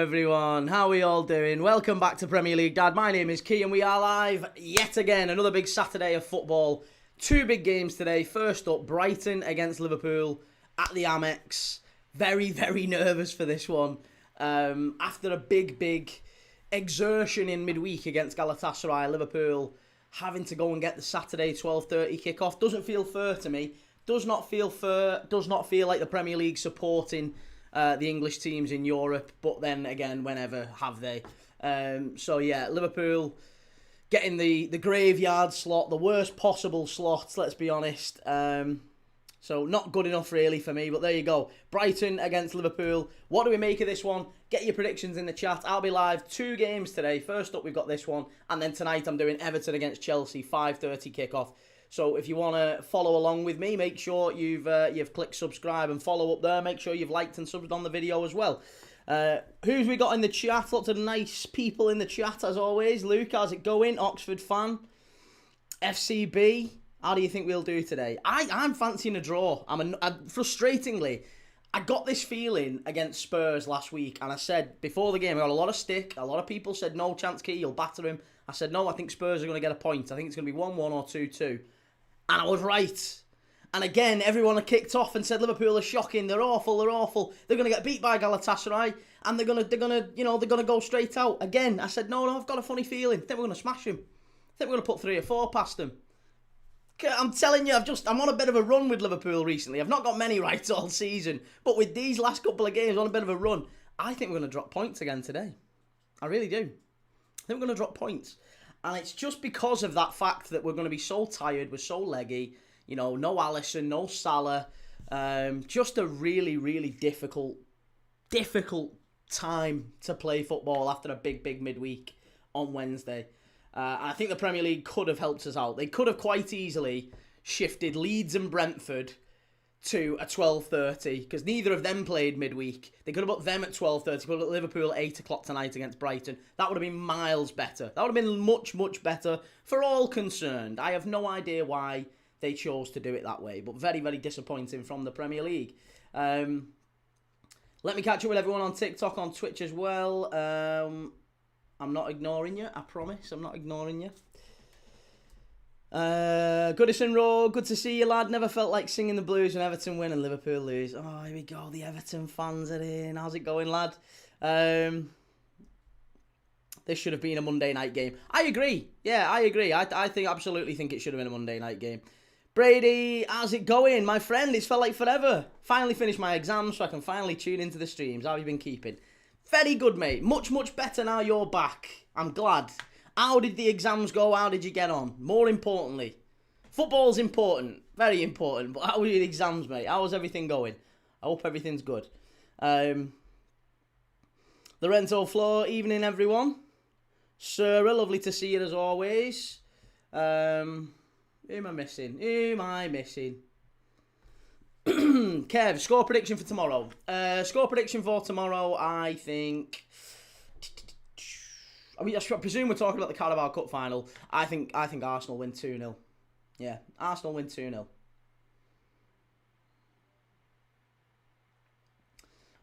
everyone, how are we all doing? Welcome back to Premier League Dad. My name is Key and we are live yet again. Another big Saturday of football. Two big games today. First up, Brighton against Liverpool at the Amex. Very, very nervous for this one. After a big exertion in midweek against Galatasaray, Liverpool having to go and get the Saturday 12:30 kickoff. Doesn't feel fair to me. Does not feel fair. Does not feel like the Premier League supporting the English teams in Europe, but then again, whenever have they? So yeah, Liverpool getting the graveyard slot, the worst possible slot, let's be honest. So not good enough really for me, but there you go. Brighton against Liverpool. What do we make of this one? Get your predictions in the chat. I'll be live 2 games today. First up, we've got this one, and then tonight I'm doing Everton against Chelsea, 5:30 kickoff. So if you want to follow along with me, make sure you've clicked subscribe and follow up there. Make sure you've liked and subbed on the video as well. Who's we got in the chat? Lots of nice people in the chat as always. Luke, how's it going? Oxford fan. FCB, how do you think we'll do today? I'm fancying a draw. Frustratingly, I got this feeling against Spurs last week, and I said before the game, I got a lot of stick. A lot of people said, no chance, Key, you'll batter him. I said, no, I think Spurs are going to get a point. I think it's going to be 1-1 or 2-2. And I was right. And again, everyone had kicked off and said Liverpool are shocking. They're awful. They're going to get beat by Galatasaray, and they're going to go straight out. Again, I said no, I've got a funny feeling. I think we're going to smash them. I think we're going to put 3 or 4 past them. I'm telling you, I'm on a bit of a run with Liverpool recently. I've not got many right all season, but with these last couple of games, I'm on a bit of a run. I think we're going to drop points again today. I really do. I think we're going to drop points. And it's just because of that fact that we're going to be so tired, we're so leggy, no Alisson, no Salah. Just a really difficult time to play football after a big midweek on Wednesday. I think the Premier League could have helped us out. They could have quite easily shifted Leeds and Brentford to a 12:30, because neither of them played midweek. They could have put them at 12:30, put Liverpool at 8 o'clock tonight against Brighton. That would have been miles better. That would have been much better for all concerned. I have no idea why they chose to do it that way, but very disappointing from the Premier League. Let me catch up with everyone on TikTok, on Twitch as well. I'm not ignoring you, I promise. I'm not ignoring you. Goodison Road, good to see you, lad. Never felt like singing the blues when Everton win and Liverpool lose. Oh, here we go. The Everton fans are in. How's it going, lad? This should have been a Monday night game. I agree. Yeah, I agree. I absolutely think it should have been a Monday night game. Brady, how's it going? My friend, it's felt like forever. Finally finished my exams so I can finally tune into the streams. How have you been keeping? Very good, mate. Much better now you're back. I'm glad. How did the exams go? How did you get on? More importantly, football's important. Very important. But how were your exams, mate? How was everything going? I hope everything's good. Lorenzo Floor, evening, everyone. Sarah, lovely to see you as always. Who am I missing? Kev, score prediction for tomorrow. Score prediction for tomorrow, I think... I presume we're talking about the Carabao Cup final. I think Arsenal win 2-0. Yeah, Arsenal win 2-0.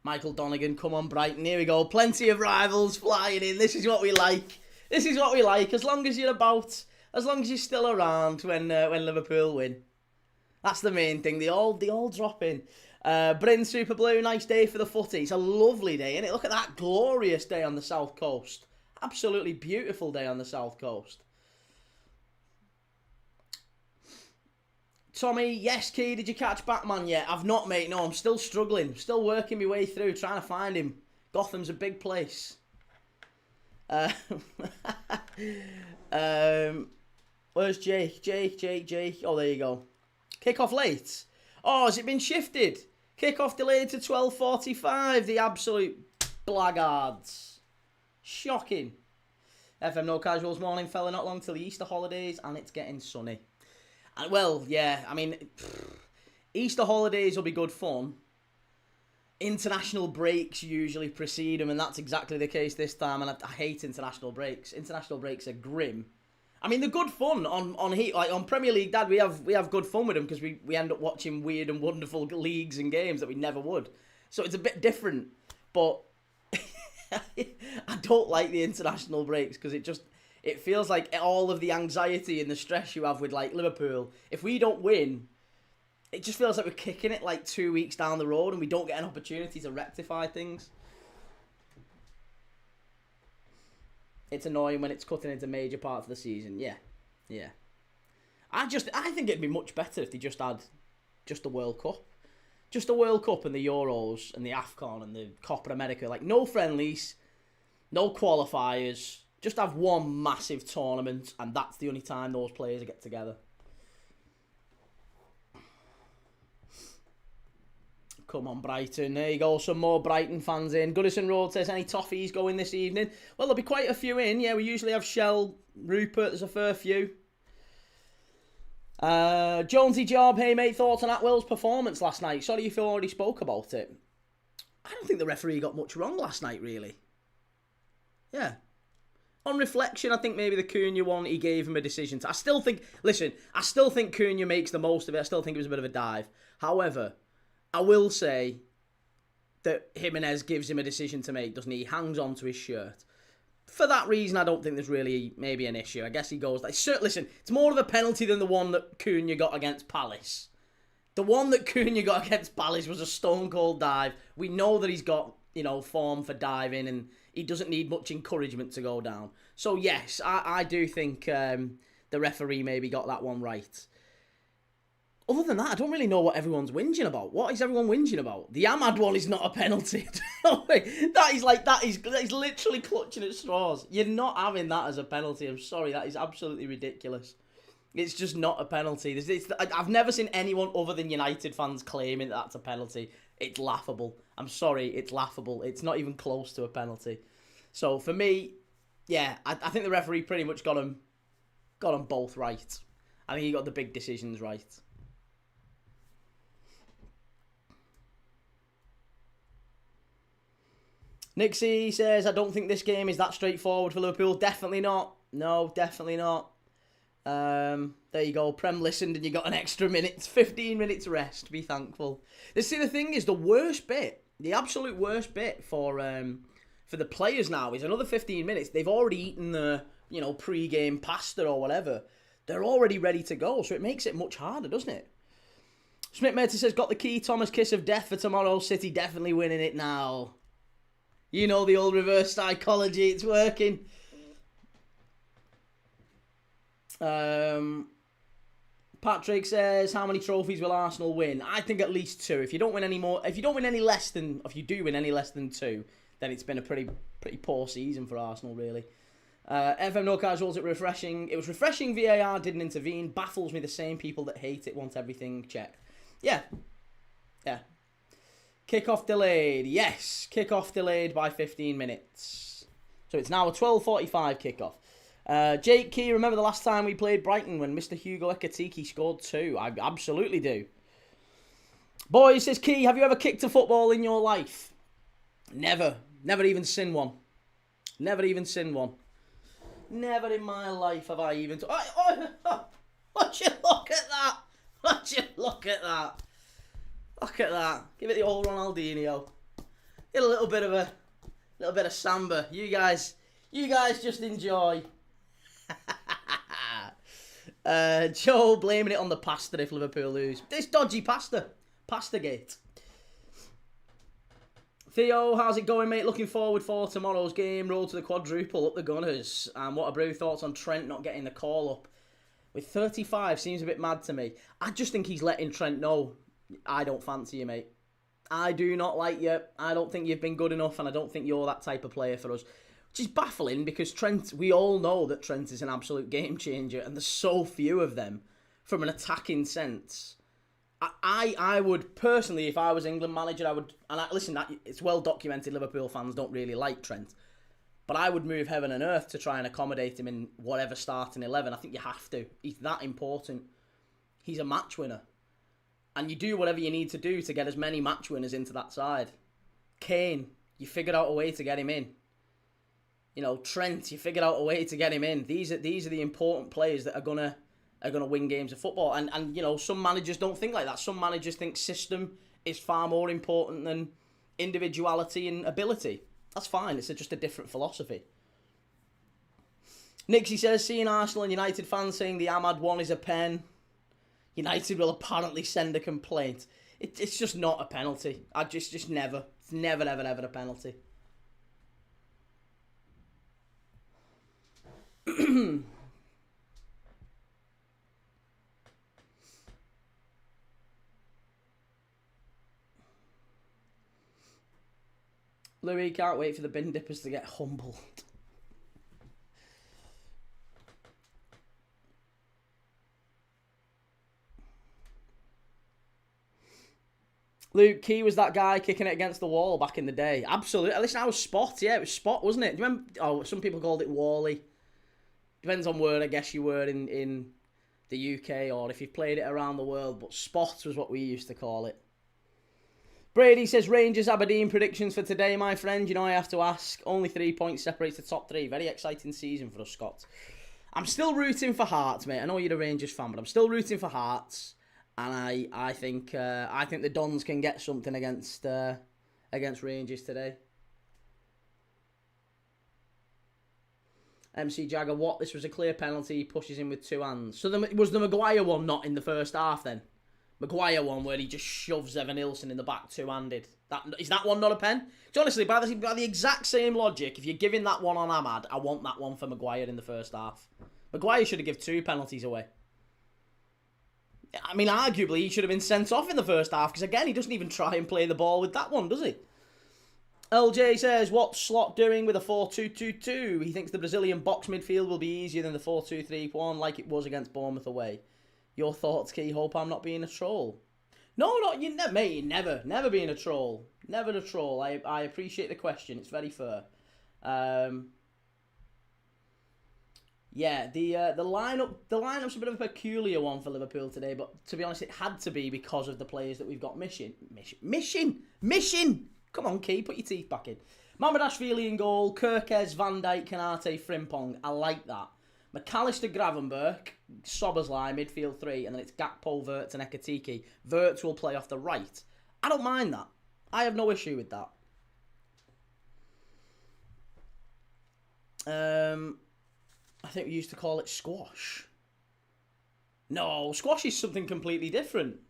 Michael Donegan, come on, Brighton. Here we go. Plenty of rivals flying in. This is what we like. This is what we like. As long as you're about, as long as you're still around when Liverpool win. That's the main thing. They all drop in. Bryn Super Blue, nice day for the footy. It's a lovely day, isn't it? Look at that glorious day on the south coast. Absolutely beautiful day on the south coast. Tommy, yes, Key, did you catch Batman yet? I've not, mate. No, I'm still struggling. Still working my way through, trying to find him. Gotham's a big place. Where's Jake? Jake. Oh, there you go. Kickoff late. Oh, has it been shifted? Kickoff delayed to 12:45. The absolute blackguards. Shocking. FM No Casuals morning, fella, not long till the Easter holidays and it's getting sunny. And well, yeah, I mean, Easter holidays will be good fun. International breaks usually precede them, and that's exactly the case this time, and I hate international breaks. International breaks are grim. I mean, they're good fun on Premier League, Dad. We have good fun with them because we end up watching weird and wonderful leagues and games that we never would. So it's a bit different, but I don't like the international breaks because it feels like all of the anxiety and the stress you have with like Liverpool. If we don't win, it just feels like we're kicking it like 2 weeks down the road and we don't get an opportunity to rectify things. It's annoying when it's cutting into major parts of the season. Yeah. I think it'd be much better if they just had just the World Cup. Just the World Cup and the Euros and the AFCON and the Copa America. Like, no friendlies, no qualifiers. Just have one massive tournament, and that's the only time those players get together. Come on, Brighton. There you go. Some more Brighton fans in. Goodison Road says, any toffees going this evening? Well, there'll be quite a few in. Yeah, we usually have Shell, Rupert. There's a fair few. Jonesy Job, hey mate, thoughts on Atwell's performance last night? Sorry if you already spoke about it. I don't think the referee got much wrong last night, really. Yeah. On reflection, I think maybe the Cunha one, he gave him a decision to. I still think Cunha makes the most of it. I still think it was a bit of a dive. However, I will say that Jimenez gives him a decision to make, doesn't he? He hangs on to his shirt. For that reason, I don't think there's really maybe an issue. I guess he goes like, listen, it's more of a penalty than the one that Cunha got against Palace. The one that Cunha got against Palace was a stone cold dive. We know that he's got, form for diving and he doesn't need much encouragement to go down. So yes, I do think the referee maybe got that one right. Other than that, I don't really know what everyone's whinging about. What is everyone whinging about? The Ahmad one is not a penalty. that is literally clutching at straws. You're not having that as a penalty. I'm sorry, that is absolutely ridiculous. It's just not a penalty. I've never seen anyone other than United fans claiming that's a penalty. It's laughable. I'm sorry, it's laughable. It's not even close to a penalty. So for me, yeah, I think the referee pretty much got them both right. I think he got the big decisions right. Nixie says, I don't think this game is that straightforward for Liverpool. Definitely not. No, definitely not. There you go. Prem listened and you got an extra minute. 15 minutes rest. Be thankful. The thing is, the worst bit, the absolute worst bit for the players now is another 15 minutes. They've already eaten the, pre-game pasta or whatever. They're already ready to go, so it makes it much harder, doesn't it? Smith-Merty says, got the key, Thomas, kiss of death for tomorrow. City definitely winning it now. You know the old reverse psychology, it's working. Patrick says, how many trophies will Arsenal win? I think at least 2. If you do win any less than 2, then it's been a pretty poor season for Arsenal, really. FM No Casuals, it was refreshing VAR didn't intervene. Baffles me the same people that hate it want everything checked. Yeah. Kickoff delayed. Yes, kickoff delayed by 15 minutes. So it's now a 12:45 kickoff. Jake Key, remember the last time we played Brighton when Mr. Hugo Ekitike scored 2? I absolutely do. Boys, says Key, have you ever kicked a football in your life? Never. Never even seen one. Never even seen one. Never in my life have I even... Would you look at that? Would you look at that? Look at that. Give it the old Ronaldinho. Get a little bit of samba. You guys just enjoy. Joe blaming it on the pasta if Liverpool lose. This dodgy pasta. Pastagate. Theo, how's it going, mate? Looking forward for tomorrow's game. Road to the quadruple, up the Gunners. And what a brew thoughts on Trent not getting the call up. With 35 seems a bit mad to me. I just think he's letting Trent know, I don't fancy you, mate. I do not like you. I don't think you've been good enough, and I don't think you're that type of player for us. Which is baffling, because Trent, we all know that Trent is an absolute game changer, and there's so few of them from an attacking sense. I would, personally, if I was England manager, listen, it's well documented Liverpool fans don't really like Trent. But I would move heaven and earth to try and accommodate him in whatever starting 11. I think you have to. He's that important. He's a match winner. And you do whatever you need to do to get as many match winners into that side. Kane, you figured out a way to get him in. Trent, you figured out a way to get him in. These are the important players that are gonna win games of football. And some managers don't think like that. Some managers think system is far more important than individuality and ability. That's fine. It's just a different philosophy. Nixie says, seeing Arsenal and United fans saying the Ahmad one is a pen. United will apparently send a complaint. It's just not a penalty. I just never. It's never, ever, ever a penalty. Louis, can't wait for the bin dippers to get humbled. Luke Key was that guy kicking it against the wall back in the day. Absolutely. Listen, I was Spot. Yeah, it was Spot, wasn't it? Do you remember? Oh, some people called it Wally. Depends on where I guess you were in the UK or if you've played it around the world. But Spot was what we used to call it. Brady says, Rangers Aberdeen predictions for today, my friend. You know I have to ask. Only 3 points separates the top three. Very exciting season for us, Scott. I'm still rooting for Hearts, mate. I know you're a Rangers fan, but I'm still rooting for Hearts. And I think the Dons can get something against Rangers today. MC Jagger, what? This was a clear penalty. He pushes in with two hands. So was the Maguire one not in the first half then? Maguire one where he just shoves Evan Nilsson in the back two-handed. Is that one not a pen? So honestly, by the exact same logic, if you're giving that one on Ahmad, I want that one for Maguire in the first half. Maguire should have given 2 penalties away. I mean, arguably, he should have been sent off in the first half, because again, he doesn't even try and play the ball with that one, does he? LJ says, what's Slot doing with a 4-2-2-2? He thinks the Brazilian box midfield will be easier than the 4-2-3-1 like it was against Bournemouth away. Your thoughts, Key? Hope I'm not being a troll. No, you never, mate. Never being a troll. Never a troll. I appreciate the question. It's very fair. Yeah, the lineup's a bit of a peculiar one for Liverpool today, but to be honest, it had to be because of the players that we've got mission. Come on, Key, put your teeth back in. Mamadashvili in goal, Kirkes, Van Dijk, Kanate, Frimpong. I like that. McAllister, Gravenberch, Soberslai, midfield 3, and then it's Gakpo, Wirtz, and Ekatike. Wirtz will play off the right. I don't mind that. I have no issue with that. I think we used to call it squash. No, squash is something completely different.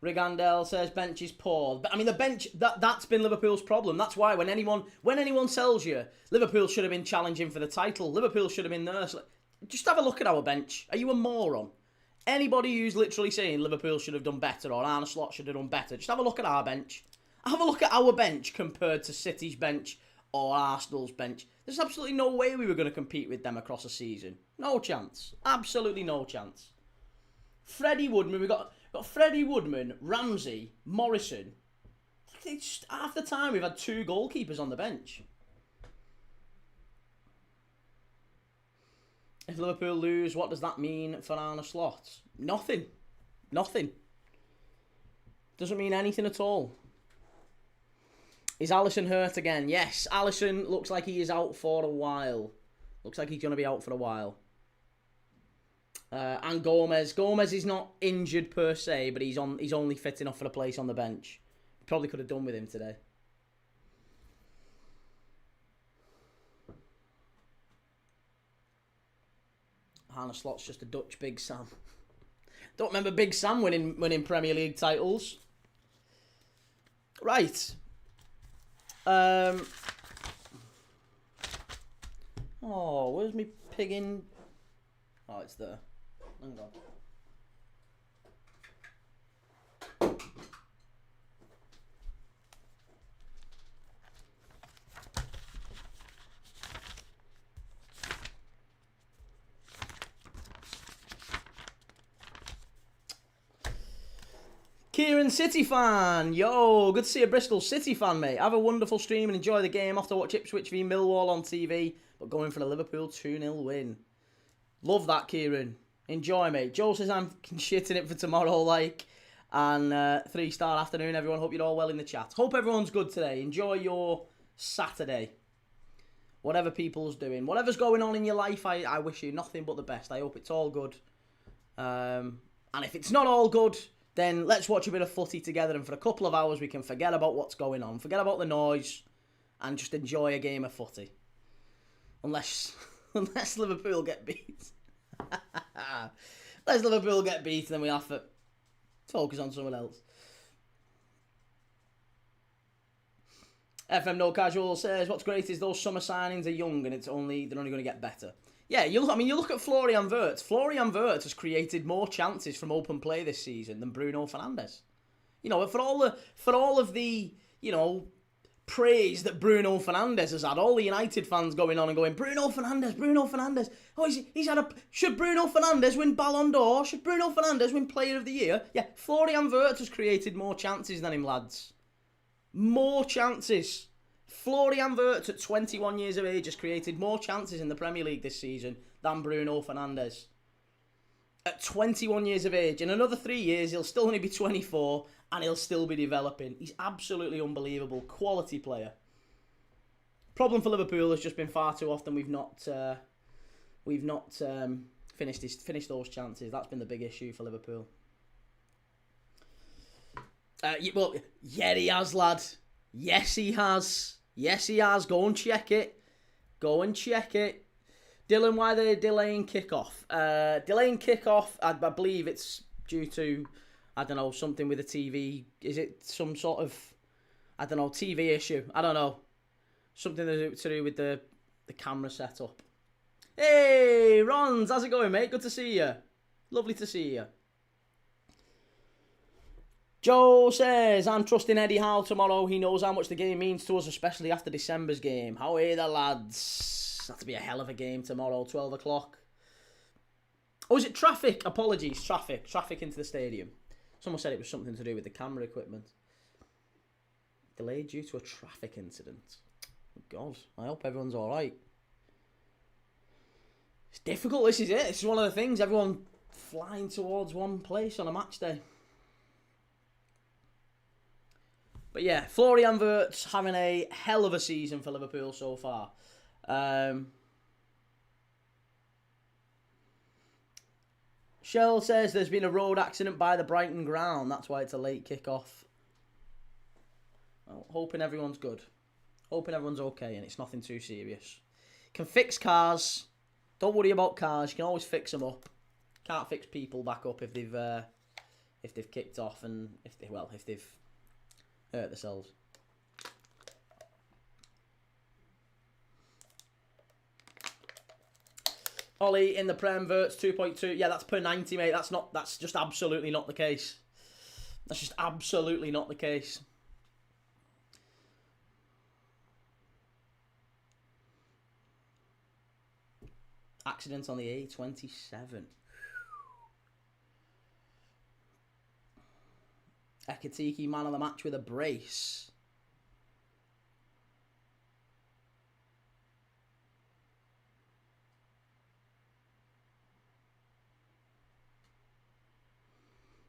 Rigandel says bench is poor. But I mean, the bench, that's been Liverpool's problem. That's why when anyone tells you Liverpool should have been challenging for the title, Liverpool should have been there. Just have a look at our bench. Are you a moron? Anybody who's literally saying Liverpool should have done better or Arne Slot should have done better, just have a look at our bench. Have a look at our bench compared to City's bench or Arsenal's bench. There's absolutely no way we were going to compete with them across a season. No chance. Absolutely no chance. Freddie Woodman, we've got Freddie Woodman, Ramsey, Morrison. It's half the time we've had 2 goalkeepers on the bench. If Liverpool lose, what does that mean for Arne Slot? Nothing. Doesn't mean anything at all. Is Alisson hurt again? Yes, Alisson looks like he is out for a while. Looks like he's going to be out for a while. And Gomez. Gomez is not injured per se, but he's only fit enough for a place on the bench. Probably could have done with him today. Arne Slot's just a Dutch Big Sam. Don't remember Big Sam winning Premier League titles. Right. Oh, where's me pigging? Oh, it's there. Hang on. Kieran, City fan. Yo, good to see a Bristol City fan, mate. Have a wonderful stream and enjoy the game. Off to watch Ipswich v Millwall on TV, but going for the Liverpool 2-0 win. Love that, Kieran. Enjoy, mate. Joe says I'm shitting it for tomorrow, like. And 3-star afternoon, everyone. Hope you're all well in the chat. Hope everyone's good today. Enjoy your Saturday. Whatever people's doing. Whatever's going on in your life, I wish you nothing but the best. I hope it's all good. And if it's not all good, then let's watch a bit of footy together, and for a couple of hours we can forget about what's going on. Forget about the noise, and just enjoy a game of footy. Unless Liverpool get beat. Unless Liverpool get beat, then we have to focus on someone else. FM No Casual says, what's great is those summer signings are young and they're only going to get better. Yeah, you look at Florian Wirtz. Florian Wirtz has created more chances from open play this season than Bruno Fernandes. You know, for all of the, you know, praise that Bruno Fernandes has had, all the United fans going on and going, Bruno Fernandes. Oh, he's had a... Should Bruno Fernandes win Ballon d'Or? Should Bruno Fernandes win Player of the Year? Yeah, Florian Wirtz has created more chances than him, lads. More chances. Florian Wirtz at 21 years of age has created more chances in the Premier League this season than Bruno Fernandes. At 21 years of age. In another 3 years, he'll still only be 24 and he'll still be developing. He's absolutely unbelievable. Quality player. Problem for Liverpool has just been far too often we've not finished those chances. That's been the big issue for Liverpool. Well, yeah, he has, lad. Yes, he has. Yes, he has. Go and check it. Dylan, why are they delaying kickoff? Delaying kickoff, I believe it's due to, I don't know, something with the TV. Is it some sort of, I don't know, TV issue? I don't know. Something to do with the camera setup. Hey, Rons, how's it going, mate? Good to see you. Lovely to see you. Joe says, I'm trusting Eddie Howe tomorrow. He knows how much the game means to us, especially after December's game. How are the lads? That'll be a hell of a game tomorrow, 12 o'clock. Oh, is it traffic? Apologies, traffic. Traffic into the stadium. Someone said it was something to do with the camera equipment. Delayed due to a traffic incident. Oh God, I hope everyone's alright. It's difficult, this is it. This is one of the things. Everyone flying towards one place on a match day. But yeah, Florian Wirtz having a hell of a season for Liverpool so far. Shell says there's been a road accident by the Brighton ground. That's why it's a late kickoff. Well, hoping everyone's good. Hoping everyone's okay and it's nothing too serious. Can fix cars. Don't worry about cars. You can always fix them up. Can't fix people back up if they've kicked off and if they've hurt themselves. Ollie in the Prem, Wirtz 2.2. Yeah, that's per 90, mate. That's just absolutely not the case. That's just absolutely not the case. Accident on the A27. Ekatiki, man of the match with a brace.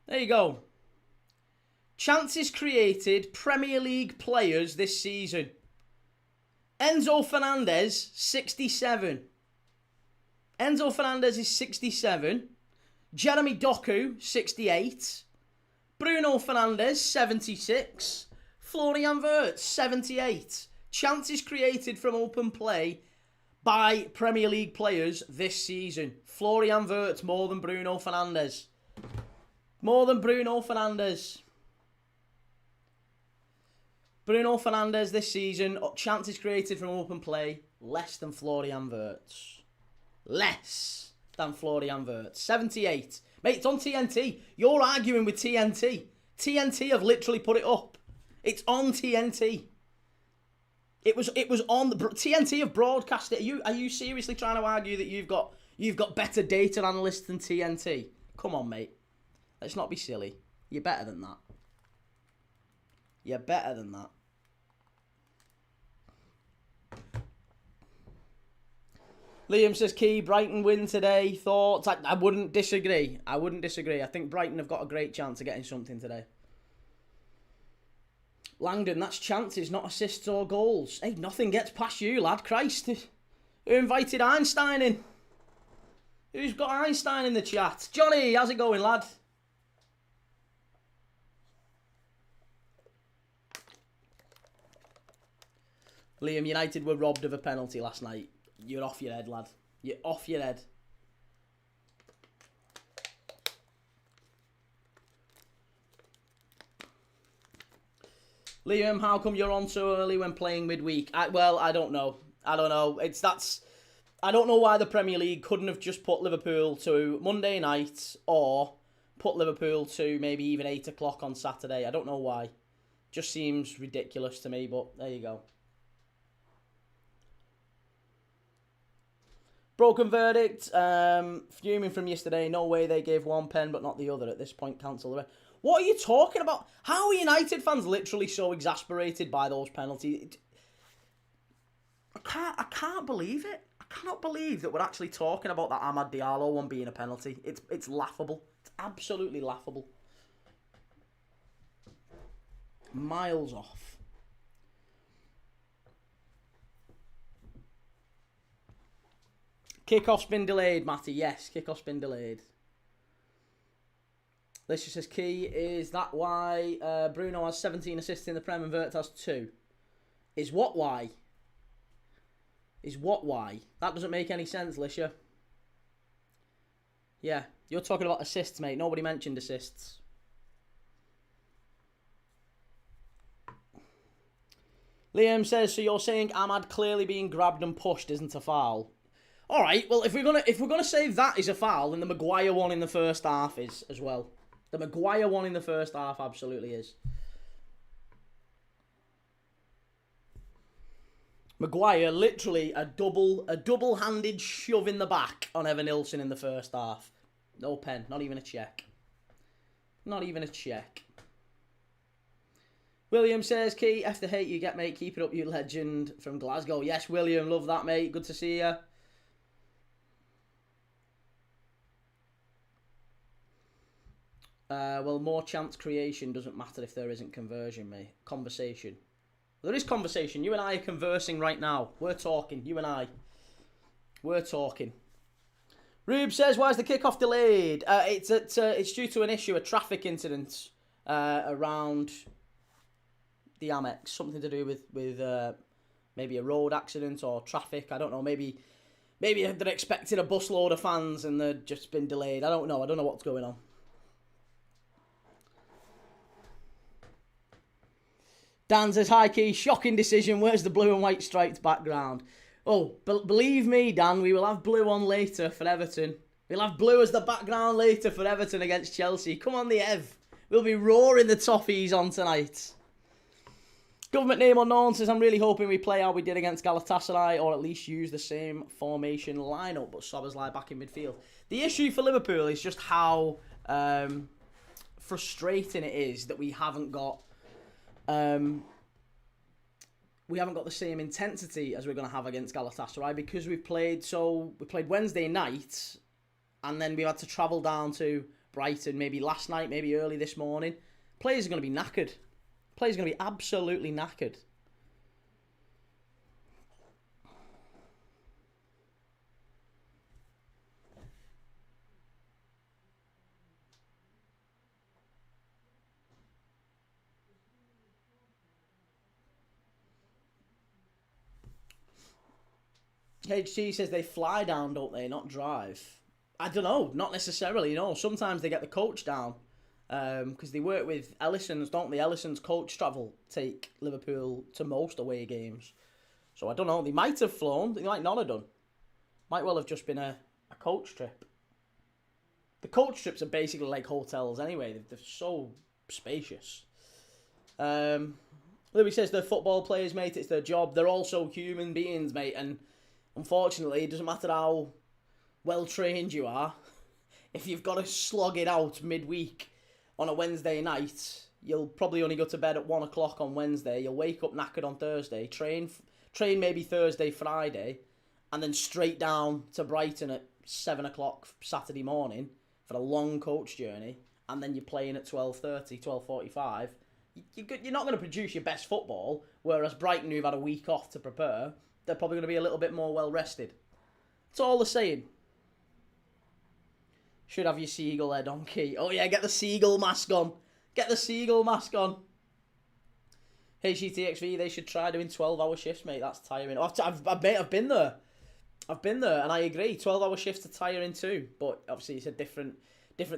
There you go. Chances created, Premier League players this season. Enzo Fernandez, 67. Enzo Fernandez is 67. Jeremy Doku, 68. Bruno Fernandes, 76. Florian Wirtz, 78. Chances created from open play by Premier League players this season. Florian Wirtz more than Bruno Fernandes. More than Bruno Fernandes. Bruno Fernandes this season, chances created from open play, less than Florian Wirtz. Less than Florian Wirtz. 78. Mate, it's on TNT. You're arguing with TNT. TNT have literally put it up. It's on TNT. It was on the TNT have broadcast it. Are you seriously trying to argue that you've got better data analysts than TNT? Come on, mate. Let's not be silly. You're better than that. You're better than that. Liam says, Key, Brighton win today. Thoughts? I wouldn't disagree. I think Brighton have got a great chance of getting something today. Langdon, that's chances, not assists or goals. Hey, nothing gets past you, lad. Christ. Who invited Einstein in? Who's got Einstein in the chat? Johnny, how's it going, lad? Liam, United were robbed of a penalty last night. You're off your head, lad. You're off your head. Liam, how come you're on so early when playing midweek? Well, I don't know. I don't know. I don't know why the Premier League couldn't have just put Liverpool to Monday night or put Liverpool to maybe even 8 o'clock on Saturday. I don't know why. Just seems ridiculous to me, but there you go. Broken verdict. Fuming from yesterday. No way they gave one pen but not the other. At this point, cancel the rest. What are you talking about? How are United fans literally so exasperated by those penalties? I can't believe it. I cannot believe that we're actually talking about that Amad Diallo one being a penalty. It's laughable. It's absolutely laughable. Miles off. Kickoff's been delayed, Matty. Yes, kickoff's been delayed. This just says, Key, is that why Bruno has 17 assists in the Prem and Vert has 2? Is what why? Is what why? That doesn't make any sense, Lisha. Yeah, you're talking about assists, mate. Nobody mentioned assists. Liam says, so you're saying Amad clearly being grabbed and pushed isn't a foul? All right, well, if we're gonna say that is a foul, then the Maguire one in the first half is as well. The Maguire one in the first half absolutely is. Maguire literally a double-handed shove in the back on Evan Nilsson in the first half. No pen, not even a check. Not even a check. William says, Key, F the hate you get, mate. Keep it up, you legend from Glasgow. Yes, William, love that, mate. Good to see you. Well, more chance creation doesn't matter if there isn't conversion, mate. Conversation. There is conversation. You and I are conversing right now. We're talking. You and I. We're talking. Rube says, why is the kickoff delayed? It's due to an issue, a traffic incident around the Amex. Something to do with maybe a road accident or traffic. I don't know. Maybe they're expecting a busload of fans and they've just been delayed. I don't know. I don't know what's going on. Dan says, hi Key, shocking decision. Where's the blue and white striped background? Oh, believe me, Dan, we will have blue on later for Everton. We'll have blue as the background later for Everton against Chelsea. Come on, the Ev. We'll be roaring the toffees on tonight. Government name unknown says, I'm really hoping we play how we did against Galatasaray or at least use the same formation lineup, but Szoboszlai back in midfield. The issue for Liverpool is just how frustrating it is that we haven't got the same intensity as we're going to have against Galatasaray because we played Wednesday night and then we had to travel down to Brighton maybe last night, maybe early this morning. Players are going to be knackered. Players are going to be absolutely knackered. HG says they fly down, don't they? Not drive. I don't know. Not necessarily, no. Sometimes they get the coach down because they work with Ellison's, don't they? Ellison's coach travel take Liverpool to most away games. So I don't know. They might have flown. They might not have done. Might well have just been a coach trip. The coach trips are basically like hotels anyway. They're so spacious. Louis says they're football players, mate. It's their job. They're also human beings, mate. And unfortunately, it doesn't matter how well trained you are. If you've got to slog it out midweek on a Wednesday night, you'll probably only go to bed at 1 o'clock on Wednesday. You'll wake up knackered on Thursday, train maybe Thursday, Friday, and then straight down to Brighton at 7 o'clock Saturday morning for a long coach journey, and then you're playing at 12:30, 12:45. You're not going to produce your best football, whereas Brighton, who've had a week off to prepare, they're probably going to be a little bit more well-rested. That's all they're saying. Should have your seagull head on, Key. Oh, yeah, get the seagull mask on. Get the seagull mask on. HETXV, they should try doing 12-hour shifts, mate. That's tiring. I've been there. I've been there, and I agree. 12-hour shifts are tiring too, but obviously it's a different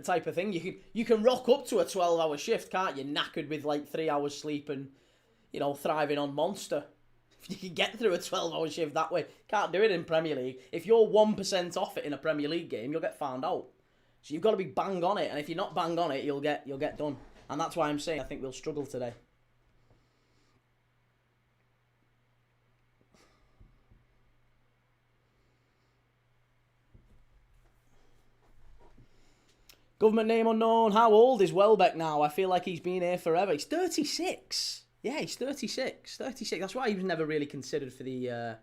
type of thing. You can rock up to a 12-hour shift, can't you? Knackered with like 3 hours sleep and, thriving on Monster. You can get through a 12-hour shift that way. Can't do it in Premier League. If you're 1% off it in a Premier League game, you'll get found out. So you've got to be bang on it, and if you're not bang on it, you'll get done. And that's why I'm saying I think we'll struggle today. Government name unknown. How old is Welbeck now? I feel like he's been here forever. He's 36. Yeah, he's 36. 36. That's why he was never really considered for the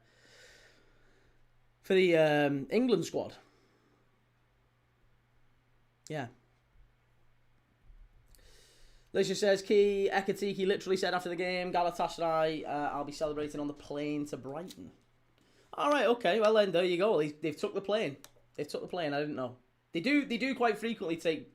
England squad. Yeah. Alicia says, Key Ekatiki literally said after the game, Galatasaray, I'll be celebrating on the plane to Brighton. All right, okay. Well, then, there you go. They've took the plane. I didn't know. They do quite frequently take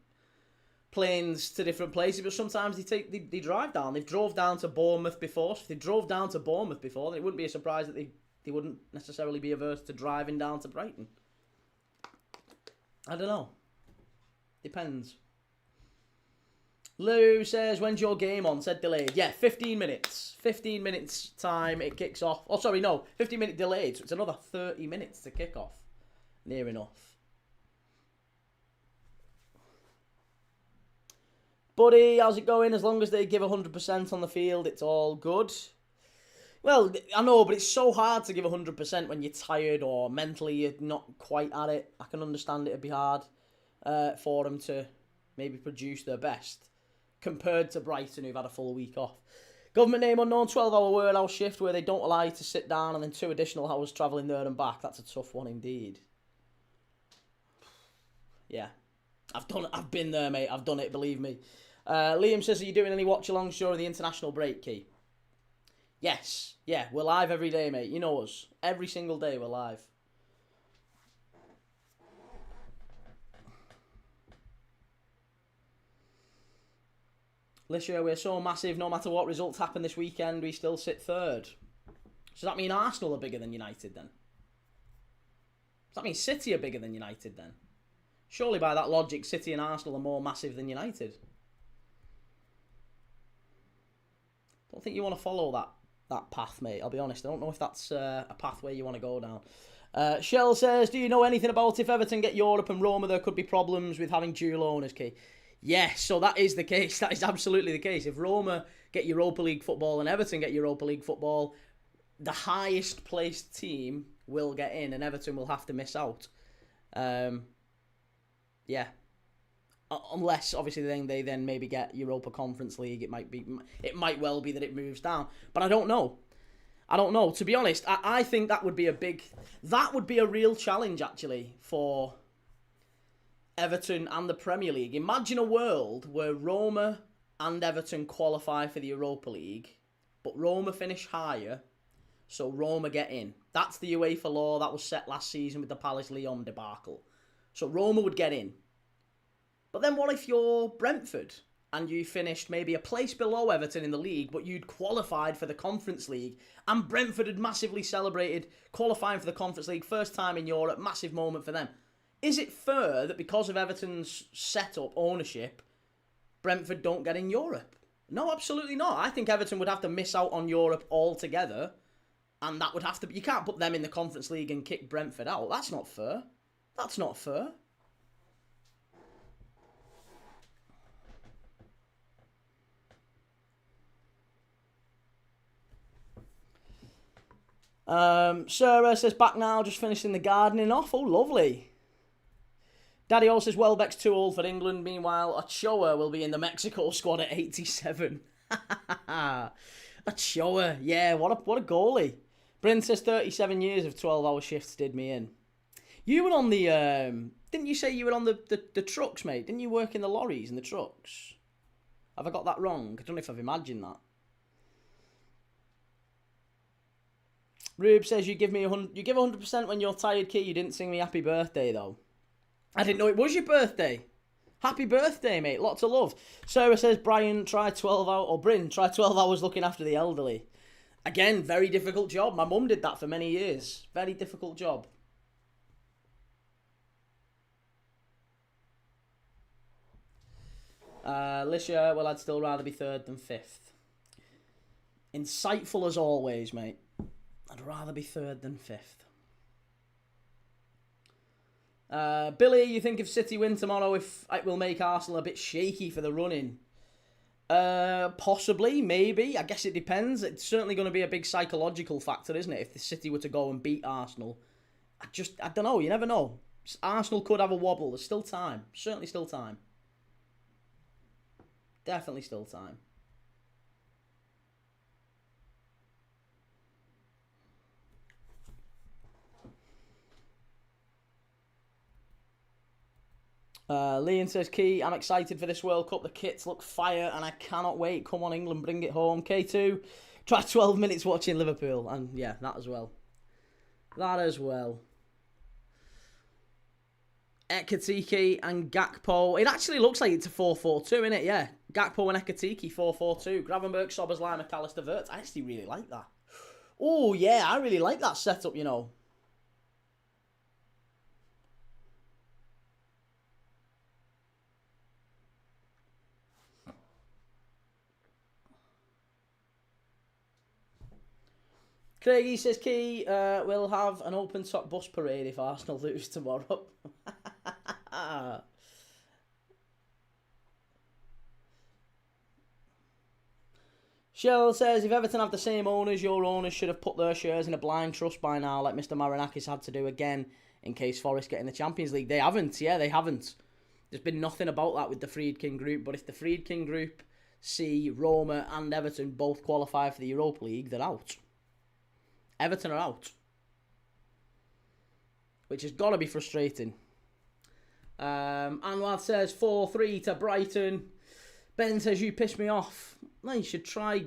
planes to different places, but sometimes they drive down. They've drove down to Bournemouth before. So if they drove down to Bournemouth before, then it wouldn't be a surprise that they wouldn't necessarily be averse to driving down to Brighton. I don't know. Depends. Lou says, when's your game on? Said delayed. Yeah, 15 minutes. 15 minutes time it kicks off. Oh, sorry, no. 15-minute delayed, so it's another 30 minutes to kick off. Near enough. Buddy, how's it going? As long as they give 100% on the field, it's all good. Well, I know, but it's so hard to give 100% when you're tired or mentally you're not quite at it. I can understand it'd be hard for them to maybe produce their best compared to Brighton, who've had a full week off. Government name unknown, 12-hour warehouse shift where they don't allow you to sit down and then 2 additional hours travelling there and back. That's a tough one indeed. Yeah. I've been there, mate. I've done it, believe me. Liam says, are you doing any watch-alongs during the international break, Key? Yes. Yeah, we're live every day, mate. You know us. Every single day we're live. Lisha, we're so massive, no matter what results happen this weekend, we still sit third. Does that mean Arsenal are bigger than United, then? Does that mean City are bigger than United, then? Surely by that logic, City and Arsenal are more massive than United. Don't think you want to follow that path, mate. I'll be honest. I don't know if that's a pathway you want to go down. Shell says, do you know anything about if Everton get Europe and Roma, there could be problems with having dual owners, Key? Yes, so that is the case. That is absolutely the case. If Roma get Europa League football and Everton get Europa League football, the highest placed team will get in and Everton will have to miss out. Yeah. Unless, obviously, they then maybe get Europa Conference League. It might well be that it moves down. But I don't know. To be honest, I think that would be a real challenge, actually, for Everton and the Premier League. Imagine a world where Roma and Everton qualify for the Europa League, but Roma finish higher, so Roma get in. That's the UEFA law that was set last season with the Palace-Lyon debacle. So Roma would get in. But then what if you're Brentford and you finished maybe a place below Everton in the league, but you'd qualified for the Conference League, and Brentford had massively celebrated qualifying for the Conference League, first time in Europe, massive moment for them. Is it fair that because of Everton's setup, ownership, Brentford don't get in Europe? No, absolutely not. I think Everton would have to miss out on Europe altogether, and that would have to be... You can't put them in the Conference League and kick Brentford out. That's not fair. That's not fair. Sarah says, back now, just finishing the gardening off. Oh, lovely. Daddy also says, Welbeck's too old for England. Meanwhile, Ochoa will be in the Mexico squad at 87. Ochoa, yeah, what a goalie. Bryn says, 37 years of 12-hour shifts did me in. You were on the, didn't you say you were on the trucks, mate? Didn't you work in the lorries and the trucks? Have I got that wrong? I don't know if I've imagined that. Rube says, you give 100% when you're tired, Key. You didn't sing me happy birthday, though. I didn't know it was your birthday. Happy birthday, mate. Lots of love. Sarah says, Brian, try 12 hours, or Bryn, try 12 hours looking after the elderly. Again, very difficult job. My mum did that for many years. Very difficult job. Lisha, well, I'd still rather be third than fifth. Insightful as always, mate. I'd rather be third than fifth. Billy, you think if City win tomorrow, if it will make Arsenal a bit shaky for the run-in? Possibly, maybe. I guess it depends. It's certainly going to be a big psychological factor, isn't it? If the City were to go and beat Arsenal. I don't know. You never know. Arsenal could have a wobble. There's still time. Certainly still time. Definitely still time. Leon says, Key, I'm excited for this World Cup. The kits look fire and I cannot wait. Come on, England, bring it home. K2, try 12 minutes watching Liverpool. And yeah, that as well. That as well. Ekatike and Gakpo. It actually looks like it's a 4-4-2, innit? Yeah. Gakpo and Ekatike, 4-4-2. Gravenberch, Soboslai, McAllister, Wirtz. I actually really like that. Oh, yeah, I really like that setup, you know. Craigie says, Key, we'll have an open-top bus parade if Arsenal lose tomorrow. Shell says, if Everton have the same owners, your owners should have put their shares in a blind trust by now, like Mr. Marinakis had to do again in case Forest get in the Champions League. They haven't, yeah, they haven't. There's been nothing about that with the Friedkin Group, but if the Friedkin Group see Roma and Everton both qualify for the Europa League, they're out. Everton are out. Which has got to be frustrating. Anwar says 4-3 to Brighton. Ben says, you pissed me off. Well, you should try,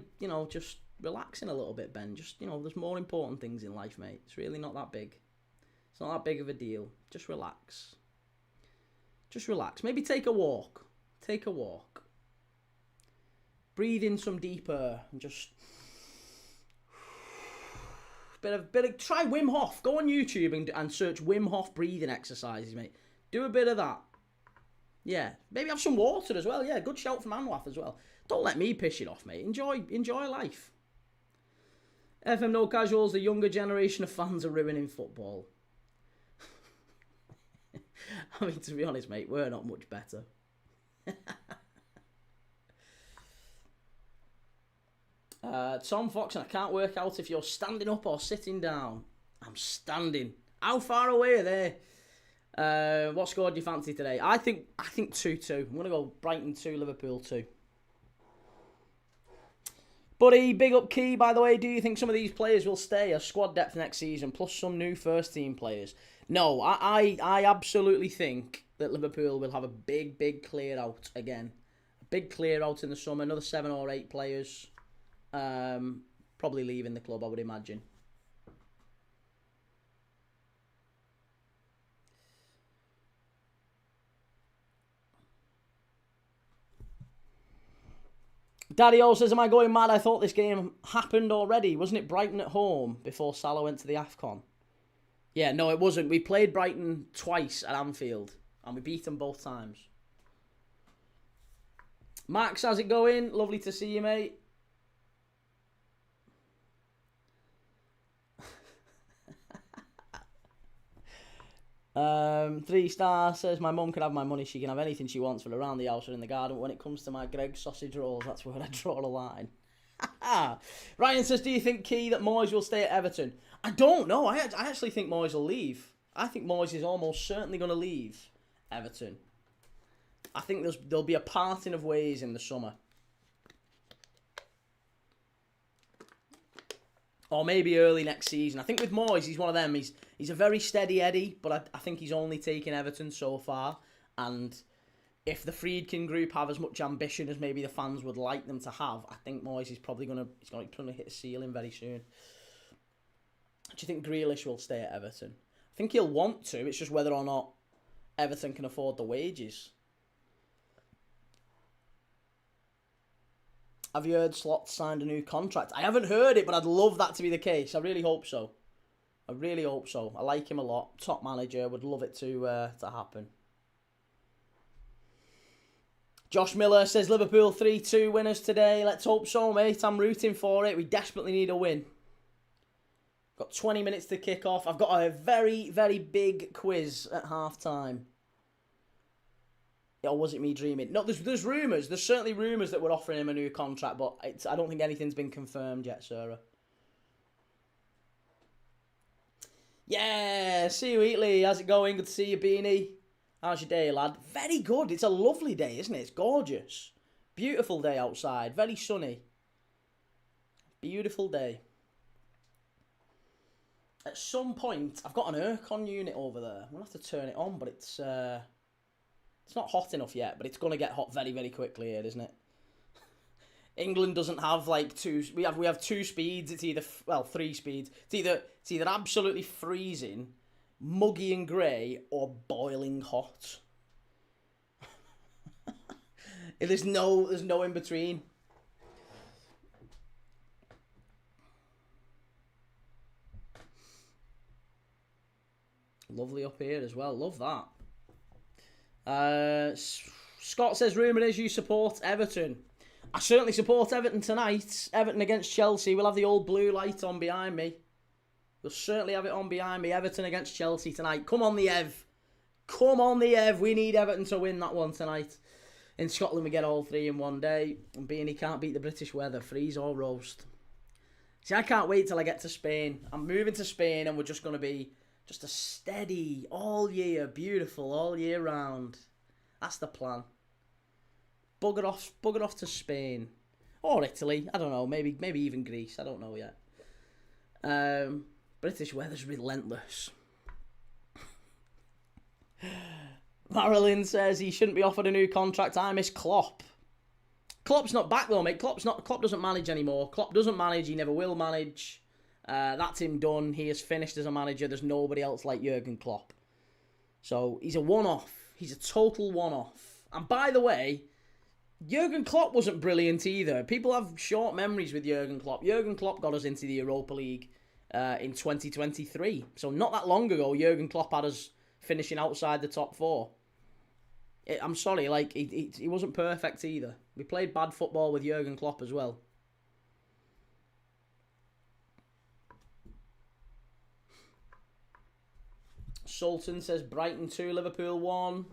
just relaxing a little bit, Ben. Just, there's more important things in life, mate. It's really not that big. It's not that big of a deal. Just relax. Just relax. Maybe take a walk. Take a walk. Breathe in some deeper and just... Try Wim Hof. Go on YouTube and search Wim Hof breathing exercises, mate. Do a bit of that. Yeah. Maybe have some water as well. Yeah, good shout from Anwaf as well. Don't let me piss it off, mate. Enjoy life. FM No Casuals, the younger generation of fans are ruining football. I mean, to be honest, mate, we're not much better. Tom Fox, and I can't work out if you're standing up or sitting down. I'm standing. How far away are they? What score do you fancy today? I think 2-2. I'm going to go Brighton 2, Liverpool 2. Buddy, big up Key, by the way. Do you think some of these players will stay as squad depth next season, plus some new first team players? No, I absolutely think that Liverpool will have a big clear out again. A big clear out in the summer, another 7 or 8 players. Probably leaving the club, I would imagine. Daddy O says, am I going mad? I thought this game happened already. Wasn't it Brighton at home before Salah went to the AFCON? Yeah, no, it wasn't. We played Brighton twice at Anfield, and we beat them both times. Max, how's it going? Lovely to see you, mate. 3 stars says, my mum can have my money. She can have anything she wants for around the house or in the garden. But when it comes to my Greggs sausage rolls, that's where I draw the line. Ryan says, do you think, Key, that Moyes will stay at Everton? I don't know. I actually think Moyes will leave. I think Moyes is almost certainly going to leave Everton. I think there'll be a parting of ways in the summer. Or maybe early next season. I think with Moyes, he's one of them. He's a very steady Eddie, but I think he's only taken Everton so far. And if the Friedkin Group have as much ambition as maybe the fans would like them to have, I think Moyes is probably going to hit a ceiling very soon. Do you think Grealish will stay at Everton? I think he'll want to. It's just whether or not Everton can afford the wages. Have you heard Slot signed a new contract? I haven't heard it, but I'd love that to be the case. I really hope so. I really hope so. I like him a lot. Top manager. Would love it to happen. Josh Miller says Liverpool 3-2 winners today. Let's hope so, mate. I'm rooting for it. We desperately need a win. Got 20 minutes to kick off. I've got a very, very big quiz at half-time. Or was it me dreaming? No, there's rumours. There's certainly rumours that we're offering him a new contract, but I don't think anything's been confirmed yet, Sarah. Yeah, see you, Wheatley. How's it going? Good to see you, Beanie. How's your day, lad? Very good. It's a lovely day, isn't it? It's gorgeous. Beautiful day outside. Very sunny. Beautiful day. At some point, I've got an aircon unit over there. I'm going to have to turn it on, but it's not hot enough yet, but it's going to get hot very, very quickly here, isn't it? England doesn't have like two. We have two speeds. It's either three speeds. It's either absolutely freezing, muggy and grey, or boiling hot. there's no in between. Lovely up here as well. Love that. Scott says, rumour is you support Everton. I certainly support Everton tonight. Everton against Chelsea. We'll have the old blue light on behind me. We'll certainly have it on behind me. Everton against Chelsea tonight. Come on, the Ev. Come on, the Ev. We need Everton to win that one tonight. In Scotland, we get all three in one day. And being he can't beat the British weather, freeze or roast. See, I can't wait till I get to Spain. I'm moving to Spain and we're just going to be just a steady, all year, beautiful, all year round. That's the plan. Bugger off to Spain. Or Italy. I don't know. Maybe even Greece. I don't know yet. British weather's relentless. Marilyn says he shouldn't be offered a new contract. I miss Klopp. Klopp's not back though, mate. Klopp doesn't manage anymore. Klopp doesn't manage. He never will manage. That's him done. He is finished as a manager. There's nobody else like Jurgen Klopp. So he's a one-off. He's a total one-off. And by the way, Jurgen Klopp wasn't brilliant either. People have short memories with Jurgen Klopp. Jurgen Klopp got us into the Europa League in 2023. So not that long ago, Jurgen Klopp had us finishing outside the top four. I'm sorry, like he wasn't perfect either. We played bad football with Jurgen Klopp as well. Sultan says Brighton 2, Liverpool 1.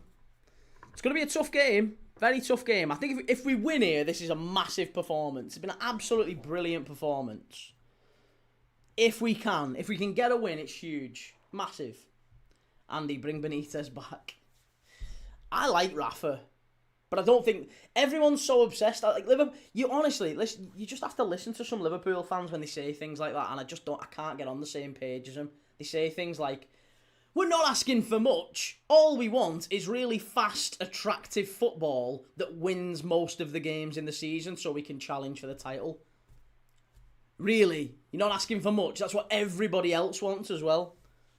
It's going to be a tough game. Very tough game. I think if we win here, this is a massive performance. It's been an absolutely brilliant performance. If we can get a win, it's huge. Massive. Andy, bring Benitez back. I like Rafa, but I don't think everyone's so obsessed. Like Liverpool, you honestly listen. You just have to listen to some Liverpool fans when they say things like that, and I can't get on the same page as them. They say things like, "We're not asking for much. All we want is really fast, attractive football that wins most of the games in the season, so we can challenge for the title." Really, you're not asking for much. That's what everybody else wants as well.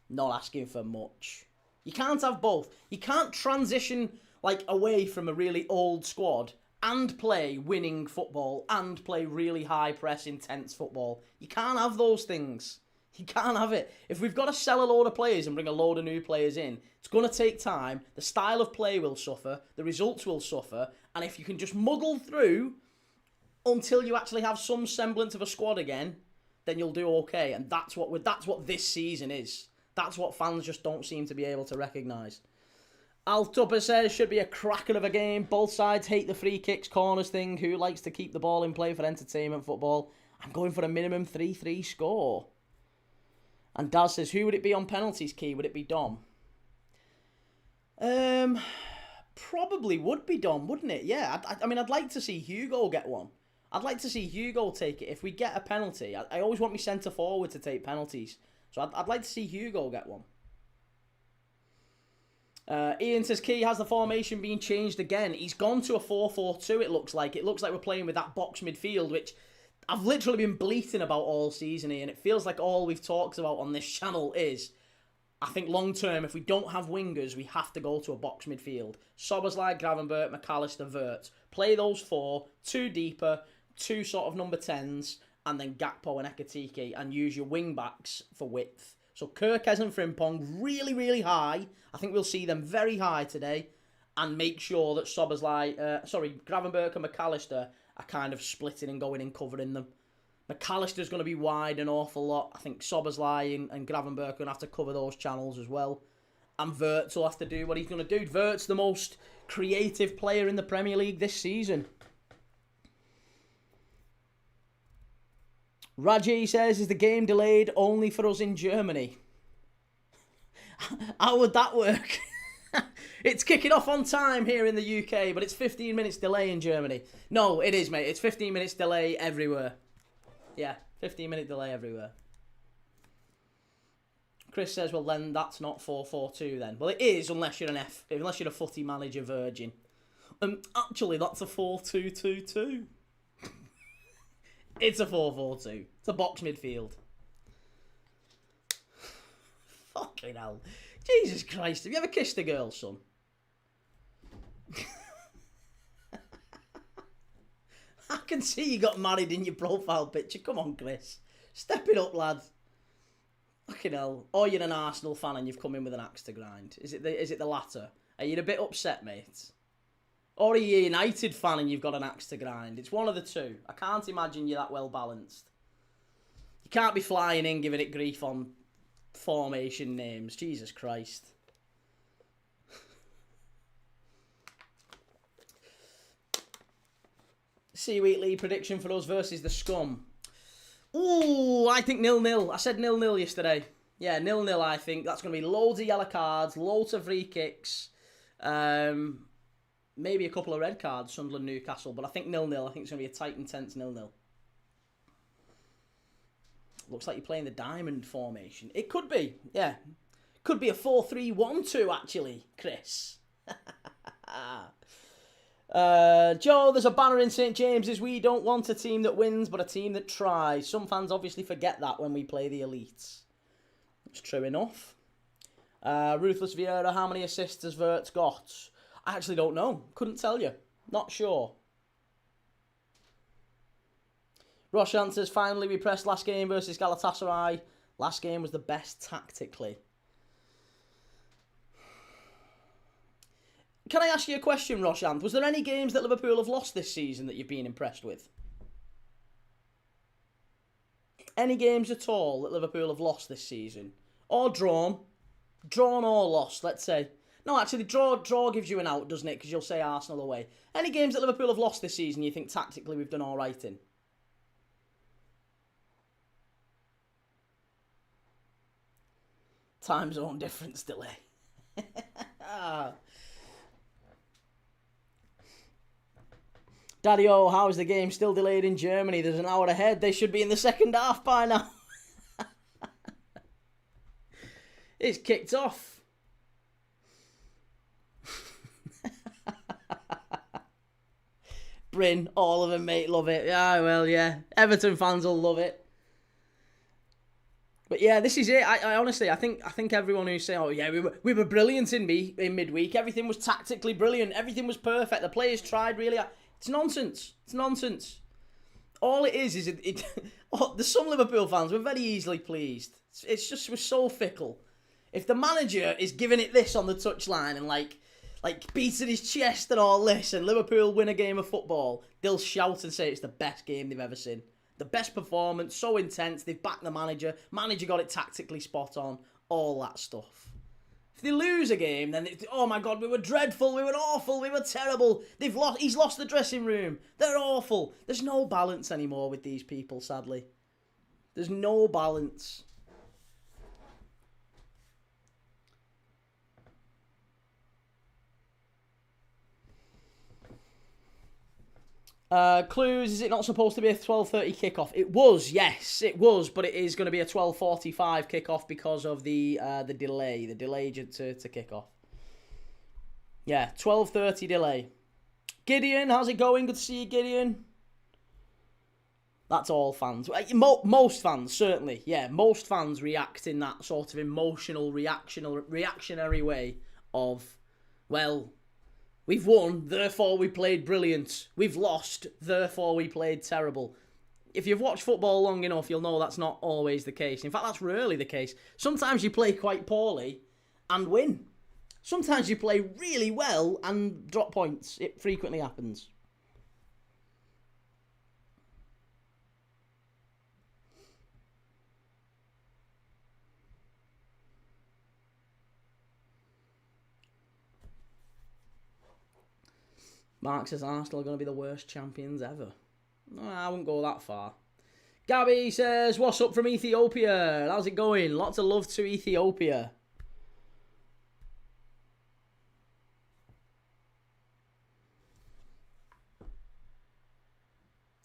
Not asking for much. You can't have both. You can't transition like away from a really old squad and play winning football and play really high press, intense football. You can't have those things. You can't have it. If we've got to sell a load of players and bring a load of new players in, it's going to take time. The style of play will suffer. The results will suffer. And if you can just muggle through until you actually have some semblance of a squad again, then you'll do okay. And that's what this season is. That's what fans just don't seem to be able to recognise. Altupper says, should be a cracker of a game. Both sides hate the free kicks, corners thing. Who likes to keep the ball in play for entertainment football? I'm going for a minimum 3-3 score. And Daz says, who would it be on penalties, Key? Would it be Dom? Probably would be Dom, wouldn't it? Yeah, I mean, I'd like to see Hugo get one. I'd like to see Hugo take it. If we get a penalty, I always want my centre forward to take penalties. So I'd like to see Hugo get one. Ian says, Key, has the formation been changed again? He's gone to a 4-4-2, it looks like. It looks like we're playing with that box midfield, which I've literally been bleating about all season, Ian. It feels like all we've talked about on this channel is, I think long term, if we don't have wingers, we have to go to a box midfield. Szoboszlai, Gravenberch, McAllister, Wirtz. Play those four, two deeper, two sort of number 10s, and then Gakpo and Ekatike, and use your wing backs for width. So Kirkes and Frimpong really, really high. I think we'll see them very high today, and make sure that Gravenberch and McAllister are kind of splitting and going and covering them. McAllister's going to be wide an awful lot. I think Szoboszlai and Gravenberch are going to have to cover those channels as well. And Wirtz will have to do what he's going to do. Wirtz, the most creative player in the Premier League this season. Raji says, is the game delayed only for us in Germany? How would that work? It's kicking off on time here in the UK, but it's 15 minutes delay in Germany. No, it is, mate. It's 15 minutes delay everywhere. Yeah, 15-minute delay everywhere. Chris says, well, then that's not 4-4-2 then. Well, it is, unless you're a footy manager virgin. Actually, that's a 4-2-2-2. It's a 4-4-2. It's a box midfield. Fucking hell. Jesus Christ, have you ever kissed a girl, son? I can see you got married in your profile picture. Come on, Chris. Step it up, lad. Fucking hell. Or you're an Arsenal fan and you've come in with an axe to grind. Is it the latter? Are you a bit upset, mate? Or are you a United fan and you've got an axe to grind? It's one of the two. I can't imagine you're that well balanced. You can't be flying in giving it grief on formation names. Jesus Christ. Seaweed League prediction for us versus the Scum. Ooh, I think 0-0. I said 0-0 yesterday. Yeah, 0-0 I think. That's going to be loads of yellow cards, loads of free kicks. Maybe a couple of red cards, Sunderland, Newcastle. But I think 0-0. I think it's going to be a tight and tense 0-0. Looks like you're playing the diamond formation. It could be, yeah. Could be a 4-3-1-2 actually, Chris. Joe, there's a banner in St James's. We don't want a team that wins, but a team that tries. Some fans obviously forget that when we play the elites. That's true enough. Ruthless Vieira, how many assists has Wirtz got? I actually don't know. Couldn't tell you. Not sure. Roshant says, finally we pressed last game versus Galatasaray. Last game was the best tactically. Can I ask you a question, Roshant? Was there any games that Liverpool have lost this season that you've been impressed with? Any games at all that Liverpool have lost this season? Or drawn? Drawn or lost, let's say. No, actually, draw gives you an out, doesn't it? Because you'll say Arsenal away. Any games that Liverpool have lost this season you think tactically we've done all right in? Time zone difference delay. Daddy-o, how is the game still delayed in Germany? There's an hour ahead. They should be in the second half by now. It's kicked off. Bryn, all of them, mate, love it. Yeah, well, yeah. Everton fans will love it. But yeah, this is it. I honestly, I think everyone who's saying, oh yeah, we were brilliant in midweek. Everything was tactically brilliant. Everything was perfect. The players tried really hard. It's nonsense. It's nonsense. All it is there's some Liverpool fans were very easily pleased. It's just, we're so fickle. If the manager is giving it this on the touchline and like beating his chest and all this, and Liverpool win a game of football, they'll shout and say it's the best game they've ever seen. The best performance, so intense, they've backed the manager. Manager got it tactically spot on, all that stuff. If they lose a game, then oh my God, we were dreadful, we were awful, we were terrible. He's lost the dressing room. They're awful. There's no balance anymore with these people, sadly. There's no balance. Clues, is it not supposed to be a 12:30 kickoff? It was, yes, it was, but it is going to be a 12:45 kickoff because of the delay to kick off. Yeah, 12:30 delay. Gideon, how's it going? Good to see you, Gideon. That's all fans. Most fans, certainly. Yeah, most fans react in that sort of emotional, reactionary way of, well, We've won, therefore we played brilliant. We've lost, therefore we played terrible. If you've watched football long enough, you'll know that's not always the case. In fact, that's rarely the case. Sometimes you play quite poorly and win. Sometimes you play really well and drop points. It frequently happens. Mark says Arsenal are going to be the worst champions ever. No, I wouldn't go that far. Gabby says, what's up from Ethiopia? How's it going? Lots of love to Ethiopia.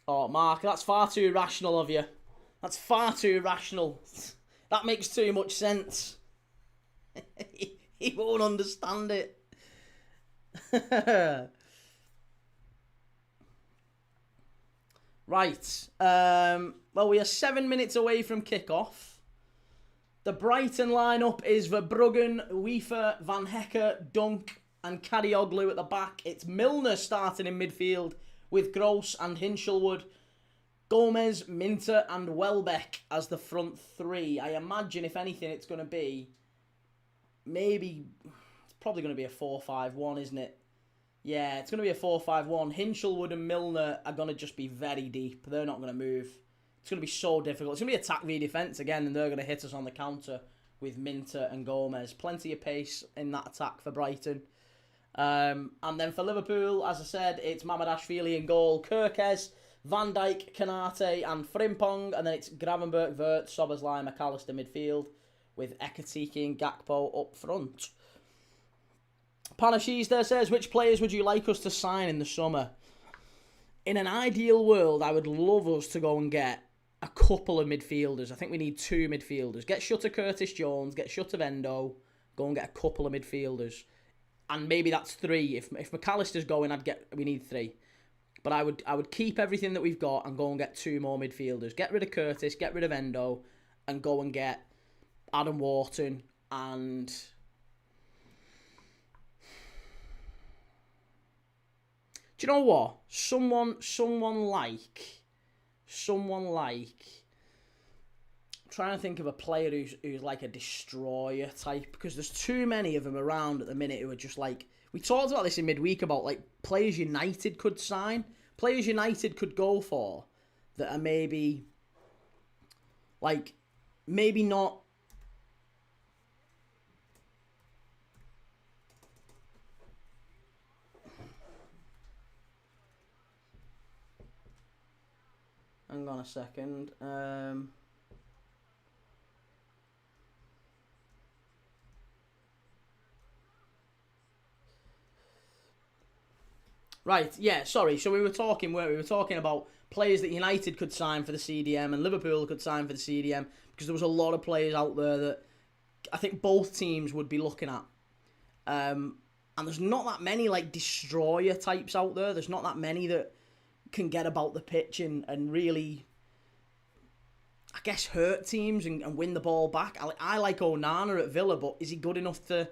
Oh, Mark, that's far too rational of you. That's far too rational. That makes too much sense. He won't understand it. Right. Well, we are 7 minutes away from kickoff. The Brighton lineup is Verbruggen, Wiefer, Van Hecke, Dunk, and Kadioglu at the back. It's Milner starting in midfield with Gross and Hinchelwood. Gomez, Minter, and Welbeck as the front three. I imagine, if anything, it's going to be it's probably going to be a 4-5-1, isn't it? Yeah, it's going to be a 4-5-1. Hinchelwood and Milner are going to just be very deep. They're not going to move. It's going to be so difficult. It's going to be attack v defence again, and they're going to hit us on the counter with Minter and Gomez. Plenty of pace in that attack for Brighton. And then for Liverpool, as I said, it's Mamadashvili in goal, Kirkes, Van Dijk, Kanate, and Frimpong. And then it's Gravenberch, Wirtz, Szoboszlai, McAllister midfield with Ekatike and Gakpo up front. Panashiz there says, which players would you like us to sign in the summer? In an ideal world, I would love us to go and get a couple of midfielders. I think we need 2 midfielders. Get Shutter Curtis Jones, get Shutter Endo, go and get a couple of midfielders. And maybe that's 3. If McAllister's going, we need 3. But I would keep everything that we've got and go and get 2 more midfielders. Get rid of Curtis, get rid of Endo, and go and get Adam Wharton and... Do you know what? Someone like... I'm trying to think of a player who's like a destroyer type, because there's too many of them around at the minute who are just like... We talked about this in midweek about like players United could sign, players United could go for that are maybe not... Hang on a second. Right, yeah, sorry. So we were talking about players that United could sign for the CDM and Liverpool could sign for the CDM, because there was a lot of players out there that I think both teams would be looking at. And there's not that many like destroyer types out there. There's not that many that can get about the pitch and really, I guess, hurt teams and win the ball back. I like Onana at Villa, but is he good enough to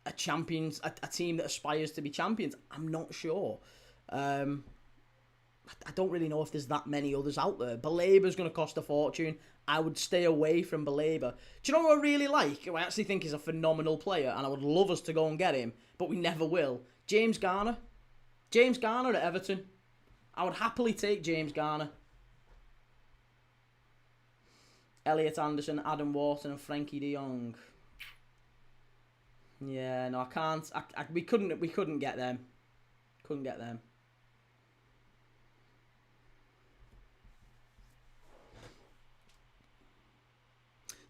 a team that aspires to be champions? I'm not sure. I don't really know if there's that many others out there. Balaba's going to cost a fortune. I would stay away from Balaba. Do you know what I really like? Who I actually think is a phenomenal player, and I would love us to go and get him, but we never will. James Garner. James Garner at Everton. I would happily take James Garner. Elliot Anderson, Adam Wharton, and Frankie de Jong. Yeah, no, I can't. We couldn't get them. Couldn't get them.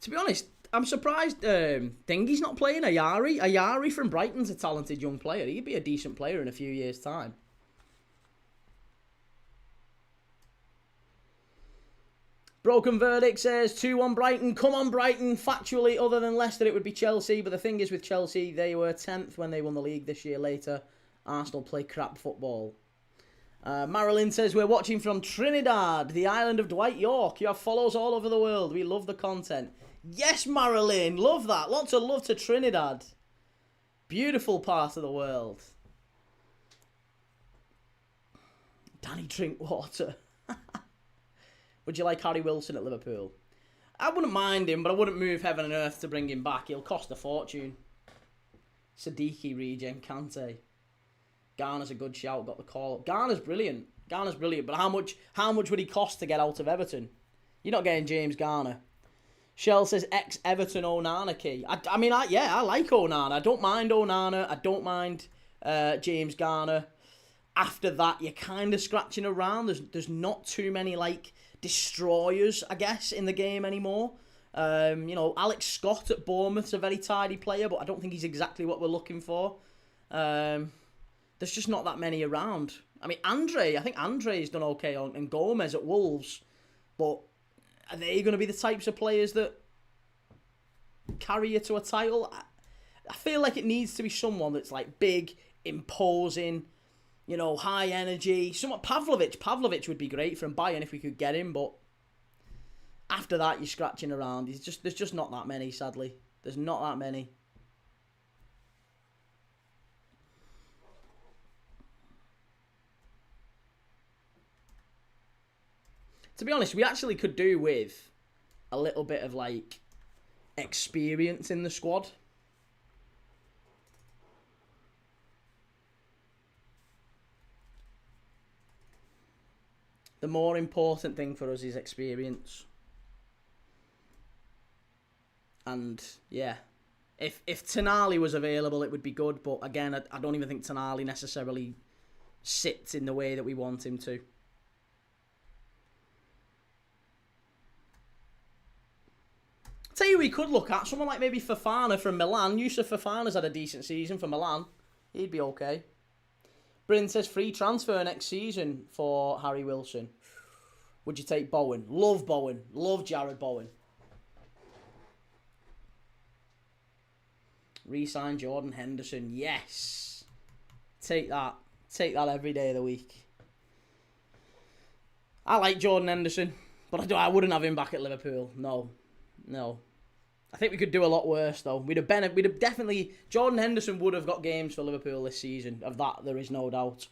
To be honest, I'm surprised Thingy's not playing. Ayari from Brighton's a talented young player. He'd be a decent player in a few years' time. Broken Verdict says 2-1 Brighton. Come on, Brighton. Factually, other than Leicester, it would be Chelsea. But the thing is with Chelsea, they were 10th when they won the league this year. Later, Arsenal play crap football. Marilyn says, we're watching from Trinidad, the island of Dwight York. You have follows all over the world. We love the content. Yes, Marilyn. Love that. Lots of love to Trinidad. Beautiful part of the world. Danny Drinkwater. Would you like Harry Wilson at Liverpool? I wouldn't mind him, but I wouldn't move heaven and earth to bring him back. He'll cost a fortune. Siddiqui, regen, Kante. Garner's a good shout, got the call. Garner's brilliant. But how much would he cost to get out of Everton? You're not getting James Garner. Shell says ex-Everton Onana key. I mean, I like Onana. I don't mind Onana. I don't mind James Garner. After that, you're kind of scratching around. There's not too many, like, destroyers, I guess, in the game anymore. Alex Scott at Bournemouth's a very tidy player, but I don't think he's exactly what we're looking for. There's just not that many around. I mean, I think Andre's done okay and Gomez at Wolves, but are they going to be the types of players that carry you to a title? I feel like it needs to be someone that's like big, imposing, high energy. Somewhat Pavlovic would be great from Bayern if we could get him, but after that you're scratching around. There's just not that many, sadly. There's not that many. To be honest, we actually could do with a little bit of, like, experience in the squad. The more important thing for us is experience. And, yeah, if Tonali was available, it would be good. But, again, I don't even think Tonali necessarily sits in the way that we want him to. Tell you, we could look at someone like maybe Fofana from Milan. Yusuf Fofana's had a decent season for Milan. He'd be okay. Bryn says free transfer next season for Harry Wilson. Would you take Bowen? Love Bowen. Love Jared Bowen. Re-sign Jordan Henderson. Yes. Take that. Take that every day of the week. I like Jordan Henderson, but I wouldn't have him back at Liverpool. No. I think we could do a lot worse, though. We'd have definitely... Jordan Henderson would have got games for Liverpool this season. Of that, there is no doubt.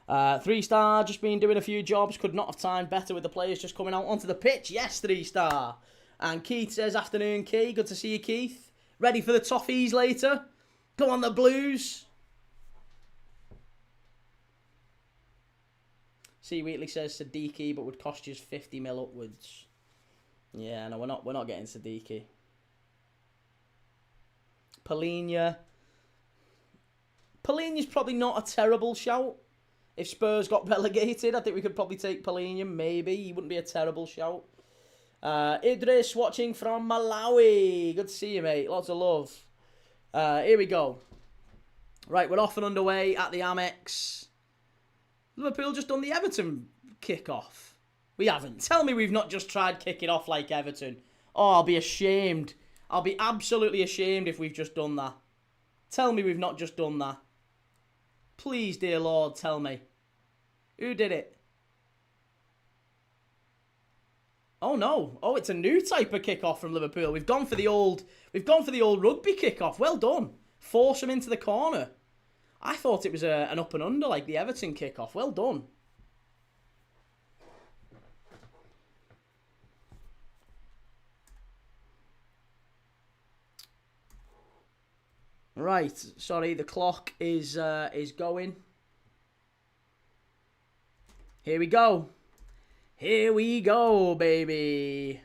3-star, just been doing a few jobs. Could not have timed better with the players just coming out onto the pitch. Yes, 3-star. And Keith says, afternoon, Key. Good to see you, Keith. Ready for the toffees later? Come on, the Blues. C. Wheatley says Siddiqui, but would cost you 50 mil upwards. Yeah, no, we're not getting Siddiqui. Palhinha's probably not a terrible shout. If Spurs got relegated, I think we could probably take Palhinha, maybe. He wouldn't be a terrible shout. Idris watching from Malawi. Good to see you, mate. Lots of love. Here we go. Right, we're off and underway at the Amex. Liverpool just done the Everton kickoff. We haven't. Tell me we've not just tried kicking off like Everton. Oh, I'll be ashamed. I'll be absolutely ashamed if we've just done that. Tell me we've not just done that. Please, dear Lord, tell me. Who did it? Oh no. Oh, it's a new type of kickoff from Liverpool. We've gone for the old rugby kickoff. Well done. Force them into the corner. I thought it was an up and under like the Everton kickoff. Well done. Right, sorry, the clock is going. Here we go. Here we go, baby.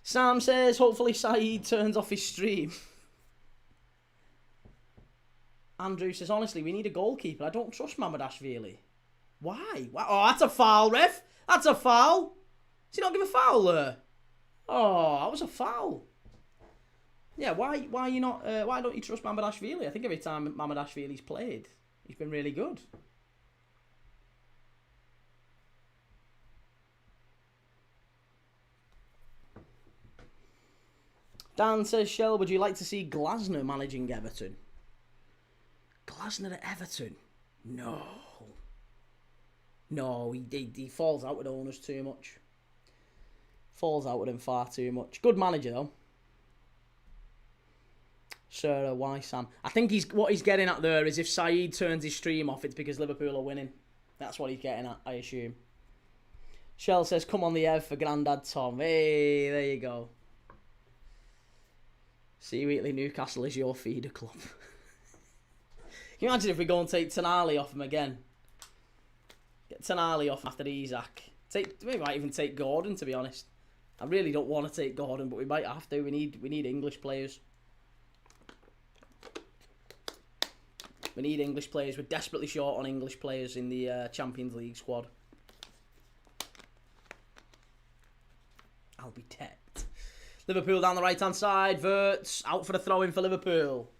Sam says, hopefully Saeed turns off his stream. Andrew says, honestly, we need a goalkeeper. I don't trust Mamardashvili. Why? Oh, that's a foul, ref. That's a foul. Does he not give a foul there? Oh, that was a foul. Yeah, why you not? Why don't you trust Mamardashvili? I think every time Mamardashvili's played, he's been really good. Dan says, Shell, would you like to see Glasner managing Everton? Glasner at Everton? No. No, he falls out with owners too much. Falls out with him far too much. Good manager, though. Sarah, why Sam? I think what he's getting at there is if Saeed turns his stream off, it's because Liverpool are winning. I That's what he's getting at, I assume. Shell says, come on the Ev for Grandad Tom. Hey, there you go. See Wheatley, Newcastle is your feeder club. Can you imagine if we go and take Tonali off him again? Get Tonali off after Isak. We might even take Gordon, to be honest. I really don't want to take Gordon, but we might have to. We need English players. We need English players. We're desperately short on English players in the Champions League squad. I'll be dead. Liverpool down the right-hand side. Wirtz out for the throw-in for Liverpool.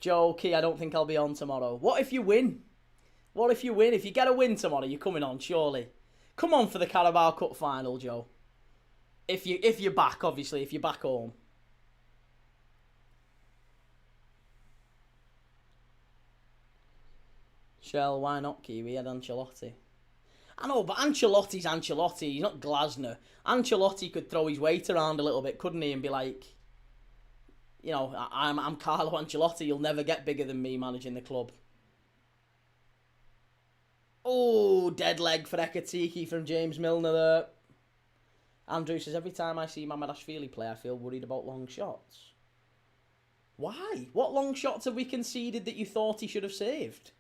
Joe Key, I don't think I'll be on tomorrow. What if you win? What if you win? If you get a win tomorrow, you're coming on, surely. Come on for the Carabao Cup final, Joe. If you're back, obviously, if you're back home. Shell, why not Kiwi? Had Ancelotti. I know, but Ancelotti's Ancelotti. He's not Glasner. Ancelotti could throw his weight around a little bit, couldn't he? And be like, you know, I'm Carlo Ancelotti. You'll never get bigger than me managing the club. Oh, dead leg for Ekatike from James Milner there. Andrew says, every time I see Mamardashvili play, I feel worried about long shots. Why? What long shots have we conceded that you thought he should have saved?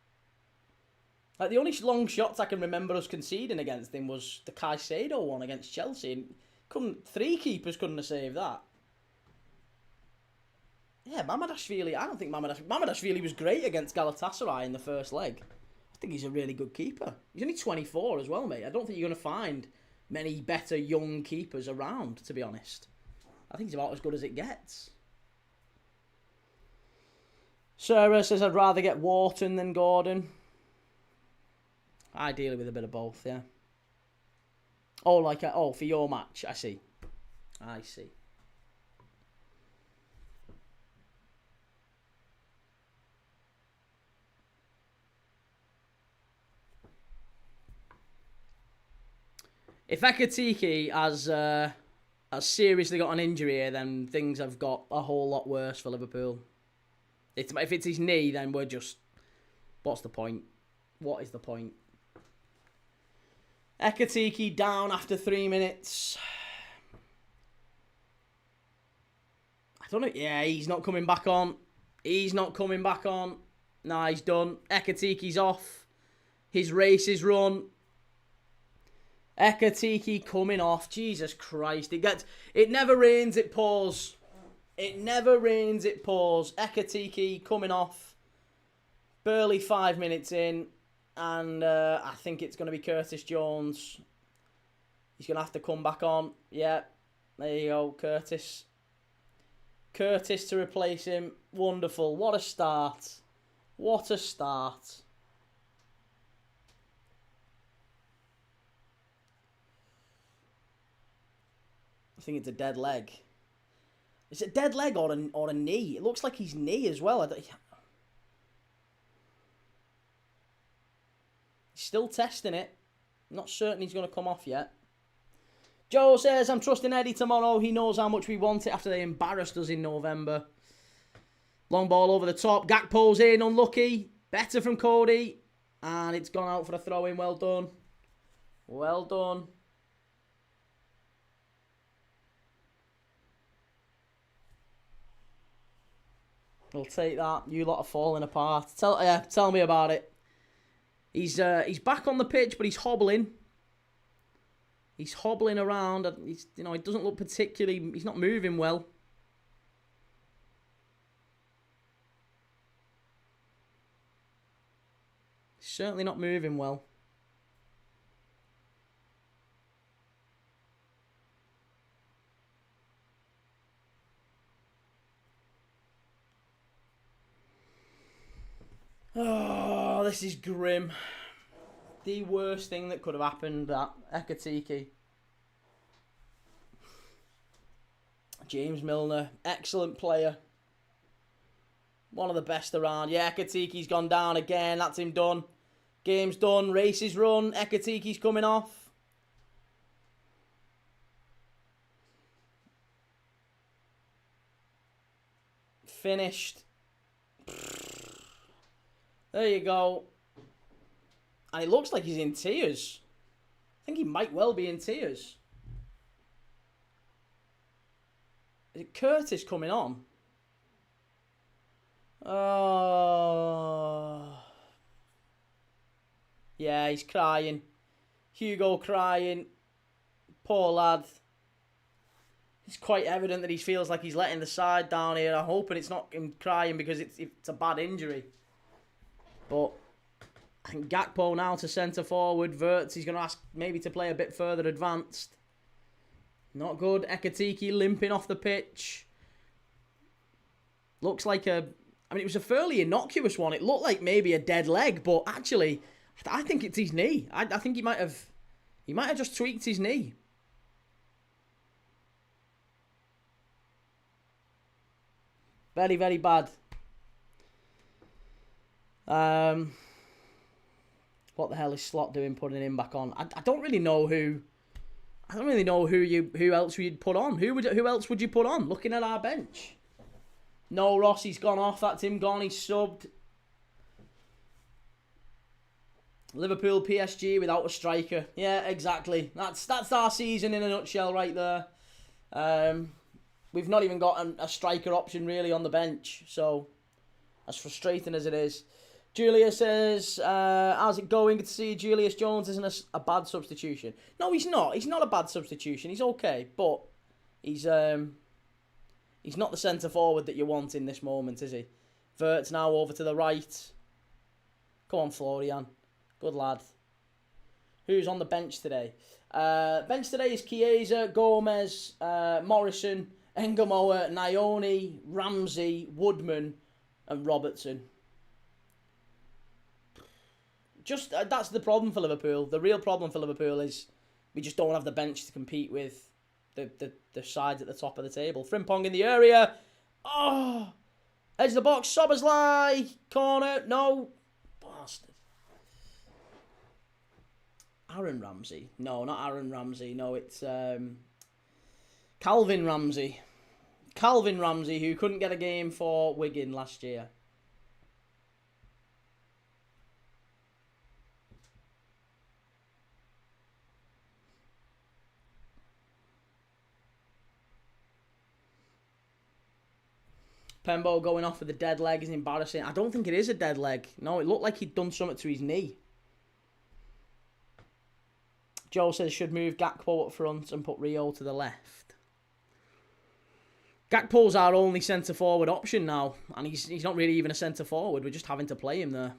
Like, the only long shots I can remember us conceding against him was the Caicedo one against Chelsea. And three keepers couldn't have saved that. Yeah, Mamardashvili, I don't think Mamardashvili was great against Galatasaray in the first leg. I think he's a really good keeper. He's only 24 as well, mate. I don't think you're going to find many better young keepers around, to be honest. I think he's about as good as it gets. Sarah says, I'd rather get Wharton than Gordon. Ideally with a bit of both, yeah. Oh, for your match, I see. I see. If Ekatike has seriously got an injury here, then things have got a whole lot worse for Liverpool. If it's his knee, then we're just... What's the point? What is the point? Ekatike down after 3 minutes. I don't know. Yeah, he's not coming back on. He's not coming back on. Nah, he's done. Ekatike's off. His race is run. Ekatike coming off. Jesus Christ. It never rains, it pours. It never rains, it pours. Ekatike coming off. Barely 5 minutes in. And I think it's going to be Curtis Jones. He's going to have to come back on. Yeah. There you go. Curtis. Curtis to replace him. Wonderful. What a start. What a start. I think it's a dead leg. Is it a dead leg or a knee? It looks like his knee as well. He's still testing it. Not certain he's going to come off yet. Joe says, I'm trusting Eddie tomorrow. He knows how much we want it after they embarrassed us in November. Long ball over the top. Gakpo's in. Unlucky. Better from Cody. And it's gone out for a throw-in. Well done. Well done. We'll take that. You lot are falling apart. Tell me about it. He's back on the pitch, but he's hobbling. He's hobbling around. He doesn't look particularly... He's not moving well. He's certainly not moving well. Oh, this is grim. The worst thing that could have happened, that Ekatike. James Milner, excellent player. One of the best around. Yeah, Ekatike's gone down again. That's him done. Game's done. Race is run. Ekatike's coming off. Finished. There you go. And it looks like he's in tears. I think he might well be in tears. Is it Curtis coming on? Oh. Yeah, he's crying. Hugo crying. Poor lad. It's quite evident that he feels like he's letting the side down here. I'm hoping it's not him crying because it's a bad injury. But I think Gakpo now to centre forward. Wirtz, he's going to ask maybe to play a bit further advanced. Not good. Ekatike limping off the pitch. Looks like it was a fairly innocuous one. It looked like maybe a dead leg, but actually, I think it's his knee. I think he might have just tweaked his knee. Very, very bad. What the hell is Slot doing putting him back on? I don't really know who. I don't really know who else you'd put on. Who else would you put on? Looking at our bench. No, Rossi's gone off. That's him gone. He's subbed. Liverpool, PSG without a striker. Yeah, exactly. That's our season in a nutshell right there. We've not even got a striker option really on the bench. So, as frustrating as it is. Julia says, how's it going? Good to see you. Julius Jones isn't a bad substitution. No, he's not. He's not a bad substitution. He's okay. But he's not the centre forward that you want in this moment, is he? Wirtz now over to the right. Come on, Florian. Good lad. Who's on the bench today? Bench today is Chiesa, Gomez, Morrison, Engamoa, Nyoni, Ramsey, Woodman, and Robertson. Just that's the problem for Liverpool. The real problem for Liverpool is we just don't have the bench to compete with the sides at the top of the table. Frimpong in the area. Oh! Edge of the box. Szoboszlai. Corner. No. Bastard. Aaron Ramsey. No, not Aaron Ramsey. No, it's Calvin Ramsey. Calvin Ramsey, who couldn't get a game for Wigan last year. Pembo going off with a dead leg is embarrassing. I don't think it is a dead leg. No, it looked like he'd done something to his knee. Joe says should move Gakpo up front and put Rio to the left. Gakpo's our only centre-forward option now. And he's not really even a centre-forward. We're just having to play him there.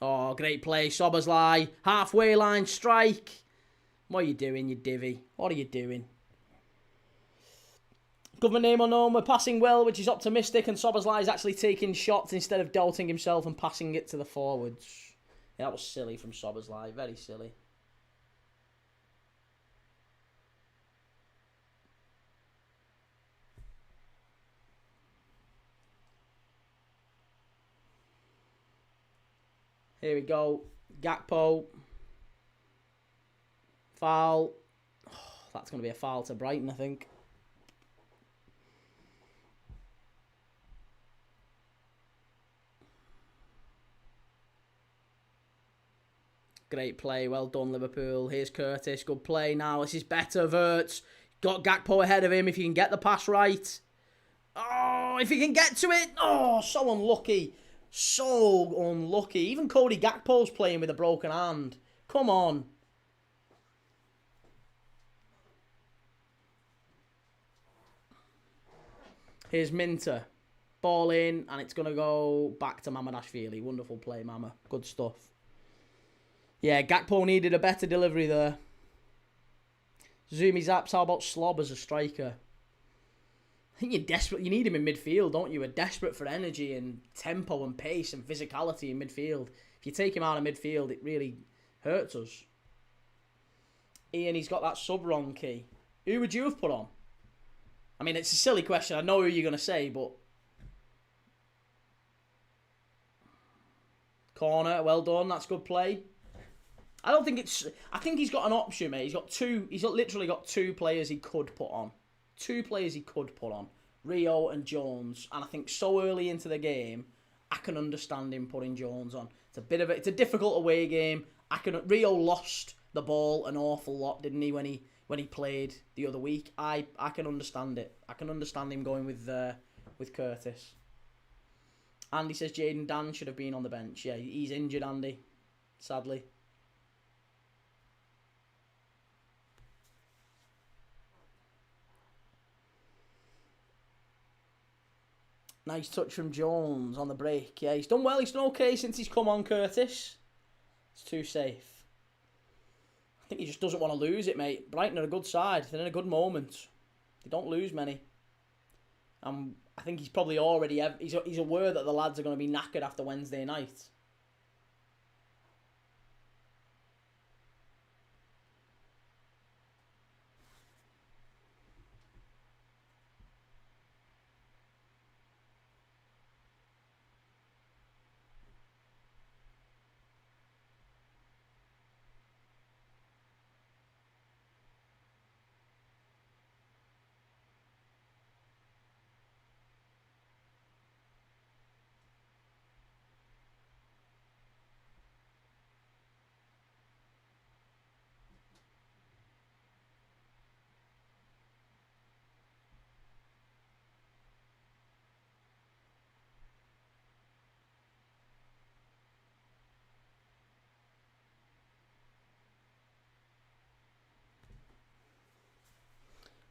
Oh, great play. Szoboszlai. Halfway line strike. What are you doing, you divvy? What are you doing? Government name unknown. We're passing well, which is optimistic. And Szoboszlai is actually taking shots instead of doubting himself and passing it to the forwards. Yeah, that was silly from Szoboszlai. Very silly. Here we go. Gakpo. Foul. Oh, that's going to be a foul to Brighton, I think. Great play. Well done, Liverpool. Here's Curtis. Good play now. This is better. Wirtz. Got Gakpo ahead of him if he can get the pass right. Oh, if he can get to it. Oh, so unlucky. So unlucky. Even Cody Gakpo's playing with a broken hand. Come on. Here's Minter. Ball in, and it's going to go back to Mamadashvili. Wonderful play, Mama. Good stuff. Yeah, Gakpo needed a better delivery there. Zoomy Zaps, how about Slob as a striker? I think you're desperate. You need him in midfield, don't you? We're desperate for energy and tempo and pace and physicality in midfield. If you take him out of midfield, it really hurts us. Ian, he's got that sub wrong key. Who would you have put on? I mean, it's a silly question. I know who you're going to say, but... Corner, well done. That's good play. I don't think it's... I think he's got an option, mate. He's literally got two players he could put on. Two players he could put on. Rio and Jones. And I think so early into the game, I can understand him putting Jones on. It's a difficult away game. Rio lost the ball an awful lot, didn't he, when he played the other week? I can understand it. I can understand him going with Curtis. Andy says Jaden Dan should have been on the bench. Yeah, he's injured, Andy, sadly. Nice touch from Jones on the break. Yeah, he's done well. He's done okay since he's come on, Curtis. It's too safe. I think he just doesn't want to lose it, mate. Brighton are a good side. They're in a good moment. They don't lose many. I think he's probably already... He's aware that the lads are going to be knackered after Wednesday night.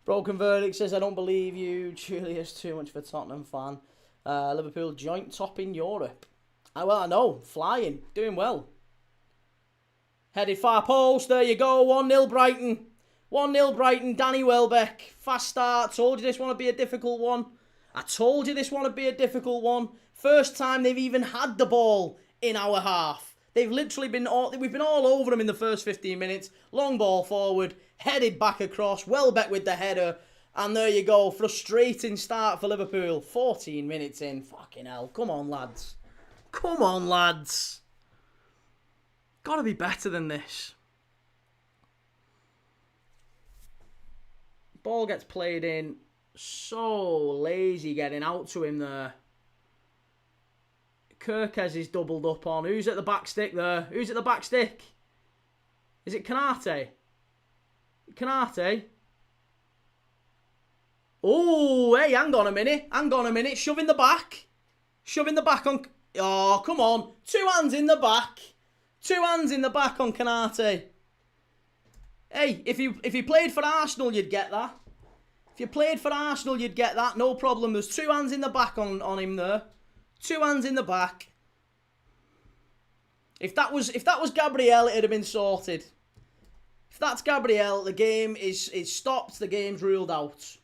Broken Verdict says, I don't believe you. Julius, too much for Tottenham fan. Liverpool joint top in Europe. Well, I know. Flying. Doing well. Headed far post. There you go. 1-0 Brighton. 1-0 Brighton. Danny Welbeck. Fast start. Told you this one would be a difficult one. I told you this one would be a difficult one. First time they've even had the ball in our half. They've literally we've been all over them in the first 15 minutes. Long ball forward. Headed back across. Welbeck with the header. And there you go. Frustrating start for Liverpool. 14 minutes in. Fucking hell. Come on, lads. Come on, lads. Gotta be better than this. Ball gets played in. So lazy getting out to him there. Kirkes is doubled up on. Who's at the back stick there? Who's at the back stick? Is it Canate? Canate? Oh, hey, hang on a minute. Hang on a minute. Shoving the back. Shoving the back on... Oh, come on. 2 hands in the back. 2 hands in the back on Canate. Hey, if you played for Arsenal, you'd get that. If you played for Arsenal, you'd get that. No problem. There's 2 hands in the back on him there. 2 hands in the back. If that was Gabriel, it'd have been sorted. If that's Gabriel, the game is stopped. The game's ruled out.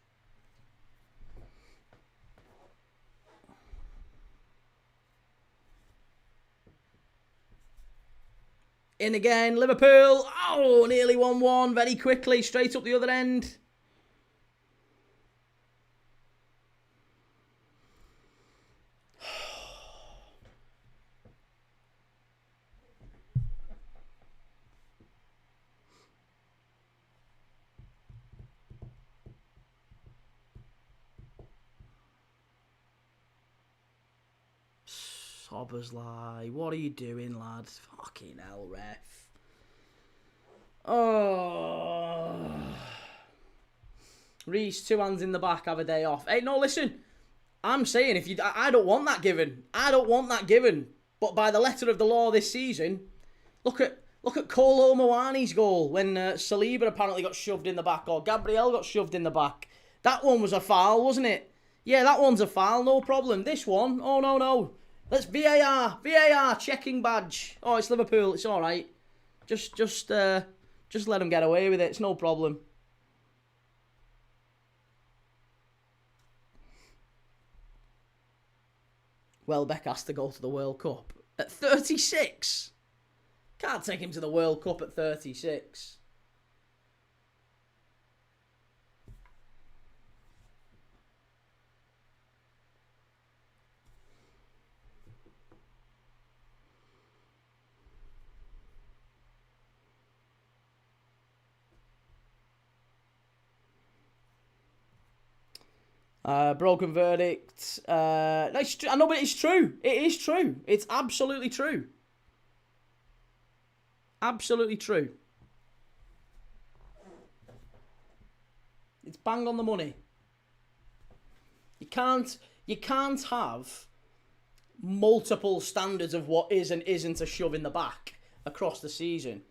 In again, Liverpool. Oh, nearly 1-1. Very quickly, straight up the other end. Sobersley, what are you doing, lad? Fucking hell, ref. Oh. Reece, 2 hands in the back, have a day off. Hey, no, listen. I'm saying, I don't want that given. I don't want that given. But by the letter of the law this season, look at Kolo Muani's goal when Saliba apparently got shoved in the back, or Gabriel got shoved in the back. That one was a foul, wasn't it? Yeah, that one's a foul, no problem. This one, oh no. Let's VAR, checking badge. Oh, it's Liverpool, it's all right. Just let them get away with it. It's no problem. Welbeck has to go to the World Cup at 36. Can't take him to the World Cup at 36. Broken verdict. No, I know, but it's true. It is true. It's absolutely true. Absolutely true. It's bang on the money. You can't have multiple standards of what is and isn't a shove in the back across the season.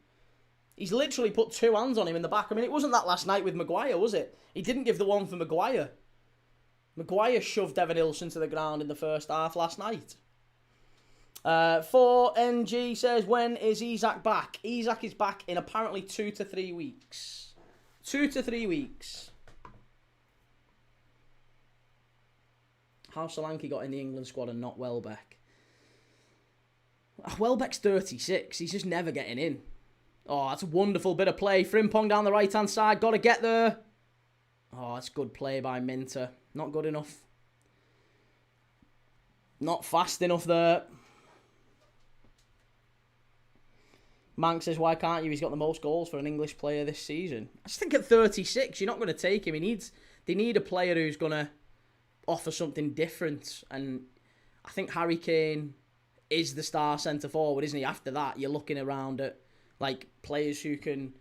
He's literally put two hands on him in the back. I mean, it wasn't that last night with Maguire, was it? He didn't give the one for Maguire. Maguire shoved Devin Ilson to the ground in the first half last night. 4NG says, when is Isak back? Isak is back in apparently 2 to 3 weeks. 2 to 3 weeks. How Solanke got in the England squad and not Welbeck? Welbeck's 36. He's just never getting in. Oh, that's a wonderful bit of play. Frimpong down the right-hand side. Got to get there. Oh, that's good play by Minter. Not good enough. Not fast enough there. Mank says, why can't you? He's got the most goals for an English player this season. I just think at 36, you're not going to take him. They need a player who's going to offer something different. And I think Harry Kane is the star centre forward, isn't he? After that, you're looking around at like players who can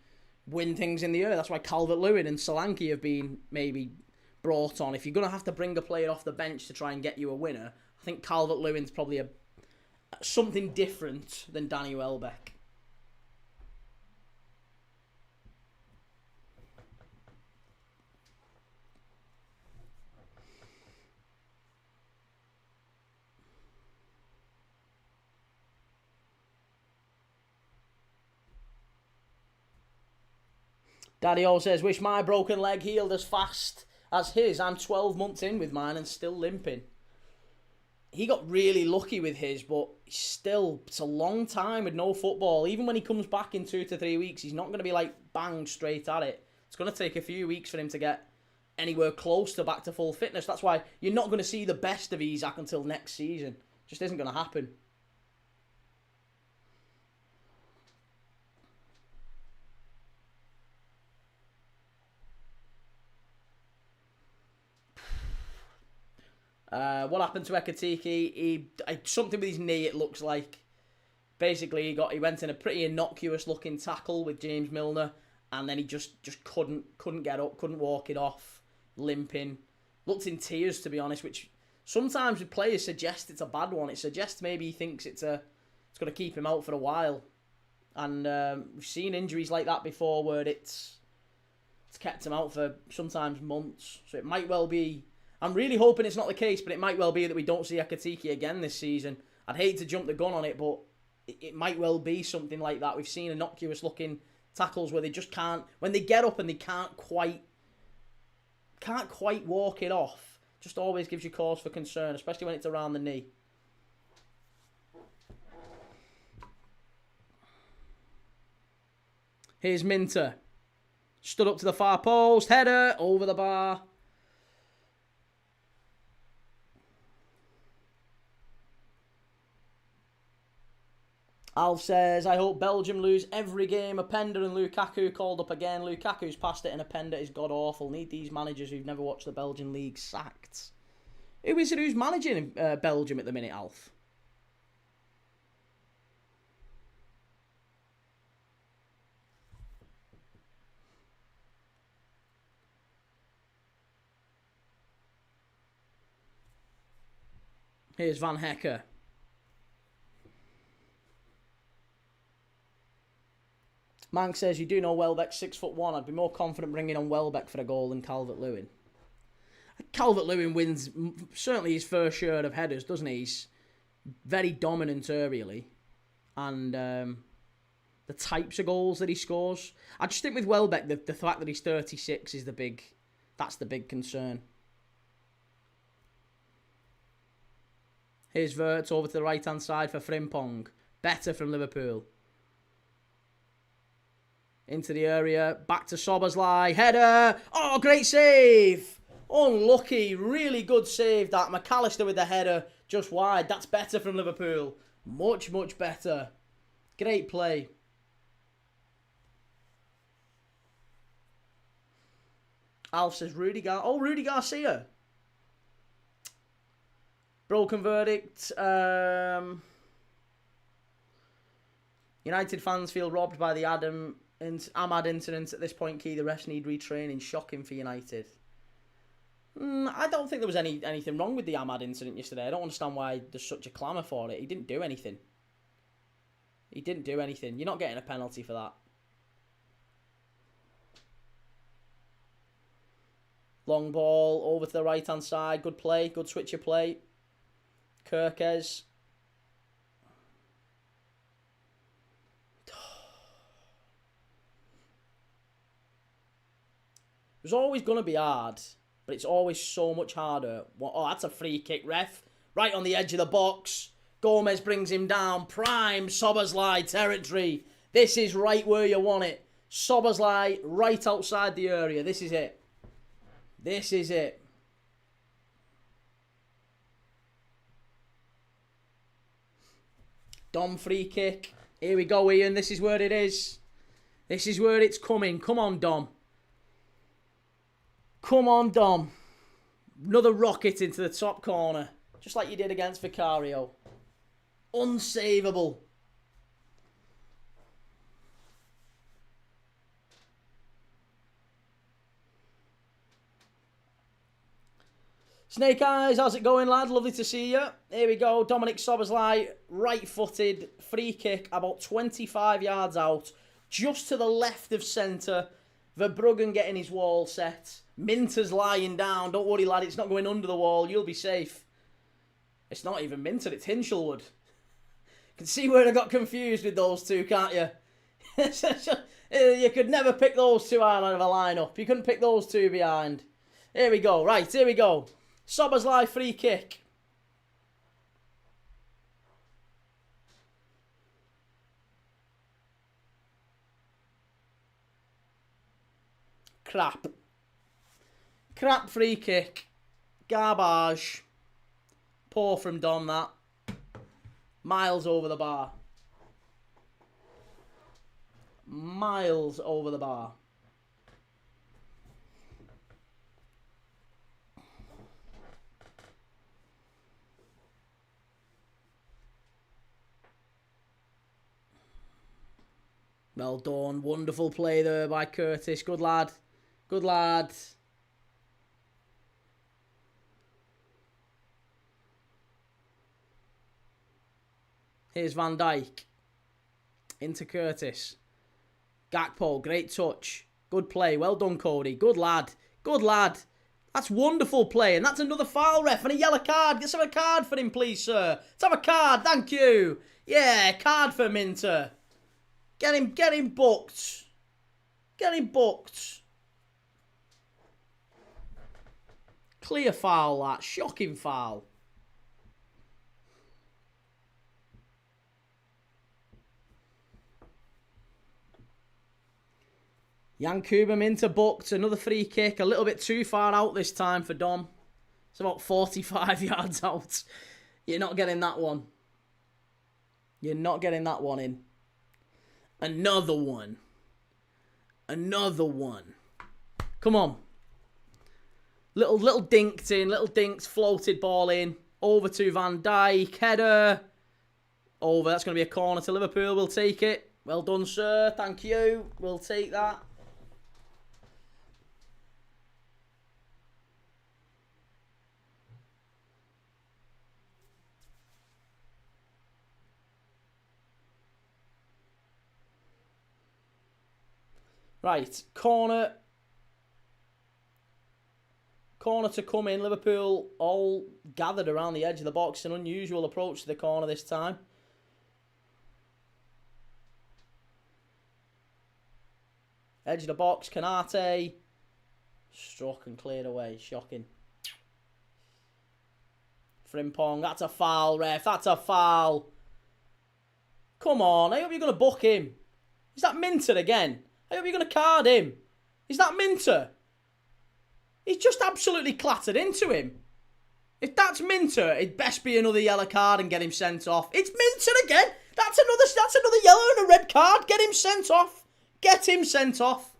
win things in the air. That's why Calvert-Lewin and Solanke have been maybe brought on. If you're going to have to bring a player off the bench to try and get you a winner, I think Calvert-Lewin's probably something different than Danny Welbeck. Daddy O says, wish my broken leg healed as fast as his. I'm 12 months in with mine and still limping. He got really lucky with his, but it's a long time with no football. Even when he comes back in 2 to 3 weeks, he's not going to be like bang straight at it. It's going to take a few weeks for him to get anywhere close to back to full fitness. That's why you're not going to see the best of Isak until next season. Just isn't going to happen. What happened to Ekatike? He something with his knee, it looks like. Basically, he went in a pretty innocuous looking tackle with James Milner, and then he just couldn't get up, couldn't walk it off, limping. Looked in tears, to be honest, which sometimes with players suggest it's a bad one. It suggests maybe he thinks it's going to keep him out for a while. And we've seen injuries like that before where it's kept him out for sometimes months. So it might well be... I'm really hoping it's not the case, but it might well be that we don't see Ekatike again this season. I'd hate to jump the gun on it, but it might well be something like that. We've seen innocuous-looking tackles where they just can't... When they get up and they can't quite walk it off, just always gives you cause for concern, especially when it's around the knee. Here's Minter. Stood up to the far post. Header over the bar. Alf says, I hope Belgium lose every game. Openda and Lukaku called up again. Lukaku's passed it and Openda is god-awful. Need these managers who've never watched the Belgian league sacked. Who is it who's managing Belgium at the minute, Alf? Here's Van Hecker. Mank says, you do know Welbeck's 6'1". I'd be more confident bringing on Welbeck for a goal than Calvert-Lewin. Calvert-Lewin wins certainly his fair share of headers, doesn't he? He's very dominant aerially. And the types of goals that he scores. I just think with Welbeck, the fact that he's 36 is the big concern. Here's Wirtz over to the right-hand side for Frimpong. Better from Liverpool. Into the area, back to Szoboszlai, header, oh, great save, unlucky, really good save that, McAllister with the header, just wide, that's better from Liverpool, much, much better, great play. Alf says, Rudy Garcia, Broken verdict. United fans feel robbed by the Ahmad incident. At this point, Key, the refs need retraining. Shocking for United. I don't think there was anything wrong with the Ahmad incident yesterday. I don't understand why there's such a clamour for it. He didn't do anything. He didn't do anything. You're not getting a penalty for that. Long ball over to the right-hand side. Good play. Good switch of play. Kirkes. It was always going to be hard, but it's always so much harder. Oh, that's a free kick, ref. Right on the edge of the box. Gomez brings him down. Prime Szoboszlai territory. This is right where you want it. Szoboszlai right outside the area. This is it. This is it. Dom free kick. Here we go, Ian. This is where it is. This is where it's coming. Come on, Dom. Come on, Dom. Another rocket into the top corner. Just like you did against Vicario. Unsavable. Snake Eyes, how's it going, lad? Lovely to see you. Here we go. Dominic Szoboszlai, right-footed, free kick, about 25 yards out. Just to the left of centre. Verbruggen getting his wall set. Minter's lying down. Don't worry, lad. It's not going under the wall. You'll be safe. It's not even Minter. It's Hinchelwood. You can see where I got confused with those two, can't you? You could never pick those two out of a lineup. You couldn't pick those two behind. Here we go. Right, here we go. Szoboszlai free kick. Crap. Crap free kick. Garbage. Poor from Dom, that. Miles over the bar. Miles over the bar. Well done. Wonderful play there by Curtis. Good lad. Good lad. Here's Van Dijk. Into Curtis. Gakpo, great touch. Good play. Well done, Cody. Good lad. Good lad. That's wonderful play. And that's another foul, ref. And a yellow card. Let's have a card for him, please, sir. Let's have a card. Thank you. Yeah, card for Minter. Get him booked. Get him booked. Clear foul, that. Shocking foul. Yankuba Minter booked. Another free kick. A little bit too far out this time for Dom. It's about 45 yards out. You're not getting that one. You're not getting that one in. Another one. Another one. Come on. Little dinked in. Little dinks floated ball in. Over to Van Dijk. Header. Over. That's going to be a corner to Liverpool. We'll take it. Well done, sir. Thank you. We'll take that. Right, corner to come in. Liverpool all gathered around the edge of the box. An unusual approach to the corner this time. Edge of the box, Canate. Struck and cleared away. Shocking. Frimpong, that's a foul, ref. That's a foul. Come on, I hope you're going to book him. Is that Minter again? I hope you're going to card him. Is that Minter? He's just absolutely clattered into him. If that's Minter, it'd best be another yellow card and get him sent off. It's Minter again. That's another yellow and a red card. Get him sent off. Get him sent off.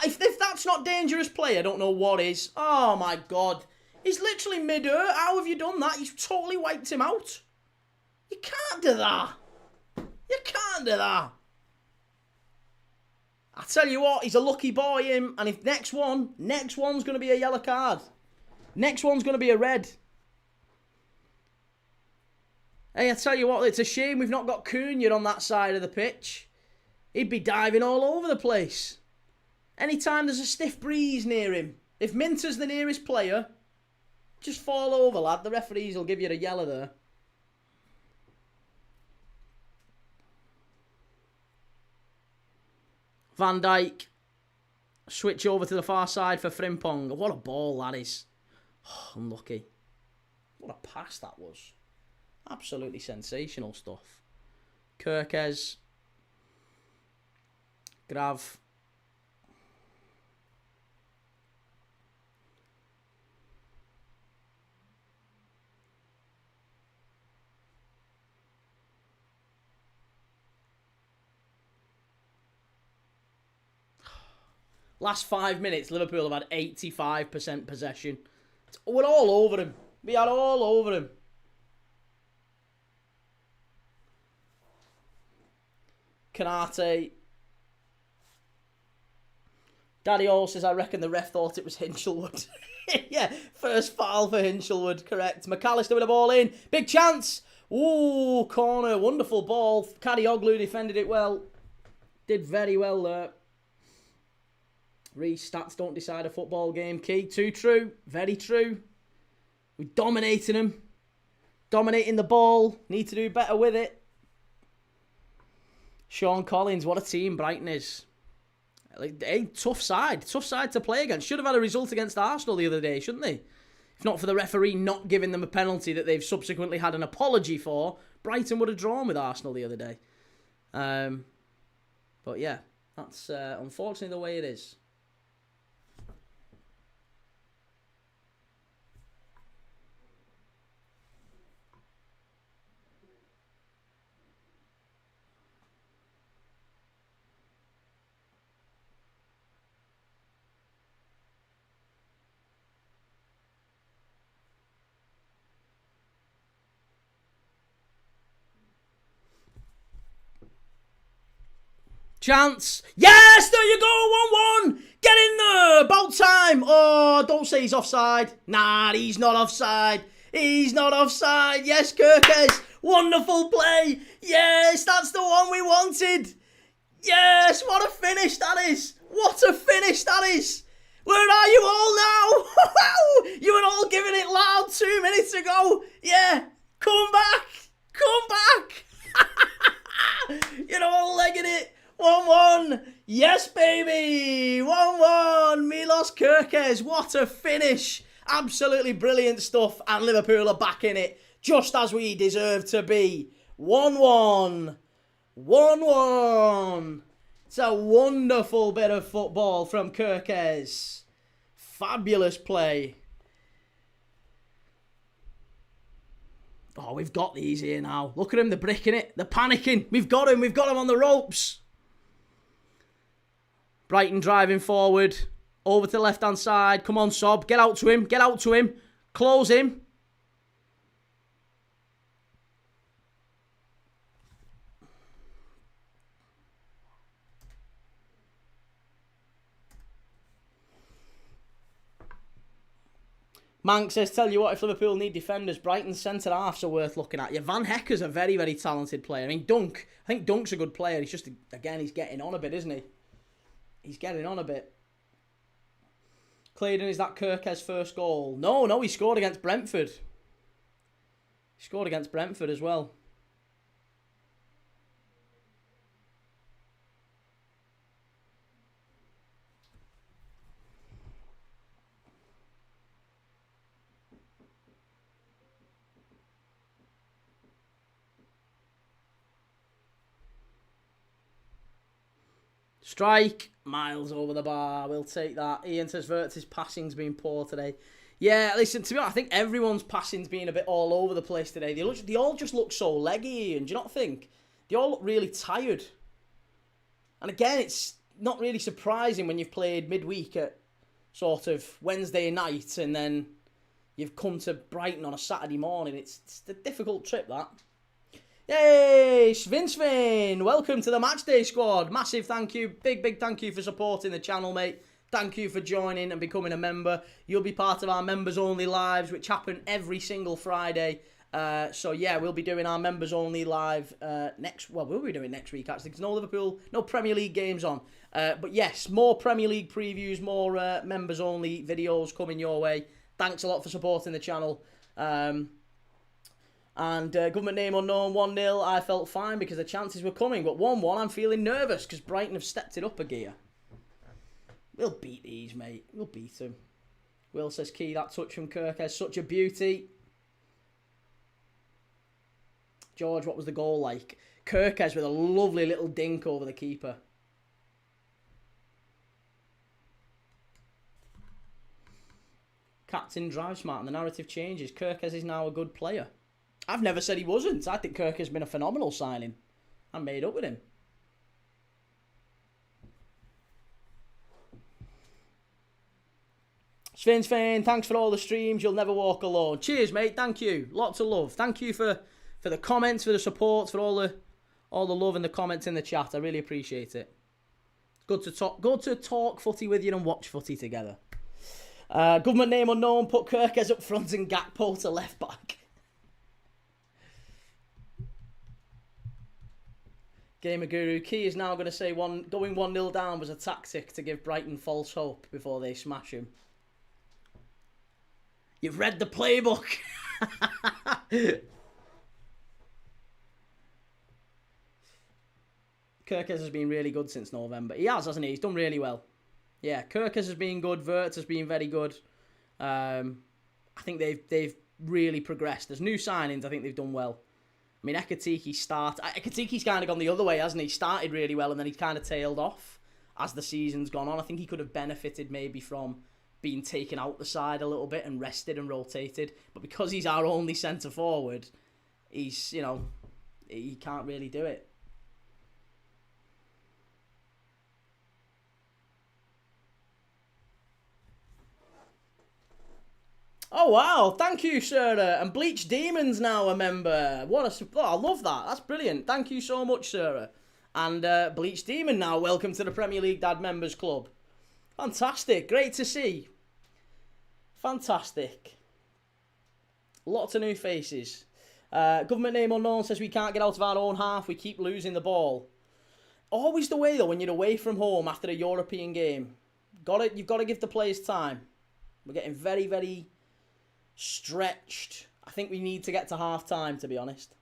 If that's not dangerous play, I don't know what is. Oh my God. He's literally mid-air. How have you done that? You've totally wiped him out. You can't do that. You can't do that. I tell you what, he's a lucky boy, him. And if next one's going to be a yellow card. Next one's going to be a red. Hey, I tell you what, it's a shame we've not got Cunha on that side of the pitch. He'd be diving all over the place. Anytime there's a stiff breeze near him, if Minter's the nearest player, just fall over, lad. The referees will give you the yellow there. Van Dijk. Switch over to the far side for Frimpong. What a ball that is. Oh, unlucky. What a pass that was. Absolutely sensational stuff. Kirkes. Grav. Last 5 minutes, Liverpool have had 85% possession. We're all over him. We are all over him. Kanate. Daddy All says, I reckon the ref thought it was Hinchelwood. Yeah, first foul for Hinchelwood, correct. McAllister with the ball in. Big chance. Ooh, corner. Wonderful ball. Kadioglu defended it well. Did very well there. Stats don't decide a football game. Key, too true. Very true. We're dominating them. Dominating the ball. Need to do better with it. Sean Collins, what a team Brighton is. A tough side to play against. Should have had a result against Arsenal the other day, shouldn't they? If not for the referee not giving them a penalty that they've subsequently had an apology for, Brighton would have drawn with Arsenal the other day. But yeah, that's unfortunately the way it is. Chance. Yes, there you go. 1-1. Get in there. About time. Oh, don't say he's offside. Nah, he's not offside. He's not offside. Yes, Kirkes. Wonderful play. Yes, that's the one we wanted. Yes, what a finish that is. What a finish that is. Where are you all now? You were all giving it loud 2 minutes ago. Yeah, come back. Come back. You're all legging it. 1-1. Yes, baby. 1-1. Milos Kirkes. What a finish. Absolutely brilliant stuff. And Liverpool are back in it. Just as we deserve to be. 1-1. 1-1. It's a wonderful bit of football from Kirkes. Fabulous play. Oh, we've got these here now. Look at them. They're bricking it. They're panicking. We've got him. We've got him on the ropes. Brighton driving forward. Over to the left-hand side. Come on, Sob. Get out to him. Get out to him. Close him. Mank says, tell you what, if Liverpool need defenders, Brighton's centre-halves are worth looking at. Yeah, Van Hecker's a very, very talented player. I mean, I think Dunk's a good player. He's just, again, he's getting on a bit, isn't he? He's getting on a bit. Claydon, is that Kirkes' first goal? No, he scored against Brentford. He scored against Brentford as well. Strike. Miles over the bar. We'll take that. Ian says Verts' passing's been poor today. Yeah, listen, to be honest, I think everyone's passing's been a bit all over the place today. They all just look so leggy, and do you not think? They all look really tired. And again, it's not really surprising when you've played midweek at sort of Wednesday night, and then you've come to Brighton on a Saturday morning. It's a difficult trip, that. Yay! Sven, welcome to the Matchday squad. Massive thank you. Big thank you for supporting the channel, mate. Thank you for joining and becoming a member. You'll be part of our members-only lives, which happen every single Friday. So, yeah, we'll be doing our members-only live we'll be doing next week, actually, because no Premier League games on. But, yes, more Premier League previews, more members-only videos coming your way. Thanks a lot for supporting the channel. And government name unknown, 1-0, I felt fine because the chances were coming. But 1-1, I'm feeling nervous because Brighton have stepped it up a gear. We'll beat these, mate. We'll beat them. Will says, Key, that touch from Kirk has such a beauty. George, what was the goal like? Kirkes with a lovely little dink over the keeper. Captain drives smart and the narrative changes. Kirkes is now a good player. I've never said he wasn't. I think Kirk has been a phenomenal signing. I'm made up with him. Sven, thanks for all the streams. You'll never walk alone. Cheers, mate. Thank you. Lots of love. Thank you for the comments, for the support, for all the love and the comments in the chat. I really appreciate it. Good to talk footy with you and watch footy together. Government name unknown. Put Kirkes up front and Gakpo to left back. Gamer Guru, Key is now going to say going 1-0 down was a tactic to give Brighton false hope before they smash him. You've read the playbook. Kirkes has been really good since November. He has, hasn't he? He's done really well. Yeah, Kirkes has been good. Wirtz has been very good. I think they've really progressed. There's new signings. I think they've done well. I mean, Ekatiki's kind of gone the other way, hasn't he? Started really well and then he's kind of tailed off as the season's gone on. I think he could have benefited maybe from being taken out the side a little bit and rested and rotated. But because he's our only centre forward, he can't really do it. Oh, wow. Thank you, Sarah. And Bleach Demon's now a member. I love that. That's brilliant. Thank you so much, Sarah. And Bleach Demon now, welcome to the Premier League Dad Members Club. Fantastic. Great to see. Fantastic. Lots of new faces. Government name unknown says we can't get out of our own half. We keep losing the ball. Always the way, though, when you're away from home after a European game. You've got to give the players time. We're getting very, very stretched. I think we need to get to half-time, to be honest.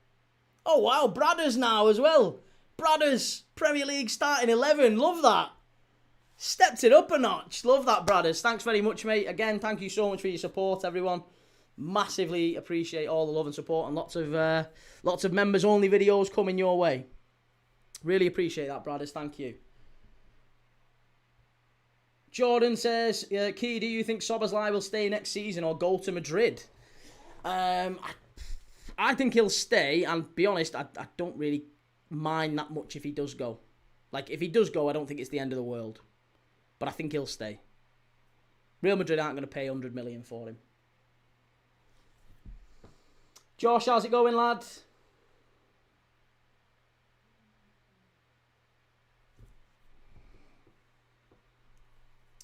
Oh, wow. Bradders now as well. Bradders, Premier League starting 11. Love that. Stepped it up a notch. Love that, Bradders. Thanks very much, mate. Again, thank you so much for your support, everyone. Massively appreciate all the love and support and lots of members-only videos coming your way. Really appreciate that, Bradders. Thank you. Jordan says, Key, do you think Szoboszlai will stay next season or go to Madrid? I think he'll stay, and be honest, I don't really mind that much if he does go. Like, if he does go, I don't think it's the end of the world. But I think he'll stay. Real Madrid aren't going to pay 100 million for him. Josh, how's it going, lad?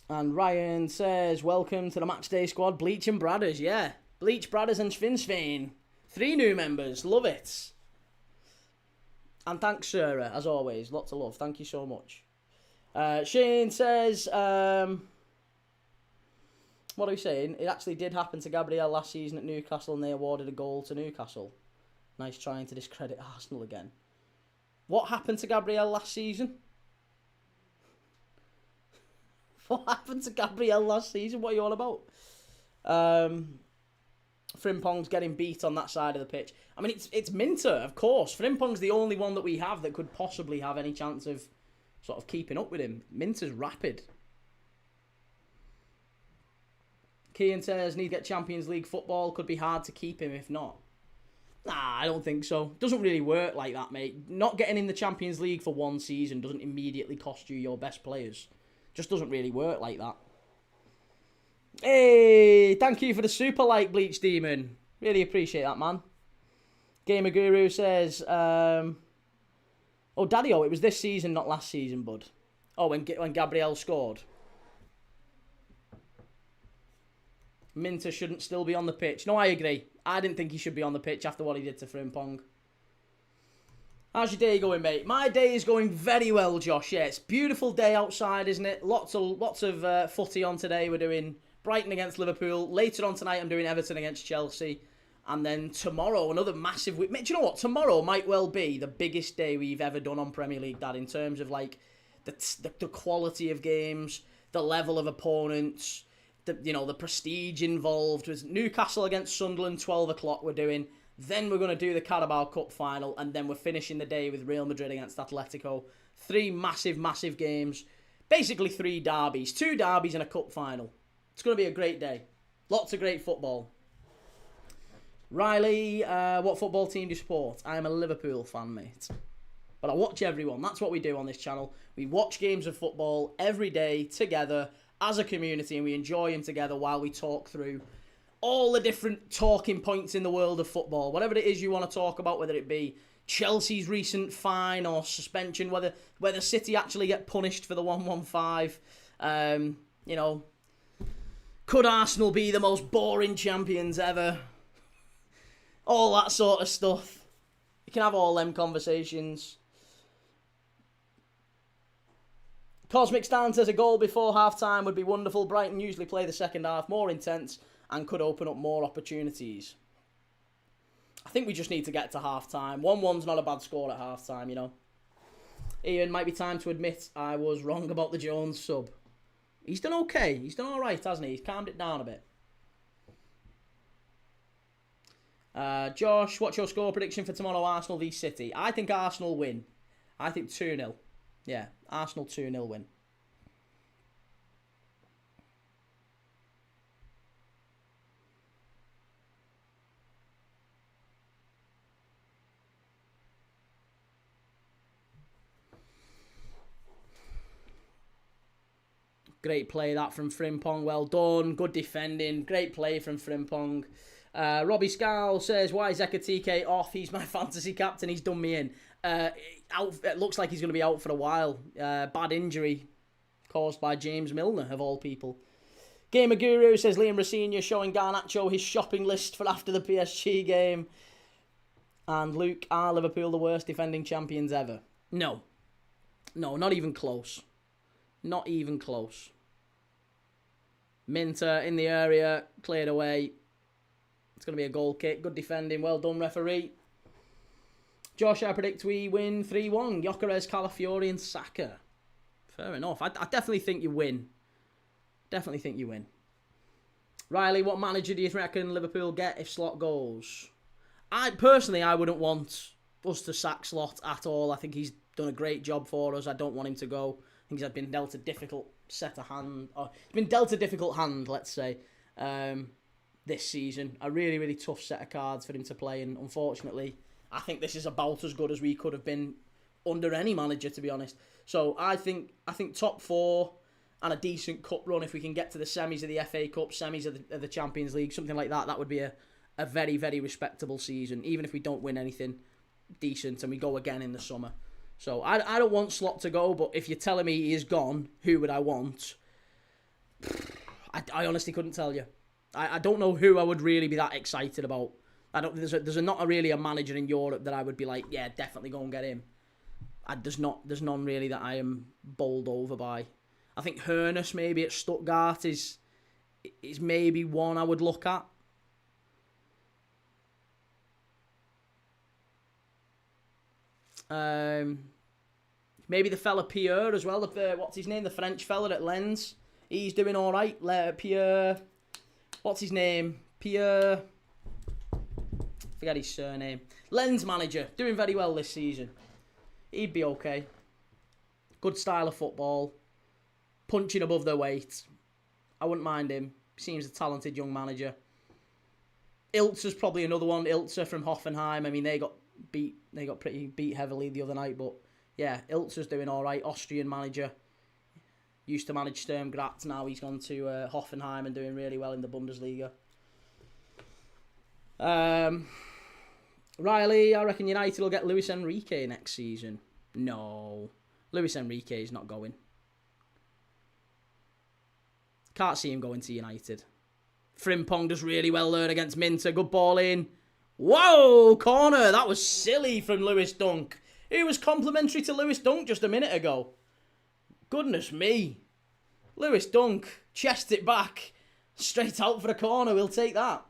And Ryan says, welcome to the Matchday squad, Bleach and Bradders. Yeah, Bleach, Bradders and Sven. 3 new members. Love it. And thanks, Sarah, as always. Lots of love. Thank you so much. Shane says, what are we saying? It actually did happen to Gabriel last season at Newcastle and they awarded a goal to Newcastle. Nice trying to discredit Arsenal again. What happened to Gabriel last season? What happened to Gabriel last season? What are you all about? Frimpong's getting beat on that side of the pitch. I mean, it's Minter, of course. Frimpong's the only one that we have that could possibly have any chance of sort of keeping up with him. Minter's rapid. Kian says, need to get Champions League football. Could be hard to keep him if not. Nah, I don't think so. Doesn't really work like that, mate. Not getting in the Champions League for one season doesn't immediately cost you your best players. Just doesn't really work like that. Hey, thank you for the super like, Bleach Demon. Really appreciate that, man. Gamer Guru says, oh, Daddy-O, it was this season, not last season, bud. Oh, when Gabriel scored. Minter shouldn't still be on the pitch. No, I agree. I didn't think he should be on the pitch after what he did to Frimpong. How's your day going, mate? My day is going very well, Josh. Yeah, it's a beautiful day outside, isn't it? Lots of footy on today. We're doing Brighton against Liverpool. Later on tonight, I'm doing Everton against Chelsea. And then tomorrow, another massive week. Do you know what? Tomorrow might well be the biggest day we've ever done on Premier League, Dad, in terms of like the quality of games, the level of opponents, the prestige involved. With Newcastle against Sunderland, 12 o'clock we're doing. Then we're going to do the Carabao Cup final, and then we're finishing the day with Real Madrid against Atletico. 3 massive, massive games. Basically 3 derbies. 2 derbies and a cup final. It's going to be a great day. Lots of great football. Riley, what football team do you support? I am a Liverpool fan, mate. But I watch everyone. That's what we do on this channel. We watch games of football every day together as a community, and we enjoy them together while we talk through all the different talking points in the world of football. Whatever it is you want to talk about, whether it be Chelsea's recent fine or suspension, whether City actually get punished for the 115. Could Arsenal be the most boring champions ever? All that sort of stuff. You can have all them conversations. Cosmic Stan says a goal before half-time would be wonderful. Brighton usually play the second half more intense and could open up more opportunities. I think we just need to get to half-time. 1-1's not a bad score at half-time, you know. Ian, might be time to admit I was wrong about the Jones sub. He's done okay. He's done all right, hasn't he? He's calmed it down a bit. Josh, what's your score prediction for tomorrow, Arsenal v City? I think Arsenal win. I think 2-0. Yeah, Arsenal 2-0 win. Great play that from Frimpong. Well done. Good defending. Great play from Frimpong. Robbie Scowl says, why is Ekatike off? He's my fantasy captain. He's done me in. It looks like he's going to be out for a while. Bad injury caused by James Milner, of all people. Gamer Guru says, Liam Rosenior showing Garnacho his shopping list for after the PSG game. And Luke, are Liverpool the worst defending champions ever? No. No, not even close. Not even close. Minter in the area, cleared away. It's going to be a goal kick. Good defending. Well done, referee. Josh, I predict we win 3-1. Gyökeres, Calafiori and Saka. Fair enough. I definitely think you win. Definitely think you win. Riley, what manager do you reckon Liverpool get if Slot goes? I wouldn't want us to sack Slot at all. I think he's done a great job for us. I don't want him to go. I think he's been dealt a difficult hand, let's say, this season. A really, really tough set of cards for him to play, and unfortunately, I think this is about as good as we could have been under any manager, to be honest. So I think top 4 and a decent cup run, if we can get to the semis of the FA Cup, semis of the Champions League, something like that, that would be a very, very respectable season. Even if we don't win anything decent and we go again in the summer. So I don't want Slot to go, but if you're telling me he is gone, who would I want? I honestly couldn't tell you. I don't know who I would really be that excited about. There's not really a manager in Europe that I would be like, yeah, definitely go and get him. There's none really that I am bowled over by. I think Hoeneß maybe at Stuttgart is maybe one I would look at. Maybe the fella Pierre as well. What's his name? The French fella at Lens. He's doing all right. Pierre. What's his name? Pierre. Forget his surname. Lens manager. Doing very well this season. He'd be okay. Good style of football. Punching above their weight. I wouldn't mind him. Seems a talented young manager. Iltzer's probably another one. Iltzer from Hoffenheim. I mean, they got pretty beat heavily the other night, but yeah, Iltzer's doing all right. Austrian manager. Used to manage Sturm Graz, now he's gone to Hoffenheim and doing really well in the Bundesliga. Riley, I reckon United will get Luis Enrique next season. No. Luis Enrique is not going. Can't see him going to United. Frimpong does really well there against Minter. Good ball in. Whoa, corner. That was silly from Lewis Dunk. He was complimentary to Lewis Dunk just a minute ago. Goodness me. Lewis Dunk, chest it back. Straight out for a corner. We'll take that.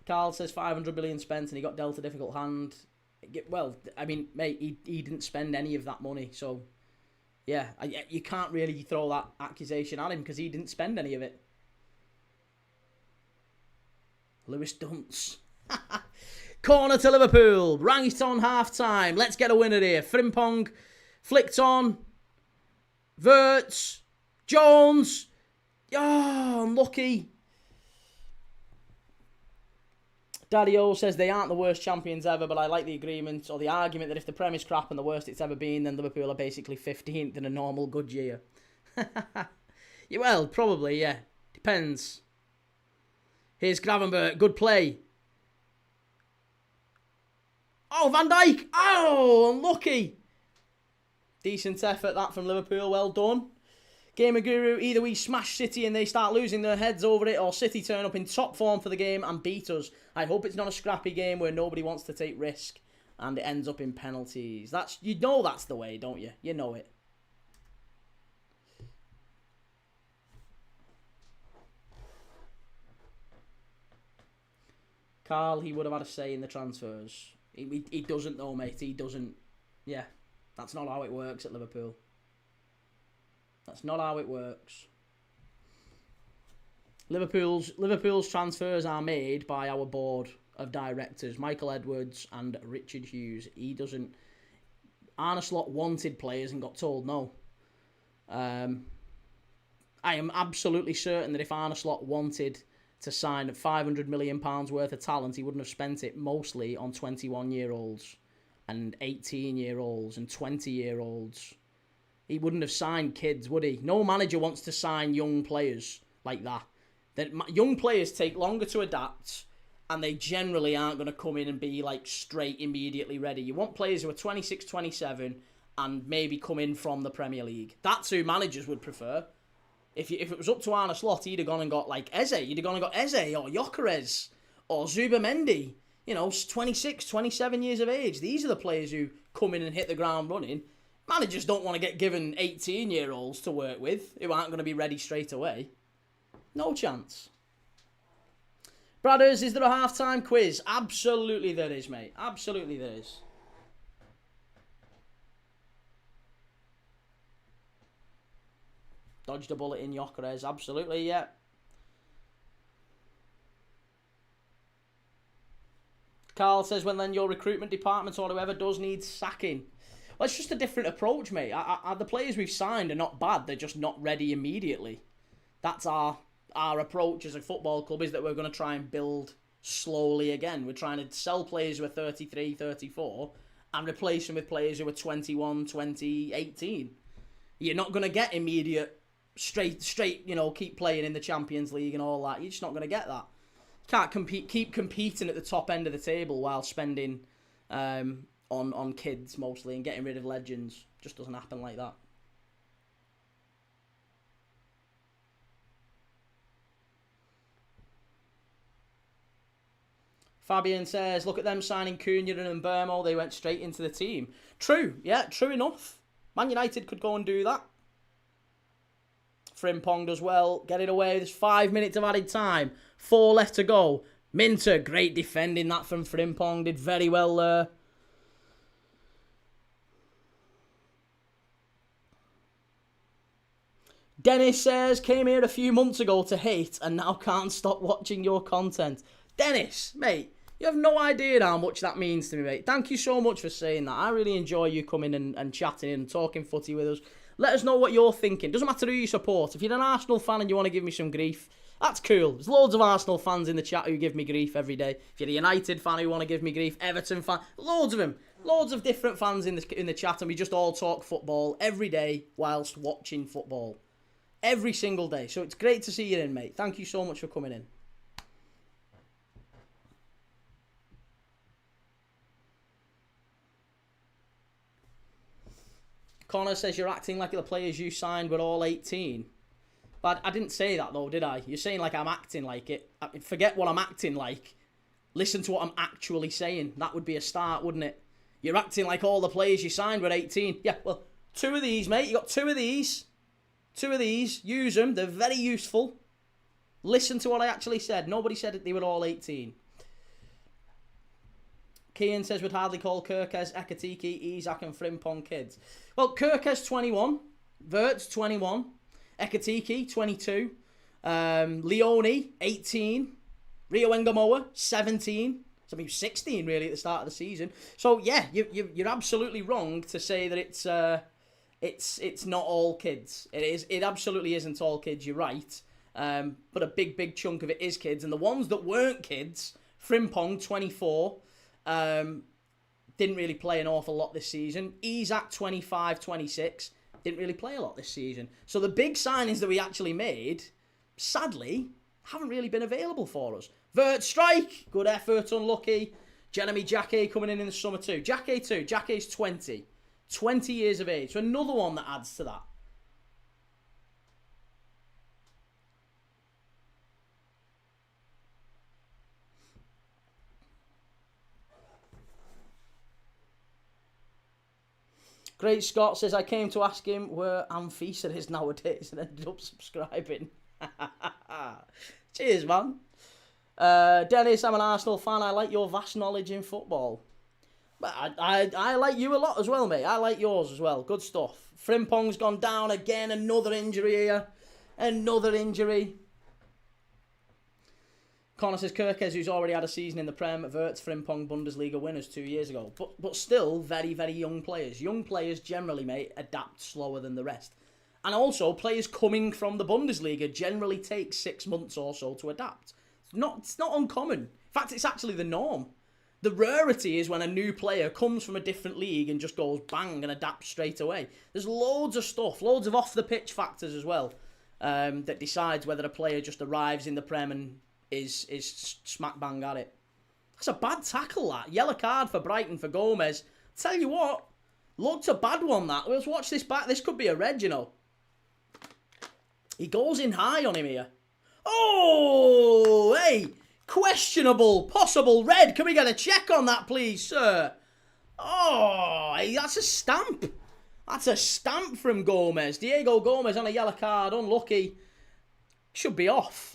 Carl says 500 million spent and he got dealt a difficult hand. Well, I mean, mate, he didn't spend any of that money. So, yeah, you can't really throw that accusation at him because he didn't spend any of it. Lewis Dunce. Corner to Liverpool. Right on half-time. Let's get a winner here. Frimpong. Flicked on. Wirtz. Jones. Oh, unlucky. Daddy O says they aren't the worst champions ever, but I like the agreement or the argument that if the Prem is crap and the worst it's ever been, then Liverpool are basically 15th in a normal good year. Yeah, well, probably, yeah. Depends. Here's Gravenberg. Good play. Oh, Van Dijk. Oh, unlucky. Decent effort, that from Liverpool. Well done. Gamer Guru, either we smash City and they start losing their heads over it, or City turn up in top form for the game and beat us. I hope it's not a scrappy game where nobody wants to take risk and it ends up in penalties. You know that's the way, don't you? You know it. Carl, he would have had a say in the transfers. He doesn't though, mate. He doesn't. Yeah, that's not how it works at Liverpool. That's not how it works. Liverpool's transfers are made by our board of directors, Michael Edwards and Richard Hughes. He doesn't. Arne Slot wanted players and got told no. I am absolutely certain that if Arne Slot wanted to sign £500 million worth of talent, he wouldn't have spent it mostly on 21-year-olds and 18-year-olds and 20-year-olds. He wouldn't have signed kids, would he? No manager wants to sign young players like that. Young players take longer to adapt, and they generally aren't going to come in and be like straight immediately ready. You want players who are 26, 27, and maybe come in from the Premier League. That's who managers would prefer. If it was up to Arne Slot, he'd have gone and got like Eze. You'd have gone and got Eze or Gyökeres or Zubamendi. 26, 27 years of age. These are the players who come in and hit the ground running. Managers don't want to get given 18-year-olds to work with who aren't going to be ready straight away. No chance. Bradders, is there a half-time quiz? Absolutely there is, mate. Absolutely there is. Dodged a bullet in Gyökeres. Absolutely, yeah. Carl says, well, then your recruitment department or whoever does need sacking. Well, it's just a different approach, mate. The players we've signed are not bad. They're just not ready immediately. That's our approach as a football club, is that we're going to try and build slowly again. We're trying to sell players who are 33, 34 and replace them with players who are 21, 20, 18. You're not going to get immediate, straight, keep playing in the Champions League and all that. You're just not going to get that. You can't keep competing at the top end of the table while spending on kids mostly and getting rid of legends. Just doesn't happen like that. Fabian says, look at them signing Cunha and Burmo. They went straight into the team. True. Yeah, true enough. Man United could go and do that. Frimpong does well. Get it away. There's 5 minutes of added time. 4 left to go. Minter, great defending that from Frimpong. Did very well there. Dennis says, came here a few months ago to hate and now can't stop watching your content. Dennis, mate, you have no idea how much that means to me, mate. Thank you so much for saying that. I really enjoy you coming and chatting and talking footy with us. Let us know what you're thinking. Doesn't matter who you support. If you're an Arsenal fan and you want to give me some grief, that's cool. There's loads of Arsenal fans in the chat who give me grief every day. If you're a United fan who want to give me grief, Everton fan, loads of them. loads of different fans in the chat, and we just all talk football every day whilst watching football. Every single day. So it's great to see you in, mate. Thank you so much for coming in. Connor says you're acting like the players you signed were all 18. But I didn't say that though, did I? You're saying like I'm acting like it. Forget what I'm acting like. Listen to what I'm actually saying. That would be a start, wouldn't it? You're acting like all the players you signed were 18. Yeah, well, 2 of these, mate. You got 2 of these. 2 of these. Use them. They're very useful. Listen to what I actually said. Nobody said that they were all 18. Kian says, would hardly call Kirkes, Ekatike, Isak and Frimpong kids. Well, Kirkes 21. Verts 21. Ekatike 22. Leone 18. Rio Engamoa 17. So he was 16 really at the start of the season. So yeah, you're absolutely wrong to say that it's not all kids. It is. It absolutely isn't all kids. You're right. But a big chunk of it is kids, and the ones that weren't kids, Frimpong 24. Didn't really play an awful lot this season. Isak 25, 26. Didn't really play a lot this season. So the big signings that we actually made, sadly, haven't really been available for us. Vert strike, good effort, unlucky. Jeremy Jacquet coming in the summer too. Jacquet's 20. 20 years of age. So another one that adds to that. Great Scott says, I came to ask him where Amphisa is nowadays and ended up subscribing. Cheers, man. Dennis, I'm an Arsenal fan. I like your vast knowledge in football. But I like you a lot as well, mate. I like yours as well. Good stuff. Frimpong's gone down again. Another injury here. Another injury. Connor says, Kirkes, who's already had a season in the Prem, Verts, Frimpong, Bundesliga winners 2 years ago. But still, very, very young players. Young players generally, mate, adapt slower than the rest. And also, players coming from the Bundesliga generally take 6 months or so to adapt. It's not uncommon. In fact, it's actually the norm. The rarity is when a new player comes from a different league and just goes bang and adapts straight away. There's loads of stuff, loads of off-the-pitch factors as well, that decides whether a player just arrives in the Prem and is smack bang at it. That's a bad tackle, that. Yellow card for Brighton for Gomez. Tell you what, looked a bad one, that. Let's watch this back. This could be a red, you know. He goes in high on him here. Oh, hey, questionable, possible red. Can we get a check on that, please, sir? Oh, hey, that's a stamp. That's a stamp from Gomez. Diego Gomez on a yellow card, unlucky. Should be off.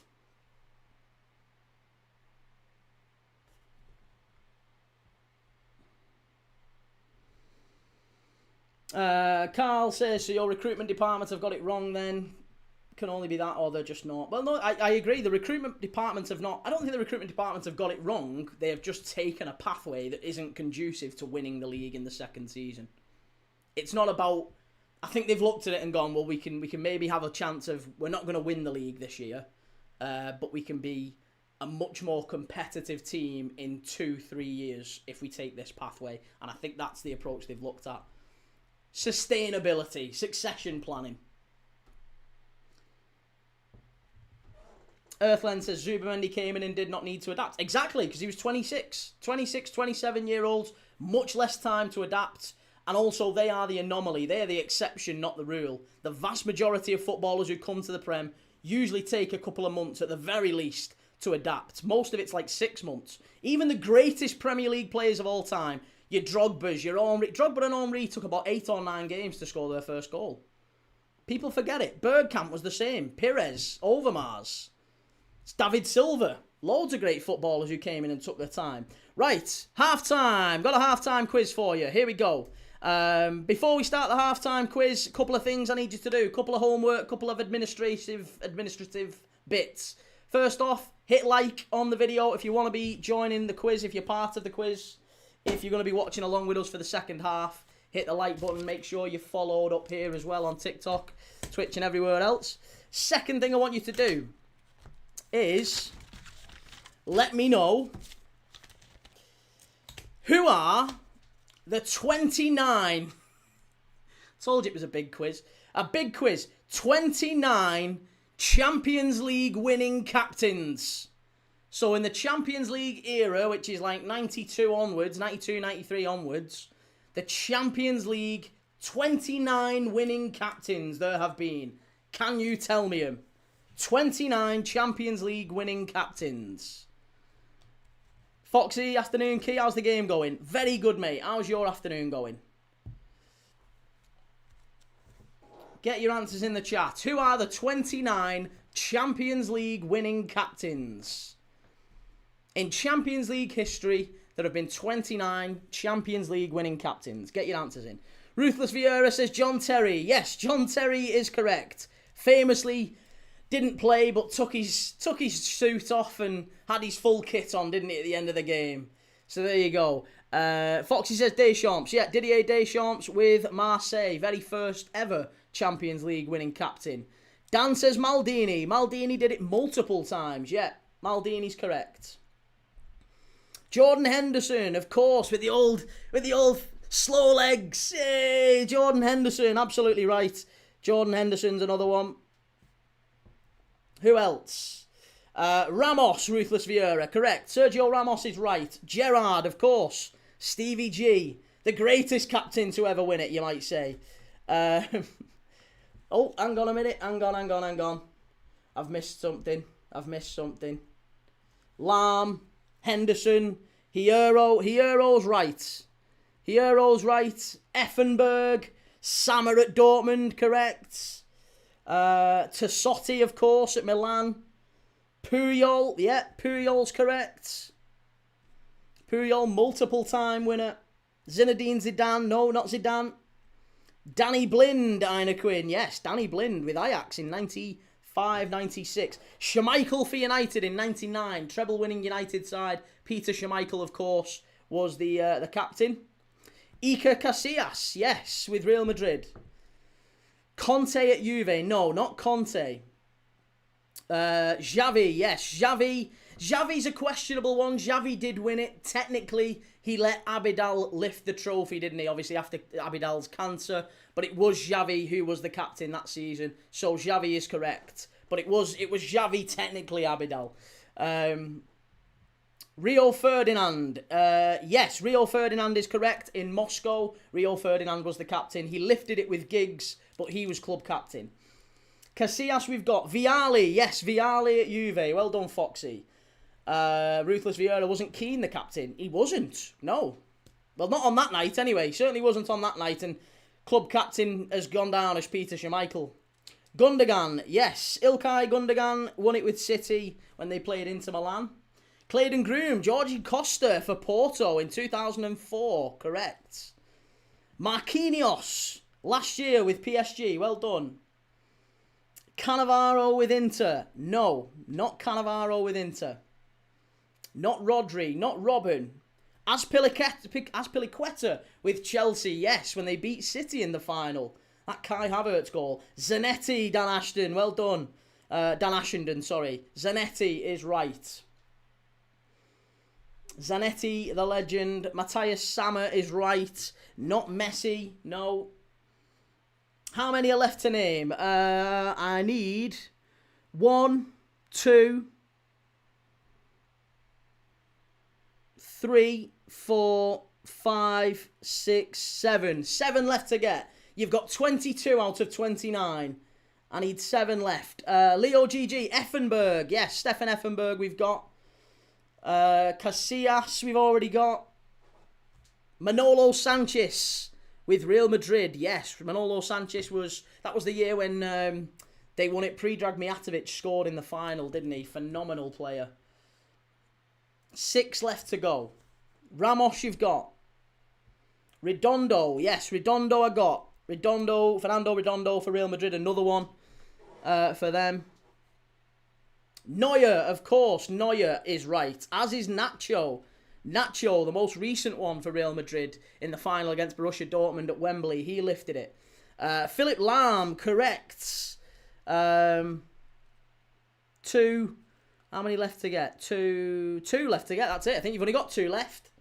Carl says, so your recruitment department have got it wrong then? Can only be that, or they're just not. Well, no, I agree. The recruitment departments have not... I don't think the recruitment departments have got it wrong. They have just taken a pathway that isn't conducive to winning the league in the second season. It's not about... I think they've looked at it and gone, well, we can maybe have a chance of... We're not going to win the league this year, but we can be a much more competitive team in 2-3 years if we take this pathway. And I think that's the approach they've looked at. Sustainability, succession planning. Earthland says Zubamendi came in and did not need to adapt. Exactly, because he was 26, 27-year-olds, much less time to adapt. And also, they are the anomaly. They're the exception, not the rule. The vast majority of footballers who come to the Prem usually take a couple of months at the very least to adapt. Most of it's like 6 months. Even the greatest Premier League players of all time, your Drogbas, your Henry... Drogba and Henry took about 8 or 9 games to score their first goal. People forget it. Bergkamp was the same. Pires, Overmars, David Silva. Loads of great footballers who came in and took their time. Right, half-time. Got a half-time quiz for you. Here we go. Before we start the half-time quiz, a couple of things I need you to do. A couple of homework, a couple of administrative bits. First off, hit like on the video if you want to be joining the quiz, if you're part of the quiz. If you're going to be watching along with us for the second half, hit the like button. Make sure you're followed up here as well on TikTok, Twitch and everywhere else. Second thing I want you to do is let me know who are the 29... Told you it was a big quiz. A big quiz. 29 Champions League winning captains. So in the Champions League era, which is like 92 onwards, 92, 93 onwards, the Champions League 29 winning captains there have been. Can you tell me them? 29 Champions League winning captains. Foxy, afternoon key, how's the game going? Very good, mate. How's your afternoon going? Get your answers in the chat. Who are the 29 Champions League winning captains? In Champions League history, there have been 29 Champions League winning captains. Get your answers in. Ruthless Vieira says John Terry. Yes, John Terry is correct. Famously didn't play, but took his suit off and had his full kit on, didn't he, at the end of the game? So there you go. Foxy says Deschamps. Yeah, Didier Deschamps with Marseille. Very first ever Champions League winning captain. Dan says Maldini. Maldini did it multiple times. Yeah, Maldini's correct. Jordan Henderson, of course, with the old slow legs. Hey, Jordan Henderson, absolutely right. Jordan Henderson's another one. Who else? Ramos, Ruthless Vieira, correct. Sergio Ramos is right. Gerrard, of course. Stevie G, the greatest captain to ever win it, you might say. Oh, hang on a minute. Hang on. I've missed something. Lam, Henderson, Hierro's right. Effenberg, Sammer at Dortmund, correct. Tassotti, of course, at Milan. Puyol, yeah, Puyol's correct. Puyol, multiple time winner. Zinedine Zidane, no, not Zidane. Danny Blind, Ina Quinn, yes, Danny Blind with Ajax in 95-96. Schmeichel for United in 99, treble-winning United side. Peter Schmeichel, of course, was the captain. Iker Casillas, yes, with Real Madrid. Conte at Juve, no, not Conte. Xavi, yes, Xavi's a questionable one. Xavi did win it. Technically, he let Abidal lift the trophy, didn't he? Obviously, after Abidal's cancer. But it was Xavi who was the captain that season. So Xavi is correct. But it was Xavi, technically Abidal. Rio Ferdinand. Yes, Rio Ferdinand is correct. In Moscow, Rio Ferdinand was the captain. He lifted it with Giggs, but he was club captain. Casillas, we've got Vialli. Yes, Vialli at Juve. Well done, Foxy. Ruthless Vieira wasn't Keane the captain. He wasn't. No. Well, not on that night anyway. He certainly wasn't on that night. And club captain has gone down as Peter Schmeichel. Gundogan. Yes. Ilkay Gundogan won it with City when they played Inter Milan. Clayton Groom. Georgie Costa for Porto in 2004. Correct. Marquinhos. Last year with PSG. Well done. Cannavaro with Inter. No. Not Cannavaro with Inter. Not Rodri, not Robin. Azpilicueta with Chelsea, yes, when they beat City in the final. That Kai Havertz goal. Zanetti, Dan Ashton, well done. Dan Ashenden, sorry. Zanetti is right. Zanetti, the legend. Matthias Sammer is right. Not Messi, no. How many are left to name? I need 1, 2... 3, 4, 5, 6, 7. 7 left to get. You've got 22 out of 29. I need 7 left. Leo GG, Effenberg. Yes, Stefan Effenberg we've got. Casillas we've already got. Manolo Sanchez with Real Madrid. Yes, Manolo Sanchez was the year when they won it. Predrag Mijatovic scored in the final, didn't he? Phenomenal player. 6 left to go. Ramos you've got. Redondo. Yes, Redondo I got. Fernando Redondo for Real Madrid. Another one for them. Neuer, of course. Neuer is right. As is Nacho. Nacho, the most recent one for Real Madrid in the final against Borussia Dortmund at Wembley. He lifted it. Philip Lahm, correct. 2... How many left to get? Two left to get. That's it. I think you've only got 2 left.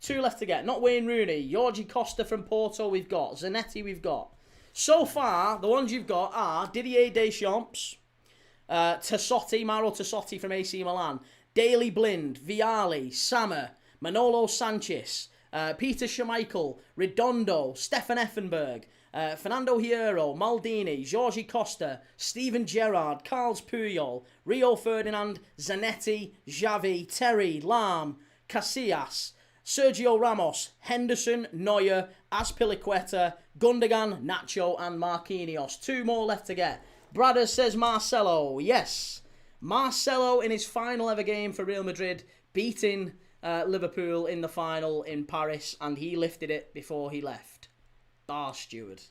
2 left to get. Not Wayne Rooney. Jorge Costa from Porto we've got. Zanetti we've got. So far, the ones you've got are Didier Deschamps, Tassotti, Mauro Tassotti from AC Milan, Daley Blind, Vialli, Sammer, Manolo Sanchez, Peter Schmeichel, Redondo, Stefan Effenberg, Fernando Hierro, Maldini, Jorge Costa, Steven Gerrard, Carles Puyol, Rio Ferdinand, Zanetti, Xavi, Terry, Lam, Casillas, Sergio Ramos, Henderson, Neuer, Azpilicueta, Gundogan, Nacho and Marquinhos. 2 more left to get. Bradders says Marcelo. Yes, Marcelo in his final ever game for Real Madrid, beating Liverpool in the final in Paris, and he lifted it before he left. Bar steward.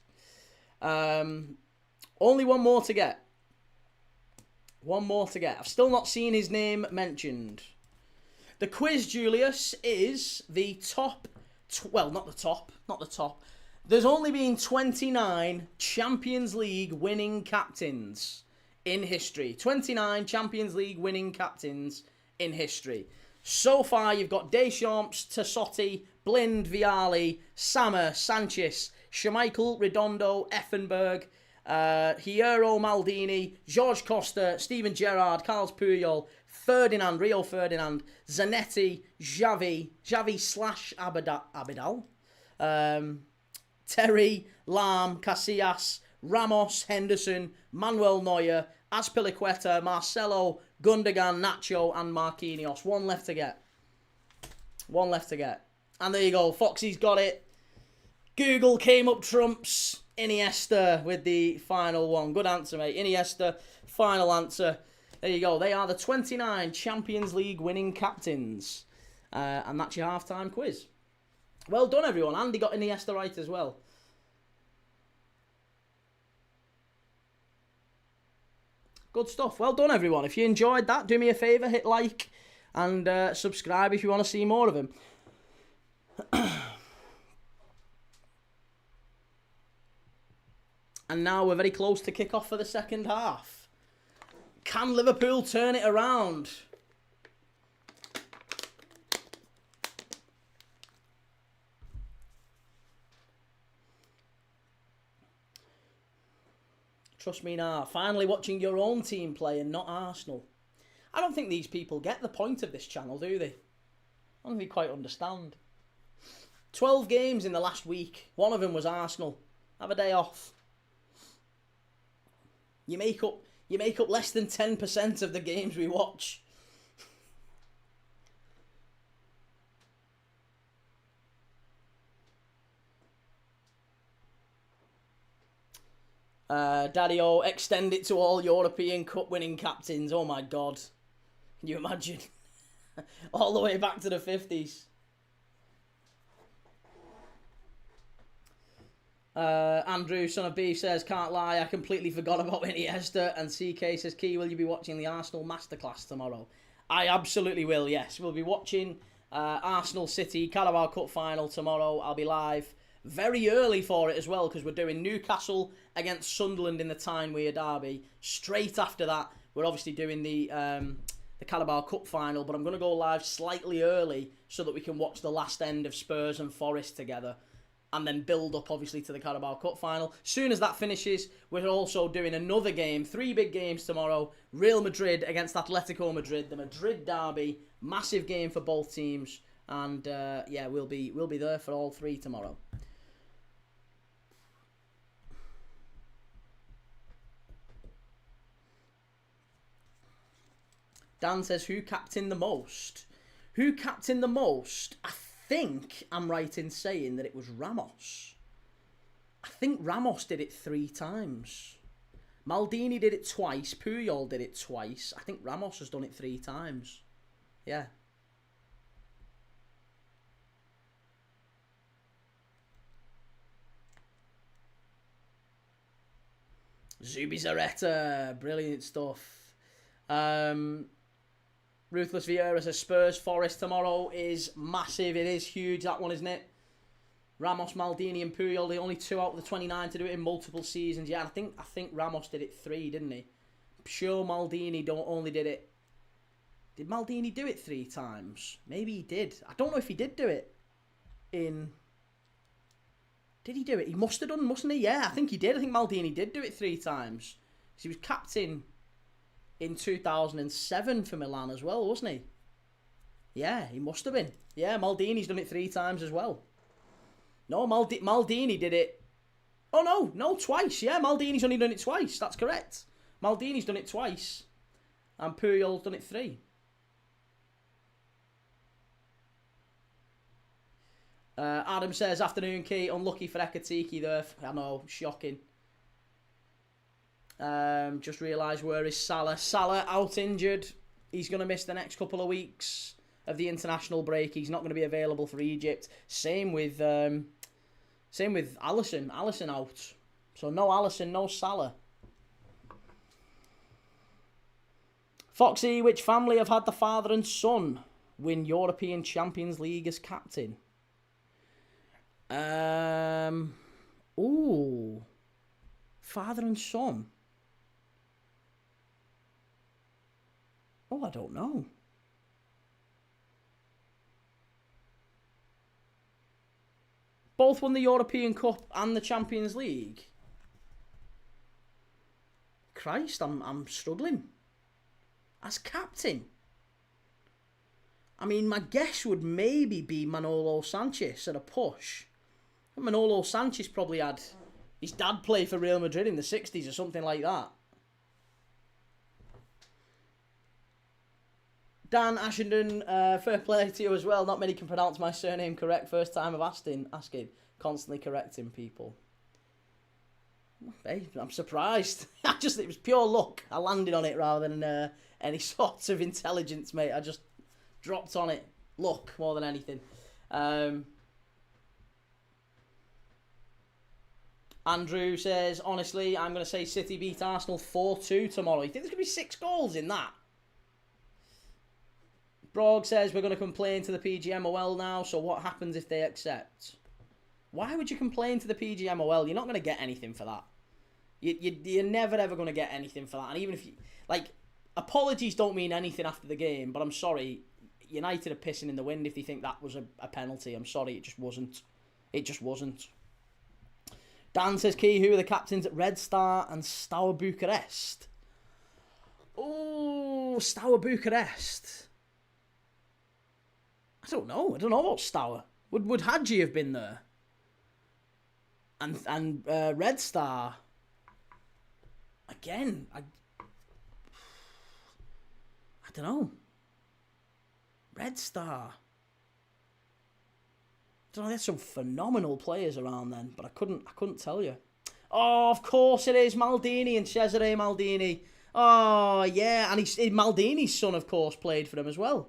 Only one more to get. One more to get. I've still not seen his name mentioned. The quiz, Julius, is the top... well, not the top. Not the top. There's only been 29 Champions League winning captains in history. 29 Champions League winning captains in history. So far, you've got Deschamps, Tassotti, Blind, Vialli, Sammer, Sanchez, Schmeichel, Redondo, Effenberg, Hierro, Maldini, Jorge Costa, Steven Gerrard, Carles Puyol, Ferdinand, Rio Ferdinand, Zanetti, Xavi / Abidal, Terry, Lam, Casillas, Ramos, Henderson, Manuel Neuer, Azpilicueta, Marcelo, Gundogan, Nacho and Marquinhos. 1 left to get. 1 left to get. And there you go. Foxy's got it. Google came up trumps. Iniesta with the final one. Good answer, mate. Iniesta, final answer. There you go. They are the 29 Champions League winning captains. And that's your halftime quiz. Well done, everyone. Andy got Iniesta right as well. Good stuff. Well done, everyone. If you enjoyed that, do me a favour. Hit like and subscribe if you want to see more of him. And now we're very close to kick off for the second half. Can Liverpool turn it around? Trust me now. Finally watching your own team play and not Arsenal. I don't think these people get the point of this channel, do they? I don't think they quite understand. 12 games in the last week. One of them was Arsenal. Have a day off. You make up less than 10% of the games we watch. Daddy-O, extend it to all European Cup winning captains. Oh my God. Can you imagine? All the way back to the 50s. Andrew, son of Beef, says, can't lie, I completely forgot about Iniesta. And CK says, Key, will you be watching the Arsenal Masterclass tomorrow? I absolutely will, yes. We'll be watching Arsenal City Carabao Cup final tomorrow. I'll be live very early for it as well, because we're doing Newcastle against Sunderland in the Tyne-Wear derby. Straight after that, we're obviously doing the Carabao Cup final, but I'm going to go live slightly early so that we can watch the last end of Spurs and Forest together. And then build up, obviously, to the Carabao Cup final. Soon as that finishes, we're also doing another game. 3 big games tomorrow. Real Madrid against Atletico Madrid. The Madrid derby. Massive game for both teams. And, yeah, we'll be there for all 3 tomorrow. Dan says, who captained the most? Who captained the most? I think I'm right in saying that it was Ramos. I think Ramos did it 3 times. Maldini did it twice. Puyol did it twice. I think Ramos has done it 3 times. Yeah. Zubizarreta. Brilliant stuff. Ruthless Vieira says Spurs Forest tomorrow is massive. It is huge, that one, isn't it? Ramos, Maldini and Puyol, the only 2 out of the 29 to do it in multiple seasons. Yeah, I think Ramos did it 3, didn't he? I'm sure Maldini only did it. Did Maldini do it 3 times? Maybe he did. I don't know if he did do it. in... Did he do it? He must have done, mustn't he? Yeah, I think he did. I think Maldini did do it 3 times. He was captain in 2007 for Milan as well, wasn't he? Yeah, he must have been. Yeah, Maldini's done it 3 times as well. No, Maldini did it. Oh, no, twice. Yeah, Maldini's only done it twice. That's correct. Maldini's done it twice. And Puyol's done it 3. Adam says, afternoon, Key. Unlucky for Ekatiki there. I know, shocking. Just realised where is Salah. Salah out injured. He's going to miss the next couple of weeks of the international break. He's not going to be available for Egypt. Same with Alisson. Alisson out. So no Alisson, no Salah. Foxy, which family have had the father and son win European Champions League as captain? Ooh. Father and son. Oh, I don't know. Both won the European Cup and the Champions League. Christ, I'm struggling. As captain. I mean, my guess would maybe be Manolo Sanchez at a push. Manolo Sanchez probably had his dad play for Real Madrid in the 60s or something like that. Dan Ashenden, fair play to you as well. Not many can pronounce my surname correct. First time of asking. Constantly correcting people. Hey, I'm surprised. It was pure luck. I landed on it rather than any sort of intelligence, mate. I just dropped on it. Luck more than anything. Andrew says, honestly, I'm going to say City beat Arsenal 4-2 tomorrow. You think there's going to be 6 goals in that? Brog says, we're going to complain to the PGMOL now, so what happens if they accept? Why would you complain to the PGMOL? You're not going to get anything for that. You're never, ever going to get anything for that. And even if you... Like, apologies don't mean anything after the game, but I'm sorry. United are pissing in the wind if they think that was a penalty. I'm sorry, it just wasn't. It just wasn't. Dan says, Key, who are the captains at Red Star and Steaua Bucharest? Oh, Steaua Bucharest. I don't know about Steaua. Would Hadji have been there? And Red Star. Again, I don't know. Red Star. I don't know, there's some phenomenal players around then, but I couldn't tell you. Oh, of course it is Maldini and Cesare Maldini. Oh, yeah, and Maldini's son, of course, played for him as well.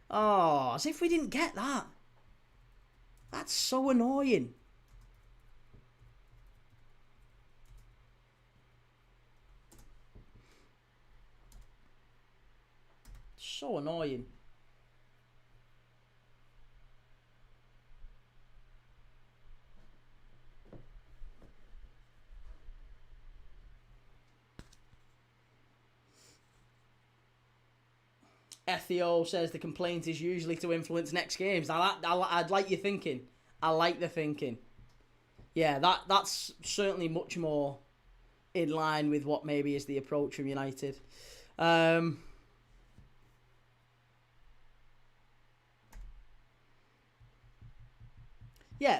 Oh, as if we didn't get that. That's so annoying. So annoying. Ethio says the complaint is usually to influence next games. I'd like your thinking. I like the thinking. Yeah, that's certainly much more in line with what maybe is the approach from United. Yeah,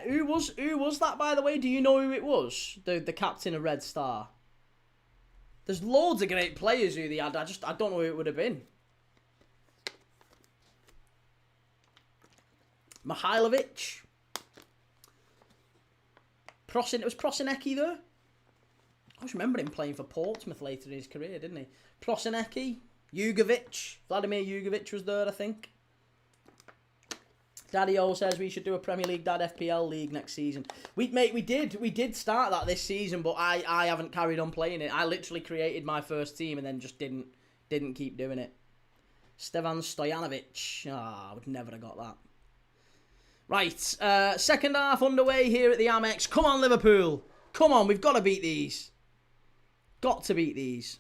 who was that, by the way? Do you know who it was? The captain of Red Star. There's loads of great players who they had. I don't know who it would have been. Mihailovic. It was Prosinecki there. I just remember him playing for Portsmouth later in his career, didn't he? Prosinecki, Jugovic. Vladimir Jugovic was there, I think. Daddy O says we should do a Premier League Dad FPL League next season. We did start that this season, but I haven't carried on playing it. I literally created my first team and then just didn't keep doing it. Stevan Stojanovic. I would never have got that. Right, second half underway here at the Amex. Come on, Liverpool. Come on, we've got to beat these. Got to beat these.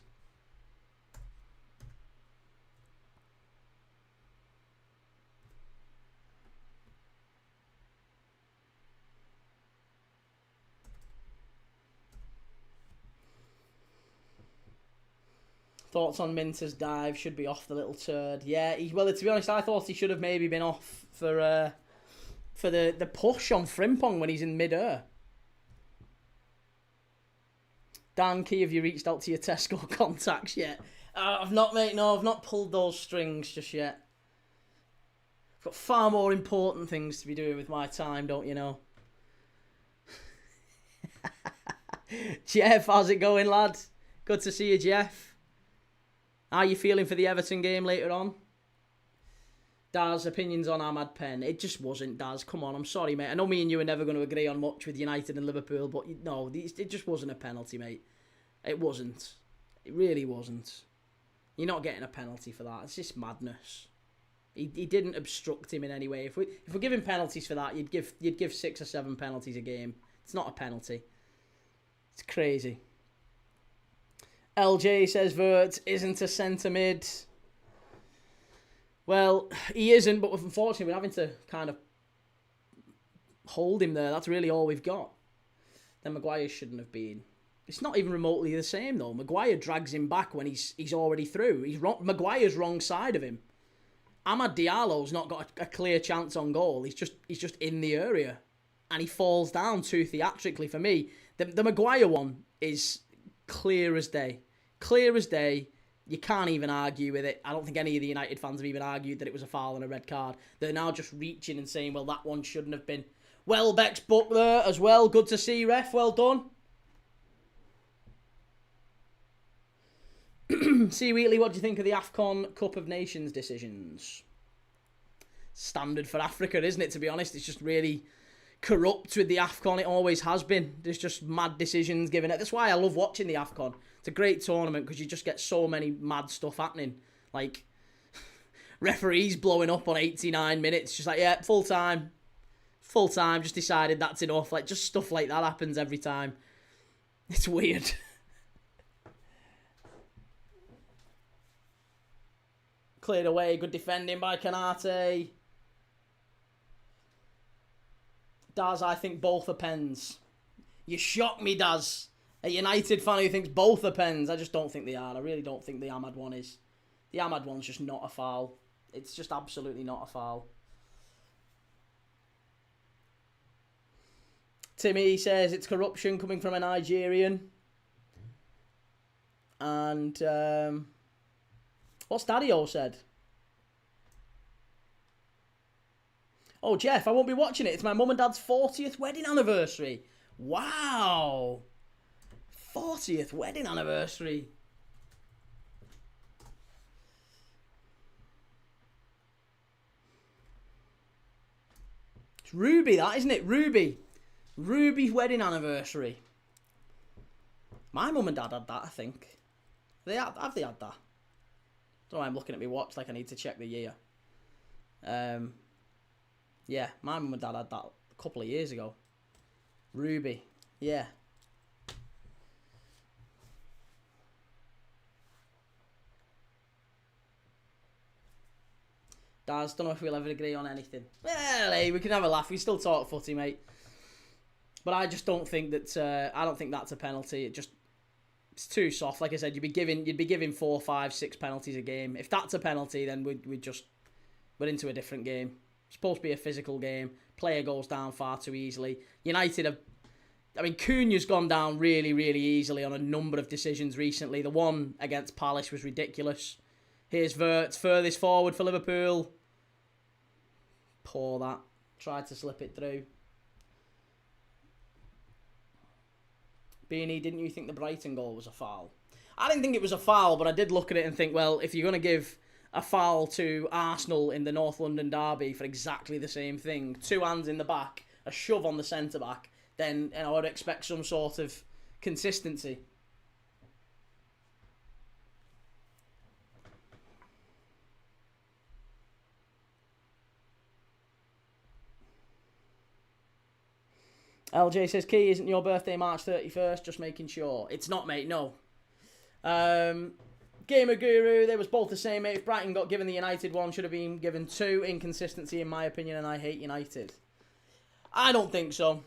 Thoughts on Minter's dive? Should be off the little turd. Yeah, well, to be honest, I thought he should have maybe been off for the push on Frimpong when he's in mid-air. Dan Key, have you reached out to your Tesco contacts yet? I've not, mate. No, I've not pulled those strings just yet. I've got far more important things to be doing with my time, don't you know? Jeff, how's it going, lad? Good to see you, Jeff. How are you feeling for the Everton game later on? Daz, opinions on Ahmad Penn. It just wasn't, Daz. Come on, I'm sorry, mate. I know me and you are never going to agree on much with United and Liverpool, but no, it just wasn't a penalty, mate. It wasn't. It really wasn't. You're not getting a penalty for that. It's just madness. He didn't obstruct him in any way. If we're giving penalties for that, you'd give 6 or 7 penalties a game. It's not a penalty. It's crazy. LJ says Vert isn't a centre mid. Well, he isn't, but unfortunately we're having to kind of hold him there. That's really all we've got. Then Maguire shouldn't have been. It's not even remotely the same though. Maguire drags him back when he's already through. He's wrong. Maguire's wrong side of him. Amad Diallo's not got a clear chance on goal. He's just in the area, and he falls down too theatrically for me. The Maguire one is clear as day. Clear as day. You can't even argue with it. I don't think any of the United fans have even argued that it was a foul and a red card. They're now just reaching and saying, well, that one shouldn't have been. Welbeck's book there as well. Good to see, ref. Well done. See, Wheatley, what do you think of the AFCON Cup of Nations decisions? Standard for Africa, isn't it, to be honest? It's just really corrupt with the AFCON. It always has been. There's just mad decisions given it. That's why I love watching the AFCON. It's a great tournament because you just get so many mad stuff happening. Like, referees blowing up on 89 minutes. Just like, yeah, full time. Full time. Just decided that's enough. Like, just stuff like that happens every time. It's weird. Cleared away. Good defending by Kanate. Daz, I think both are pens. You shock me, Daz. A United fan who thinks both are pens. I just don't think they are. I really don't think the Ahmad one is. The Ahmad one's just not a foul. It's just absolutely not a foul. Timmy says it's corruption coming from a Nigerian. And what's Daddy-O said? Oh, Jeff, I won't be watching it. It's my mum and dad's 40th wedding anniversary. Wow. 40th wedding anniversary. It's Ruby, that, isn't it? Ruby. Ruby's wedding anniversary. My mum and dad had that, I think. Have they had that? Don't know why I'm looking at my watch like I need to check the year. Yeah, my mum and dad had that a couple of years ago. Ruby. Yeah. Daz, don't know if we'll ever agree on anything. Well, hey, we can have a laugh. We still talk footy, mate. But I just don't think that. I don't think that's a penalty. It's too soft. Like I said, you'd be giving 4, 5, 6 penalties a game. If that's a penalty, then we're into a different game. It's supposed to be a physical game. Player goes down far too easily. United have. I mean, Cunha's gone down really, really easily on a number of decisions recently. The one against Palace was ridiculous. Here's Wirtz, furthest forward for Liverpool. Poor that. Tried to slip it through. Beanie, didn't you think the Brighton goal was a foul? I didn't think it was a foul, but I did look at it and think, well, if you're going to give a foul to Arsenal in the North London derby for exactly the same thing, 2 hands in the back, a shove on the centre-back, then I would expect some sort of consistency. LJ says, Key, isn't your birthday March 31st? Just making sure. It's not, mate, no. Gamer Guru, they was both the same, mate. If Brighton got given the United one, should have been given 2. Inconsistency, in my opinion, and I hate United. I don't think so.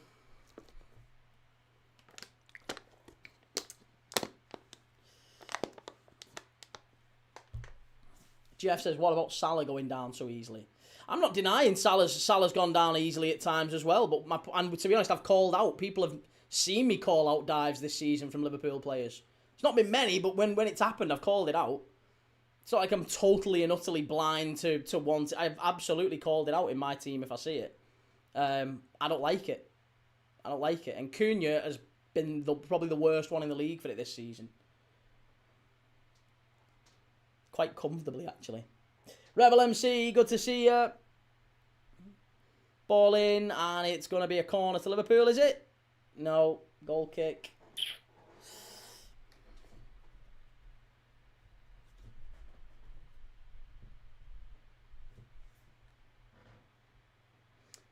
Jeff says, what about Salah going down so easily? I'm not denying Salah's gone down easily at times as well, but and to be honest, I've called out. People have seen me call out dives this season from Liverpool players. It's not been many, but when it's happened, I've called it out. It's not like I'm totally and utterly blind to want it. I've absolutely called it out in my team if I see it. I don't like it. I don't like it. And Cunha has been probably the worst one in the league for it this season. Quite comfortably, actually. Rebel MC, good to see you. Ball in, and it's going to be a corner to Liverpool, is it? No. Goal kick.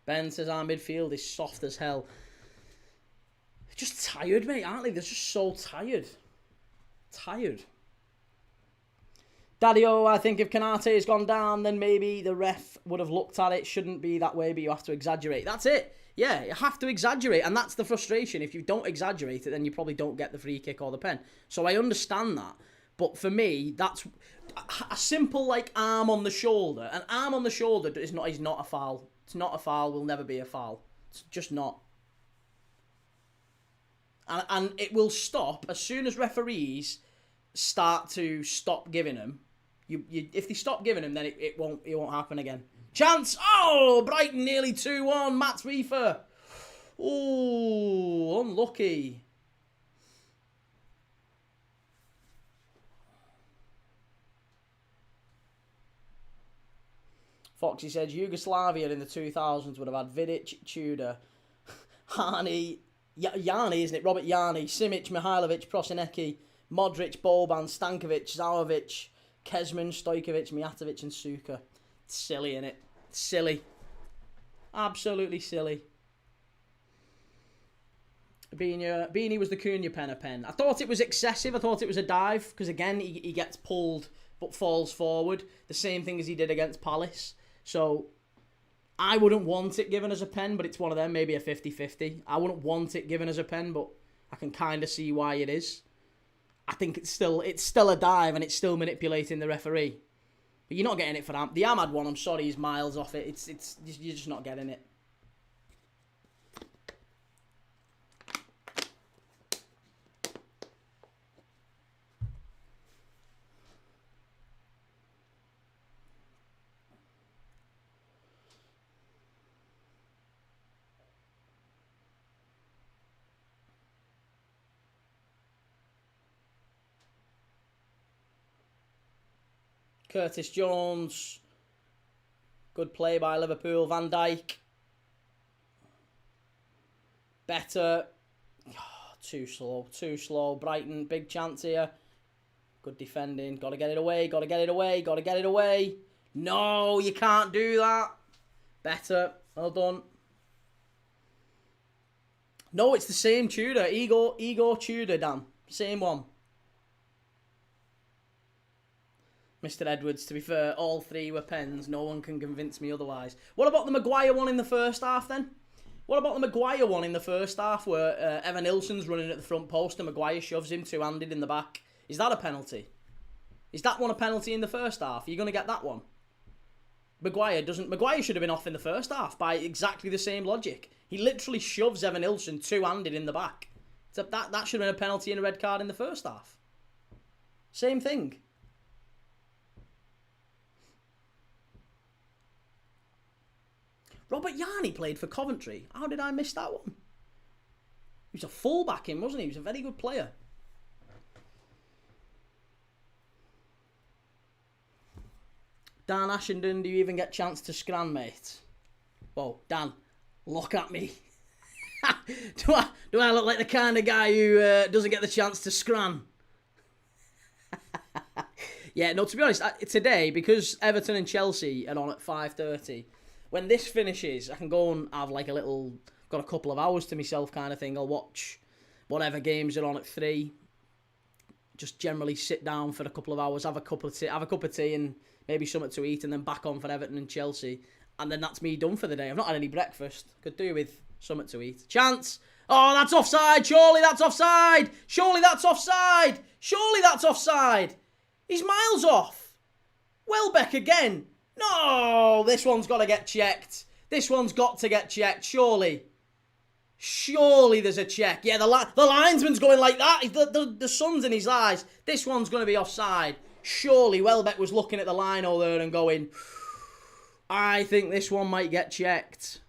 Ben says our midfield is soft as hell. They're just tired, mate, aren't they? They're just so tired. Tired. Daddy-O, I think if Kanate has gone down, then maybe the ref would have looked at it. Shouldn't be that way, but you have to exaggerate. That's it. Yeah, you have to exaggerate, and that's the frustration. If you don't exaggerate it, then you probably don't get the free kick or the pen. So I understand that. But for me, that's a simple, like, arm on the shoulder. An arm on the shoulder is not a foul. It's not a foul, will never be a foul. It's just not. And it will stop as soon as referees start to stop giving them. If they stop giving them, then it won't happen again. Chance! Oh! Brighton nearly 2-1. Matt's reefer. Oh, unlucky. Foxy said Yugoslavia in the 2000s would have had Vidic, Tudor, Arne, Yarni, isn't it? Robert Yarni, Simic, Mihailovic, Prosinecki, Modric, Boban, Stankovic, Zahovic, Kezman, Stojkovic, Mijatovic and Suka. It's silly, innit? It's silly. Absolutely silly. Beanie was the Cunha pen. I thought it was excessive. I thought it was a dive because, again, he gets pulled but falls forward. The same thing as he did against Palace. So I wouldn't want it given as a pen, but it's one of them, maybe a 50-50. I wouldn't want it given as a pen, but I can kind of see why it is. I think it's still a dive and it's still manipulating the referee. But you're not getting it for the Ahmad one. I'm sorry, he's miles off it. You're just not getting it. Curtis Jones. Good play by Liverpool. Van Dijk. Better. Oh, too slow. Brighton, big chance here. Good defending. Got to get it away. No, you can't do that. Better. Well done. No, it's the same Tudor. Igor Tudor, Dan. Same one. Mr. Edwards, to be fair, all three were pens. No one can convince me otherwise. What about the Maguire one in the first half then? What about the Maguire one in the first half where Evan Nilsson's running at the front post and Maguire shoves him two-handed in the back? Is that a penalty? Is that one a penalty in the first half? Are you going to get that one? Maguire should have been off in the first half by exactly the same logic. He literally shoves Evan Nilsson two-handed in the back. So that should have been a penalty and a red card in the first half. Same thing. Robert Yarni played for Coventry. How did I miss that one? He was a full-back in, wasn't he? He was a very good player. Dan Ashenden, do you even get a chance to scran, mate? Whoa, Dan, look at me. do I look like the kind of guy who doesn't get the chance to scran? Yeah, no, to be honest, today, because Everton and Chelsea are on at 5:30, when this finishes, I can go and have like got a couple of hours to myself kind of thing. I'll watch whatever games are on at 3. Just generally sit down for a couple of hours, have a cup of tea and maybe something to eat, and then back on for Everton and Chelsea. And then that's me done for the day. I've not had any breakfast. Could do with something to eat. Chance. Oh, that's offside. Surely that's offside. Surely that's offside. Surely that's offside. He's miles off. Welbeck again. No, this one's got to get checked. This one's got to get checked, surely. Surely there's a check. Yeah, the linesman's going like that. The sun's in his eyes. This one's going to be offside. Surely Welbeck was looking at the lino there and going, I think this one might get checked.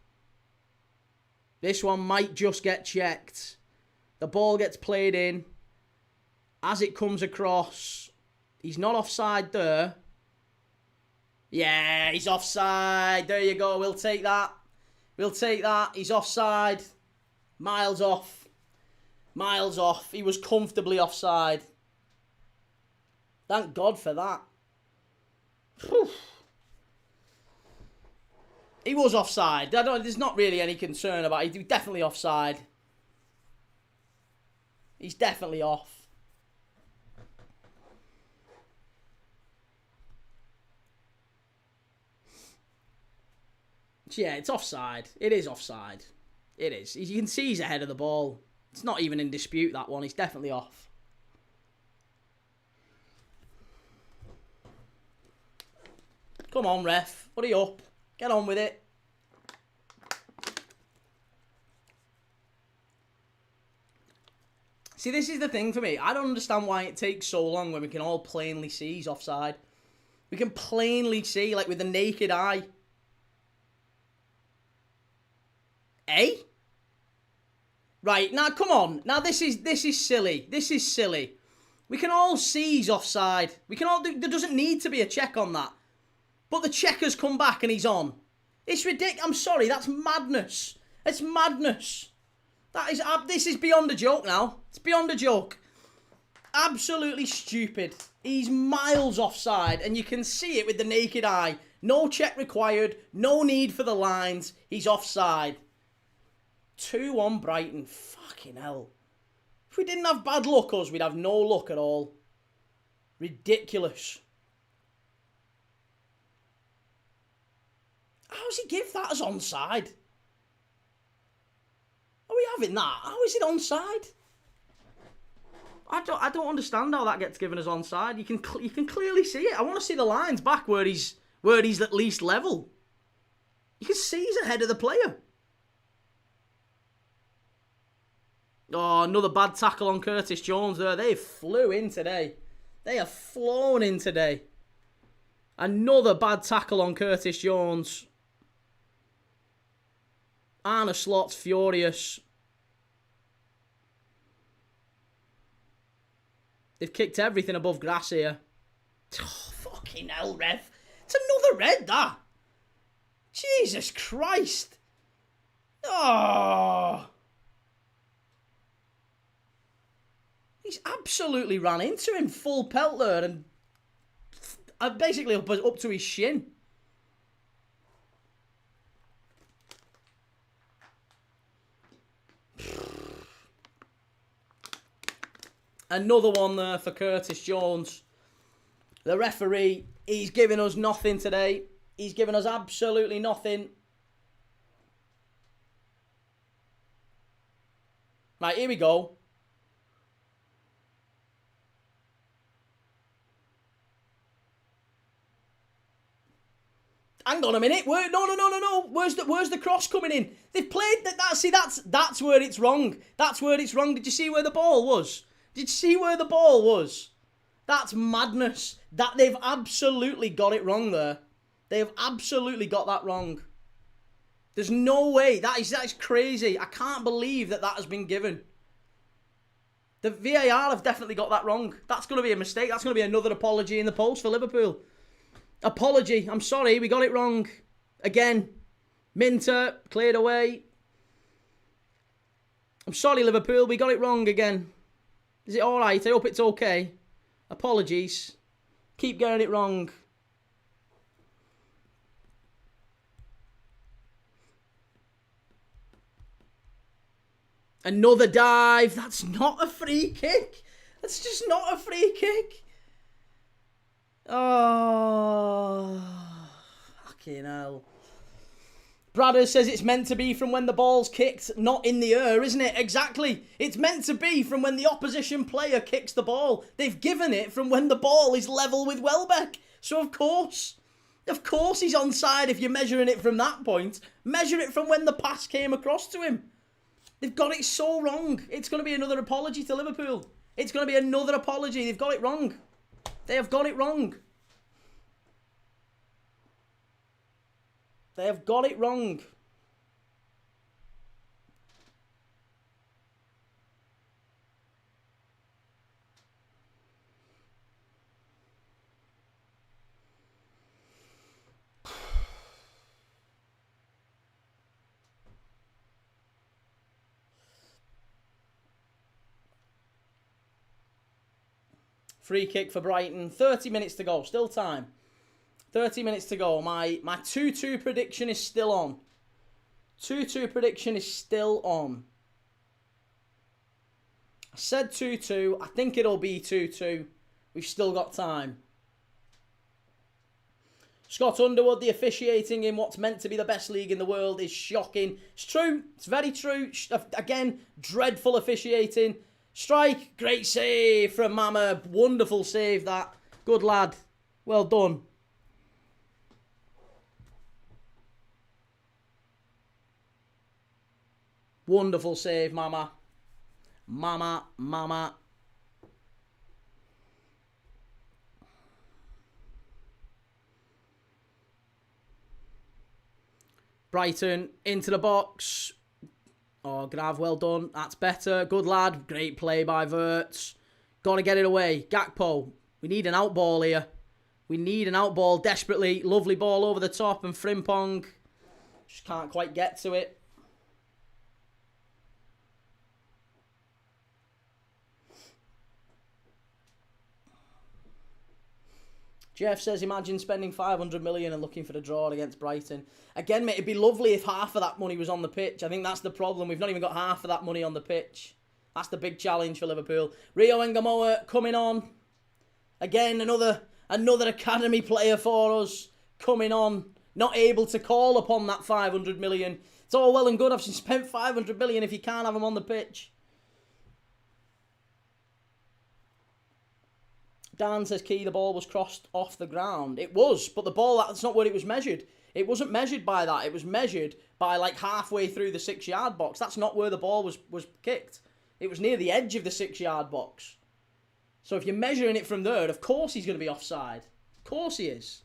This one might just get checked. The ball gets played in. As it comes across, he's not offside there. Yeah, he's offside. There you go. We'll take that. We'll take that. He's offside. Miles off. Miles off. He was comfortably offside. Thank God for that. Whew. He was offside. There's not really any concern about it. He's definitely offside. He's definitely off. Yeah, it's offside. It is offside. It is. You can see he's ahead of the ball. It's not even in dispute, that one. He's definitely off. Come on, ref. Hurry up. Get on with it. See, this is the thing for me. I don't understand why it takes so long when we can all plainly see he's offside. We can plainly see, like, with the naked eye. Eh? Right, now come on. Now this is silly. This is silly. We can all see he's offside. We can all do, there doesn't need to be a check on that. But the check has come back and he's on. It's ridiculous. I'm sorry, that's madness. It's madness. This is beyond a joke now. It's beyond a joke. Absolutely stupid. He's miles offside and you can see it with the naked eye. No check required. No need for the lines. He's offside. 2-1 Brighton. Fucking hell. If we didn't have bad luck, we'd have no luck at all. Ridiculous. How does he give that as onside? Are we having that? How is it onside? I don't understand how that gets given as onside. You can clearly see it. I want to see the lines back where he's at least level. You can see he's ahead of the player. Oh, another bad tackle on Curtis Jones there. They flew in today. They have flown in today. Another bad tackle on Curtis Jones. Arne Slot's furious. They've kicked everything above grass here. Oh, fucking hell, ref. It's another red, that. Jesus Christ. Oh. He's absolutely ran into him full pelt there and basically up to his shin. Another one there for Curtis Jones. The referee, he's giving us nothing today. He's given us absolutely nothing. Right, here we go. Hang on a minute. No. Where's the cross coming in? They've played that. See, that's where it's wrong. That's where it's wrong. Did you see where the ball was? Did you see where the ball was? That's madness. That they've absolutely got it wrong there. They have absolutely got that wrong. There's no way. That is crazy. I can't believe that has been given. The VAR have definitely got that wrong. That's going to be a mistake. That's going to be another apology in the post for Liverpool. Apology. I'm sorry. We got it wrong. Again. Minter. Cleared away. I'm sorry, Liverpool. We got it wrong again. Is it alright? I hope it's okay. Apologies. Keep getting it wrong. Another dive. That's not a free kick. That's just not a free kick. Oh, fucking hell. Bradder says it's meant to be from when the ball's kicked, not in the air, isn't it? Exactly. It's meant to be from when the opposition player kicks the ball. They've given it from when the ball is level with Welbeck. So of course he's onside if you're measuring it from that point. Measure it from when the pass came across to him. They've got it so wrong. It's going to be another apology to Liverpool. It's going to be another apology. They've got it wrong. They have got it wrong. They have got it wrong. Free kick for Brighton. 30 minutes to go. Still time. 30 minutes to go. My 2-2 prediction is still on. 2-2 prediction is still on. I said 2-2. I think it'll be 2-2. We've still got time. Scott Underwood, the officiating in what's meant to be the best league in the world is shocking. It's true. It's very true. Again, dreadful officiating. Strike. Great save from Mama. Wonderful save that. Good lad. Well done. Wonderful save, Mama. Mama. Brighton into the box. Oh, Grav, well done. That's better. Good lad. Great play by Wirtz. Got to get it away. Gakpo. We need an out ball here. We need an out ball desperately. Lovely ball over the top and Frimpong just can't quite get to it. Jeff says, imagine spending 500 million and looking for the draw against Brighton. Again, mate, it'd be lovely if half of that money was on the pitch. I think that's the problem. We've not even got half of that money on the pitch. That's the big challenge for Liverpool. Rio Ngamoa coming on. Again, another academy player for us coming on. Not able to call upon that 500 million. It's all well and good. I've spent 500 million if you can't have them on the pitch. Dan says, Key, the ball was crossed off the ground. It was, but the ball, that's not where it was measured. It wasn't measured by that. It was measured by like halfway through the 6-yard box. That's not where the ball was kicked. It was near the edge of the 6-yard box. So if you're measuring it from there, of course he's going to be offside. Of course he is.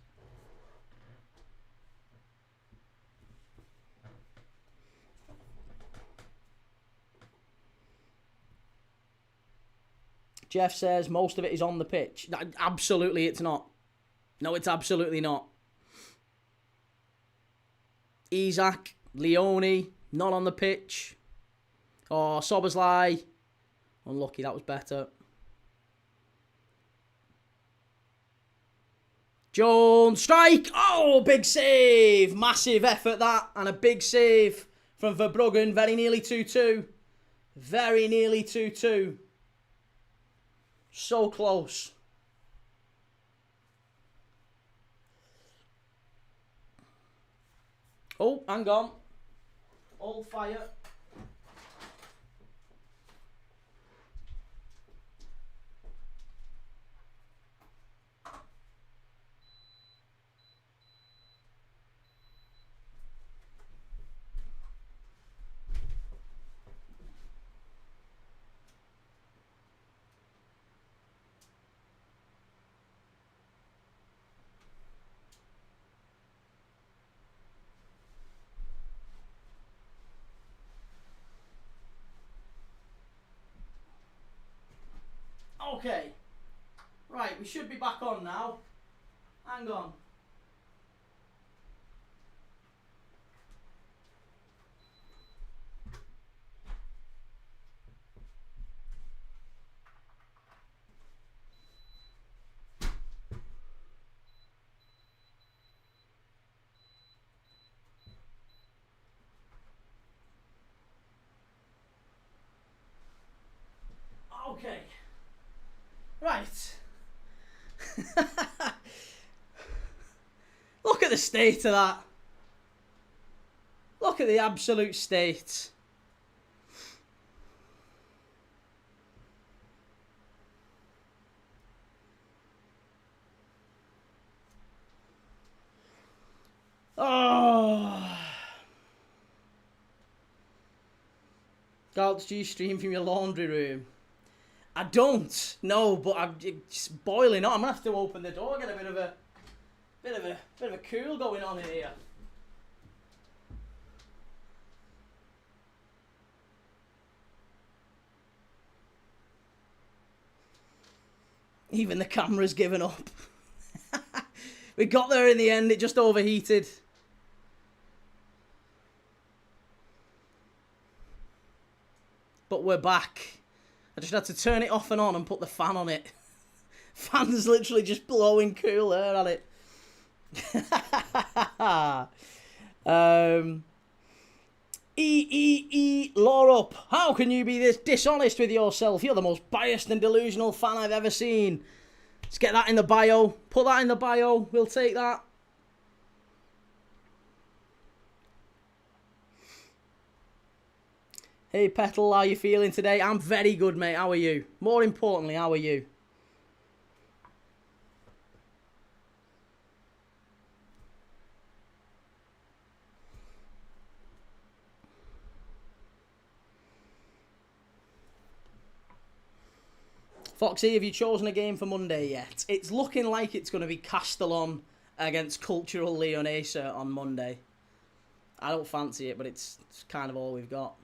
Jeff says most of it is on the pitch. Absolutely it's not. No, it's absolutely not. Isak, Leone, not on the pitch. Oh, Soberslai. Unlucky, that was better. Jones, strike! Oh, big save! Massive effort that, and a big save from Verbruggen. Very nearly 2-2. Very nearly 2-2. So close. Oh, hang on. Hold fire. Okay. Right, we should be back on now. Hang on. Okay. Right. Look at the state of that. Look at the absolute state. Galts, do you stream from your laundry room? I don't. No, but it's boiling on. I'm gonna have to open the door, get a bit of a cool going on in here. Even the camera's given up. We got there in the end, it just overheated. But we're back. I just had to turn it off and on and put the fan on it. Fan's literally just blowing cool air at it. Laurup, how can you be this dishonest with yourself? You're the most biased and delusional fan I've ever seen. Let's get that in the bio. Put that in the bio. We'll take that. Hey Petal, how are you feeling today? I'm very good, mate. How are you? More importantly, how are you? Foxy, have you chosen a game for Monday yet? It's looking like it's going to be Castellon against Cultural Leonesa on Monday. I don't fancy it, but it's kind of all we've got.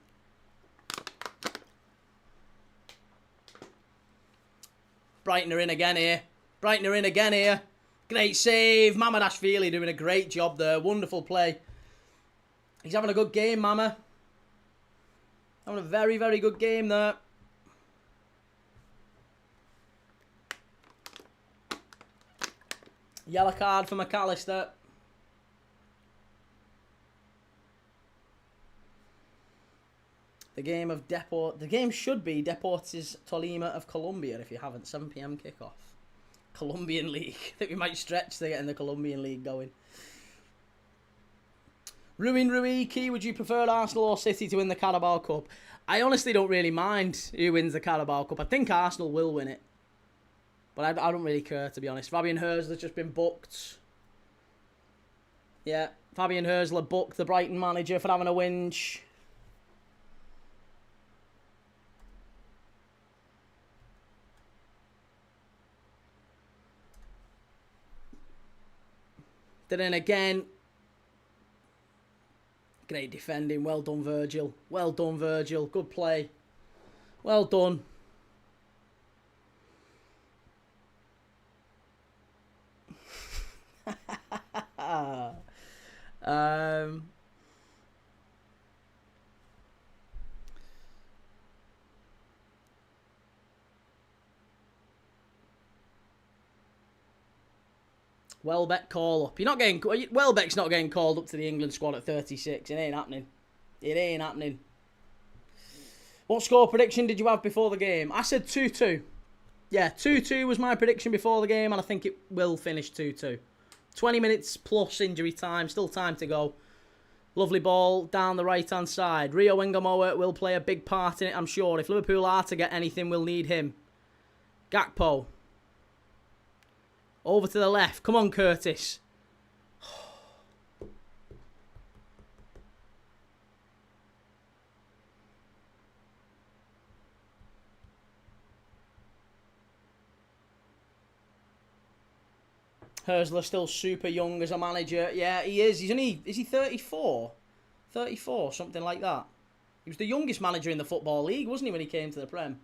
Brighton are in again here. Brighton are in again here. Great save. Mamadashvili doing a great job there. Wonderful play. He's having a good game, Mama. Having a very, very good game there. Yellow card for McAllister. The game should be Deportes Tolima of Colombia, if you haven't. 7 PM kickoff. Colombian League. I think we might stretch to getting the Colombian League going. Rui, Key, would you prefer Arsenal or City to win the Carabao Cup? I honestly don't really mind who wins the Carabao Cup. I think Arsenal will win it. But I don't really care, to be honest. Fabian Hürzeler's just been booked. Yeah, Fabian Hürzeler booked, the Brighton manager, for having a whinge. Then again, great defending. Well done, Virgil. Well done, Virgil. Good play. Well done. Welbeck call up. Welbeck's not getting called up to the England squad at 36. It ain't happening. It ain't happening. What score prediction did you have before the game? I said 2-2. Yeah, 2-2 was my prediction before the game, and I think it will finish 2-2. 20 minutes plus injury time. Still time to go. Lovely ball down the right-hand side. Rio Wingamoa will play a big part in it, I'm sure. If Liverpool are to get anything, we'll need him. Gakpo. Over to the left. Come on, Curtis. Hürzeler still super young as a manager. Yeah, he is. Is he 34? 34, something like that. He was the youngest manager in the Football League, wasn't he, when he came to the Prem?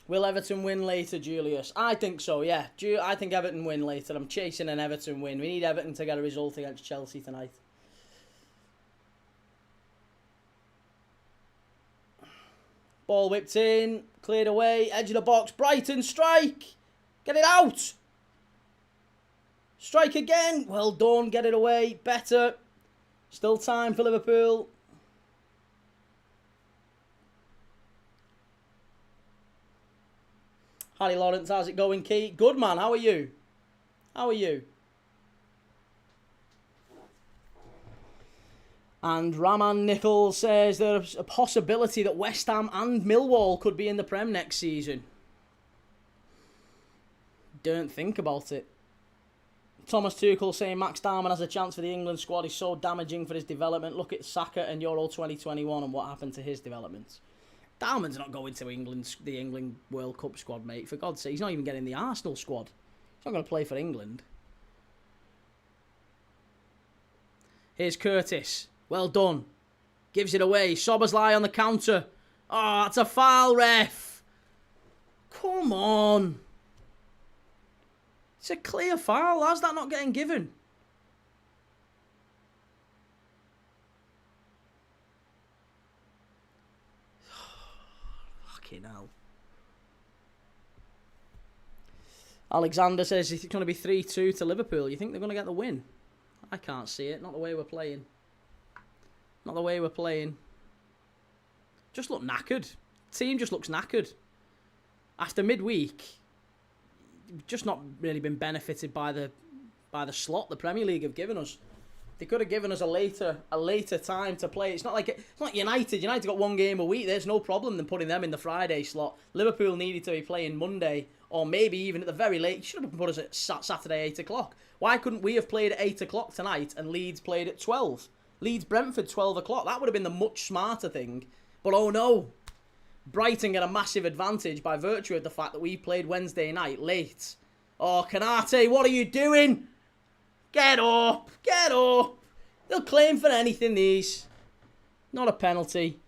Will Everton win later, Julius? I think so, yeah. I think Everton win later. I'm chasing an Everton win. We need Everton to get a result against Chelsea tonight. Ball whipped in. Cleared away. Edge of the box. Brighton strike. Get it out. Strike again. Well done. Get it away. Better. Still time for Liverpool. Harry Lawrence, how's it going, Key? Good, man. How are you? How are you? And Raman Nichols says there's a possibility that West Ham and Millwall could be in the Prem next season. Don't think about it. Thomas Tuchel saying Max Darman has a chance for the England squad. He's so damaging for his development. Look at Saka and Euro 2021 and what happened to his development. Darman's not going to the England World Cup squad, mate. For God's sake, he's not even getting the Arsenal squad. He's not going to play for England. Here's Curtis. Well done. Gives it away. Sobersley on the counter. Oh, that's a foul, ref. Come on. It's a clear foul. How's that not getting given? Fucking hell. Alexander says it's going to be 3-2 to Liverpool. You think they're going to get the win? I can't see it. Not the way we're playing. Not the way we're playing. Just look knackered. Team just looks knackered. After midweek, just not really been benefited by the slot the Premier League have given us. They could have given us a later time to play. It's not United. United got one game a week. There's no problem than putting them in the Friday slot. Liverpool needed to be playing Monday or maybe even at the very late. Should have put us at Saturday 8 o'clock. Why couldn't we have played at 8 o'clock tonight and Leeds played at 12? Leeds Brentford 12 o'clock. That would have been the much smarter thing. But oh no. Brighton get a massive advantage by virtue of the fact that we played Wednesday night late. Oh, Canate, what are you doing? Get up. Get up. They'll claim for anything, these. Not a penalty.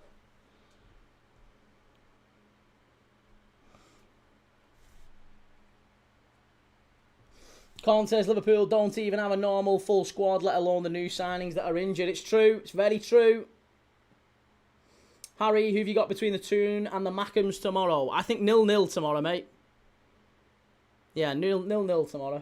Colin says Liverpool don't even have a normal full squad, let alone the new signings that are injured. It's true. It's very true. Harry, who have you got between the Toon and the Mackhams tomorrow? I think 0-0 tomorrow, mate. Yeah, 0-0 tomorrow.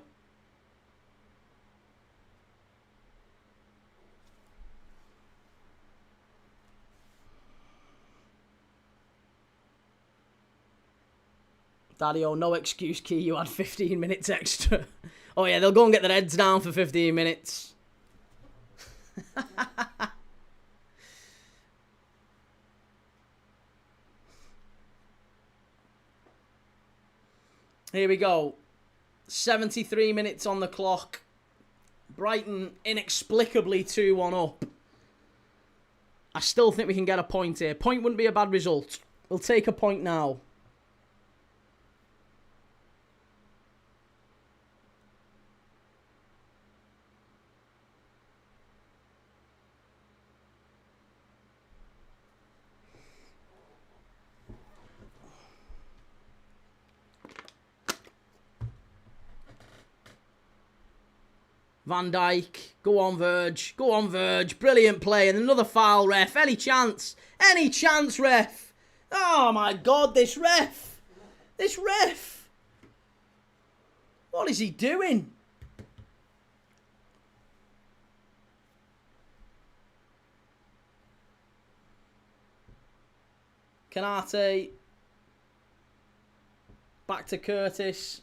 Daddy-o, no excuse, Key. You had 15 minutes extra. Oh, yeah, they'll go and get their heads down for 15 minutes. Here we go. 73 minutes on the clock. Brighton inexplicably 2-1 up. I still think we can get a point here. Point wouldn't be a bad result. We'll take a point now. Van Dijk, go on Verge, go on Verge, brilliant play, and another foul, ref, any chance, ref, oh my God, this ref, what is he doing? Canate, back to Curtis.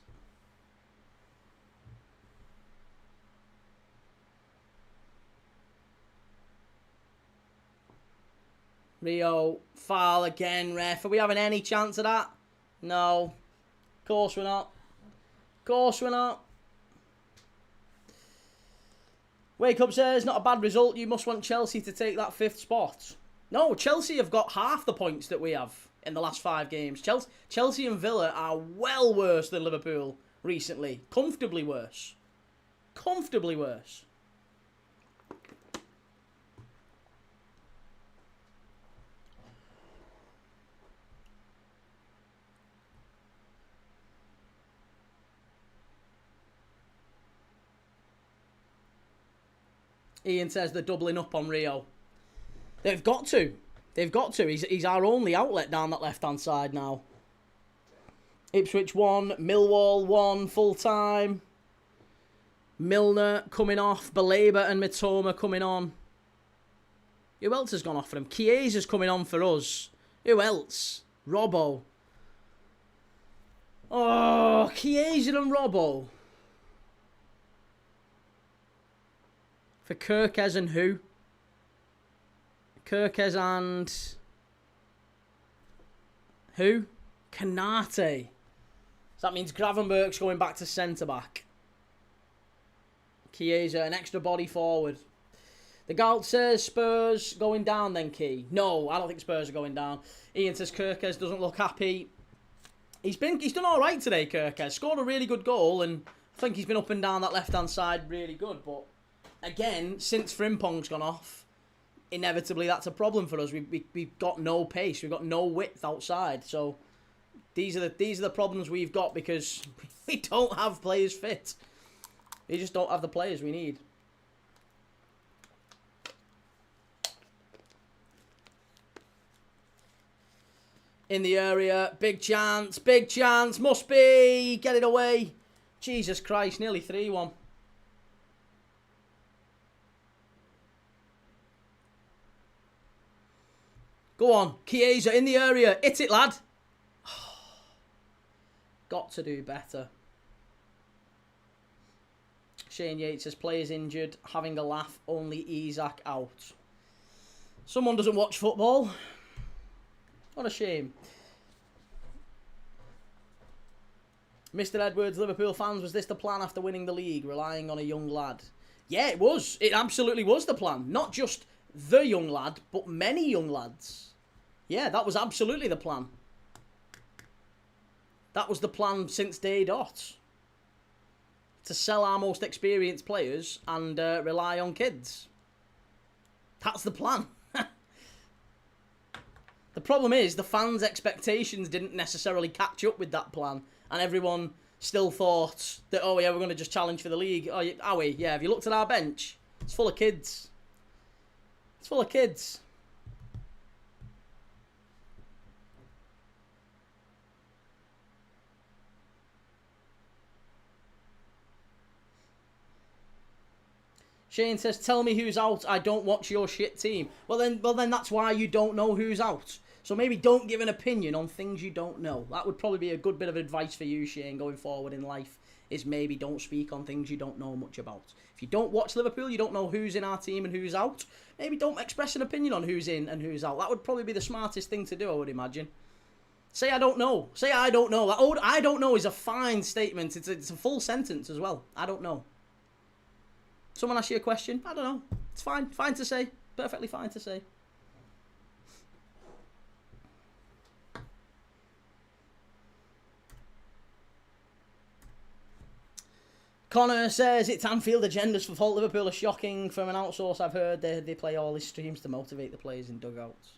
Rio, foul again, ref. Are we having any chance of that? No. Of course we're not. Of course we're not. Wake Up says, not a bad result. You must want Chelsea to take that 5th spot. No, Chelsea have got half the points that we have in the last 5 games. Chelsea and Villa are well worse than Liverpool recently. Comfortably worse. Comfortably worse. Ian says they're doubling up on Rio. They've got to. They've got to. He's our only outlet down that left-hand side now. Ipswich 1, Millwall 1, full time. Milner coming off. Baleba and Mitoma coming on. Who else has gone off for him? Chiesa's coming on for us. Who else? Robbo. Oh, Chiesa and Robbo. For Kirkes and who? Kirkes and... who? Kanate. So that means Gravenberg's going back to centre-back. Chiesa, an extra body forward. The Galt says Spurs going down then, Key. No, I don't think Spurs are going down. Ian says Kirkes doesn't look happy. He's done all right today, Kirkes. Scored a really good goal, and I think he's been up and down that left-hand side really good. But again, since Frimpong's gone off, inevitably that's a problem for us. We've got no pace. We've got no width outside. So these are the problems we've got because we don't have players fit. We just don't have the players we need. In the area, big chance, must be, get it away. Jesus Christ, nearly 3-1. Go on, Chiesa in the area, hit it, lad. Got to do better. Shane Yates says players injured, having a laugh, only Isak out. Someone doesn't watch football. What a shame. Mr. Edwards, Liverpool fans, was this the plan after winning the league, relying on a young lad? Yeah, it was. It absolutely was the plan. Not just the young lad, but many young lads. Yeah, that was absolutely the plan. That was the plan since day dot. To sell our most experienced players and rely on kids. That's the plan. The problem is the fans' expectations didn't necessarily catch up with that plan, and everyone still thought that, oh yeah, we're going to just challenge for the league. Oh, are we? Yeah, have you looked at our bench? It's full of kids. It's full of kids. Shane says, tell me who's out. I don't watch your shit team. Well then that's why you don't know who's out. So maybe don't give an opinion on things you don't know. That would probably be a good bit of advice for you, Shane, going forward in life, is maybe don't speak on things you don't know much about. If you don't watch Liverpool, you don't know who's in our team and who's out, maybe don't express an opinion on who's in and who's out. That would probably be the smartest thing to do, I would imagine. Say I don't know. Say I don't know. That I don't know is a fine statement. It's a full sentence as well. I don't know. Someone asks you a question? I don't know. It's fine. Fine to say. Perfectly fine to say. Connor says, it's Anfield agendas for fault. Liverpool are shocking. From an outsource I've heard, they play all these streams to motivate the players in dugouts.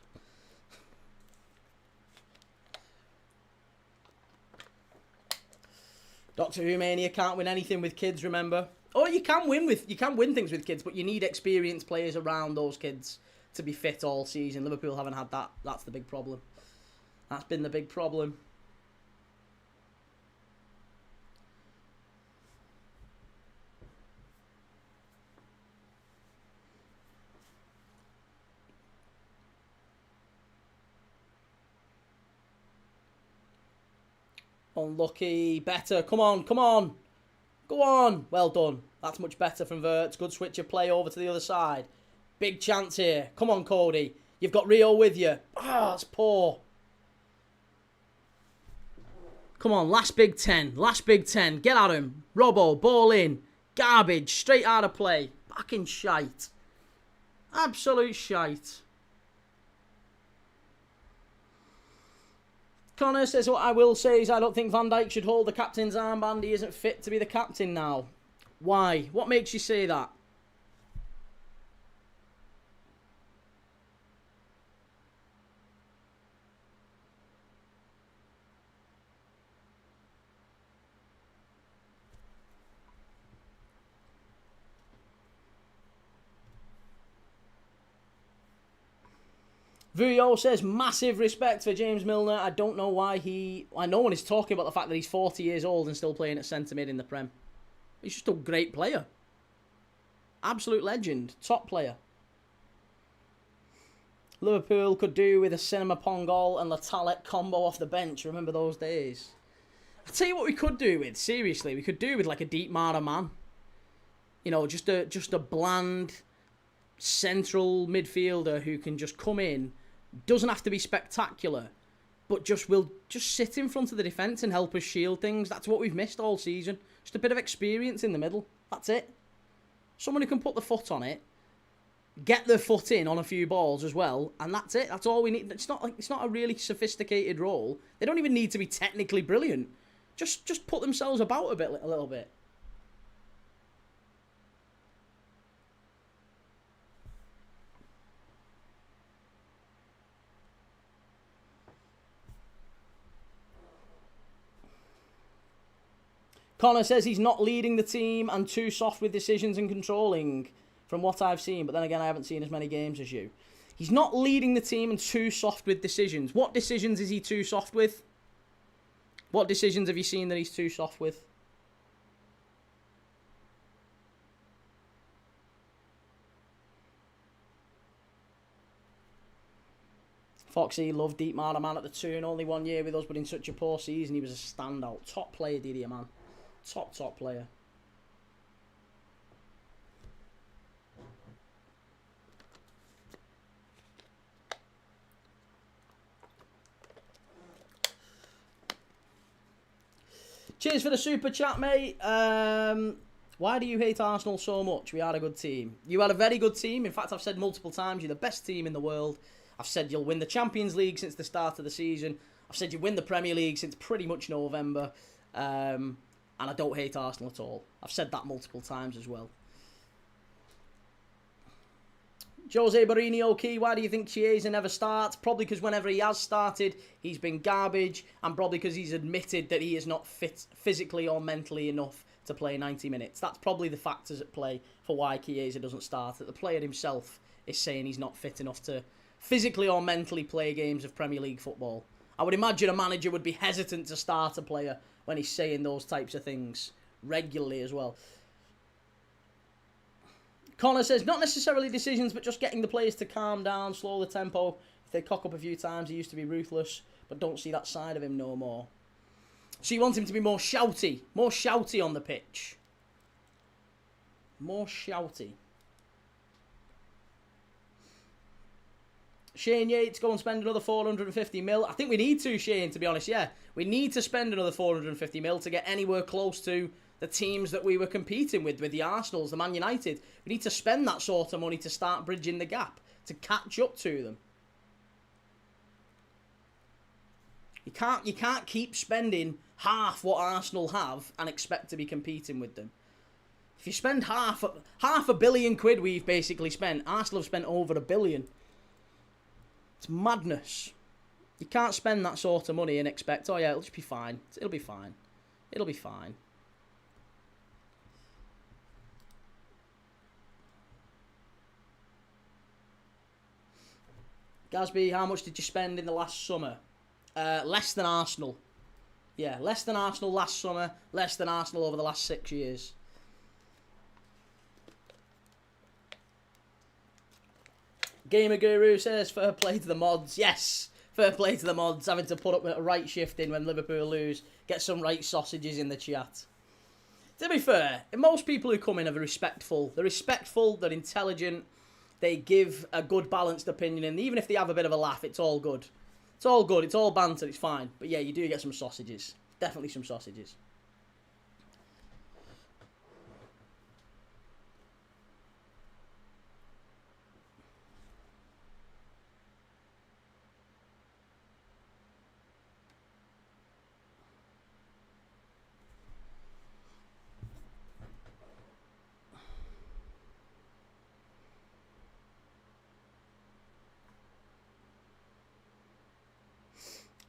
Doctor Who Mania can't win anything with kids, remember? Or you can win things with kids, but you need experienced players around those kids to be fit all season. Liverpool haven't had that. That's the big problem. That's been the big problem. Unlucky. Better. Come on. Come on. Go on. Well done. That's much better from Wirtz. Good switch of play over to the other side. Big chance here. Come on, Cody. You've got Rio with you. Ah, that's poor. Come on, last Big Ten. Last Big Ten. Get at him. Robbo, ball in. Garbage. Straight out of play. Fucking shite. Absolute shite. Connor says, what I will say is I don't think Van Dijk should hold the captain's armband. He isn't fit to be the captain now. Why? What makes you say that? Vuyo says, massive respect for James Milner. I don't know why no one is talking about the fact that he's 40 years old and still playing at centre mid in the Prem. He's just a great player. Absolute legend. Top player. Liverpool could do with a Cinema Pongal and Latalek combo off the bench. Remember those days? I'll tell you what we could do with, seriously. We could do with like a deep Mara man. You know, just a bland central midfielder who can just come in. Doesn't have to be spectacular, but will sit in front of the defence and help us shield things. That's what we've missed all season. Just a bit of experience in the middle. That's it. Someone who can put the foot on it, get their foot in on a few balls as well, and that's it. That's all we need. It's not a really sophisticated role. They don't even need to be technically brilliant. Just put themselves about a little bit. Connor says he's not leading the team and too soft with decisions and controlling from what I've seen. But then again, I haven't seen as many games as you. He's not leading the team and too soft with decisions. What decisions is he too soft with? What decisions have you seen that he's too soft with? Foxy loved Deep Marder man at the turn. Only 1 year with us, but in such a poor season, he was a standout. Top player, Didier, man. Top player. Cheers for the super chat, mate. Why do you hate Arsenal so much? We are a good team. You had a very good team. In fact, I've said multiple times, you're the best team in the world. I've said you'll win the Champions League since the start of the season. I've said you win the Premier League since pretty much November. And I don't hate Arsenal at all. I've said that multiple times as well. Jose Mourinho, Key, why do you think Chiesa never starts? Probably because whenever he has started, he's been garbage. And probably because he's admitted that he is not fit physically or mentally enough to play 90 minutes. That's probably the factors at play for why Chiesa doesn't start. That the player himself is saying he's not fit enough to physically or mentally play games of Premier League football. I would imagine a manager would be hesitant to start a player when he's saying those types of things regularly as well. Connor says, not necessarily decisions, but just getting the players to calm down, slow the tempo. If they cock up a few times, he used to be ruthless, but don't see that side of him no more. So you want him to be more shouty on the pitch. More shouty. Shane Yates, go and spend another 450 mil. I think we need to, Shane, to be honest, yeah. We need to spend another 450 mil to get anywhere close to the teams that we were competing with the Arsenals, the Man United. We need to spend that sort of money to start bridging the gap, to catch up to them. You can't keep spending half what Arsenal have and expect to be competing with them. If you spend half a billion quid we've basically spent, Arsenal have spent over $1 billion. It's madness. You can't spend that sort of money and expect, oh yeah, it'll just be fine. It'll be fine. It'll be fine. Gasby, how much did you spend in the last summer? Less than Arsenal. Yeah, less than Arsenal last summer. Less than Arsenal over the last 6 years. Gamer Guru says, fair play to the mods. Yes, fair play to the mods. Having to put up with a right shift in when Liverpool lose. Get some right sausages in the chat. To be fair, most people who come in are respectful. They're respectful, they're intelligent. They give a good balanced opinion. And even if they have a bit of a laugh, it's all good. It's all good. It's all banter. It's fine. But yeah, you do get some sausages. Definitely some sausages.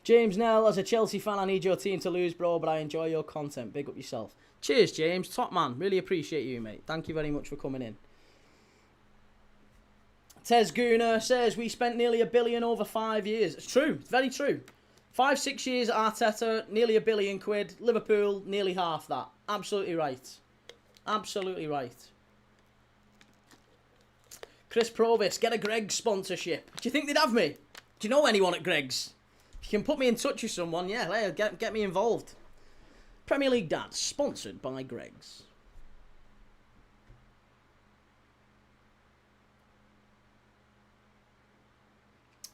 James Nell, as a Chelsea fan, I need your team to lose, bro, but I enjoy your content. Big up yourself. Cheers, James. Top man. Really appreciate you, mate. Thank you very much for coming in. Tez Gooner says, we spent nearly $1 billion over 5 years. It's true. It's very true. 5-6 years at Arteta, nearly £1 billion. Liverpool, nearly half that. Absolutely right. Absolutely right. Chris Provis, get a Greggs sponsorship. Do you think they'd have me? Do you know anyone at Greggs? If you can put me in touch with someone, yeah, get me involved. Premier League Dads, sponsored by Greggs.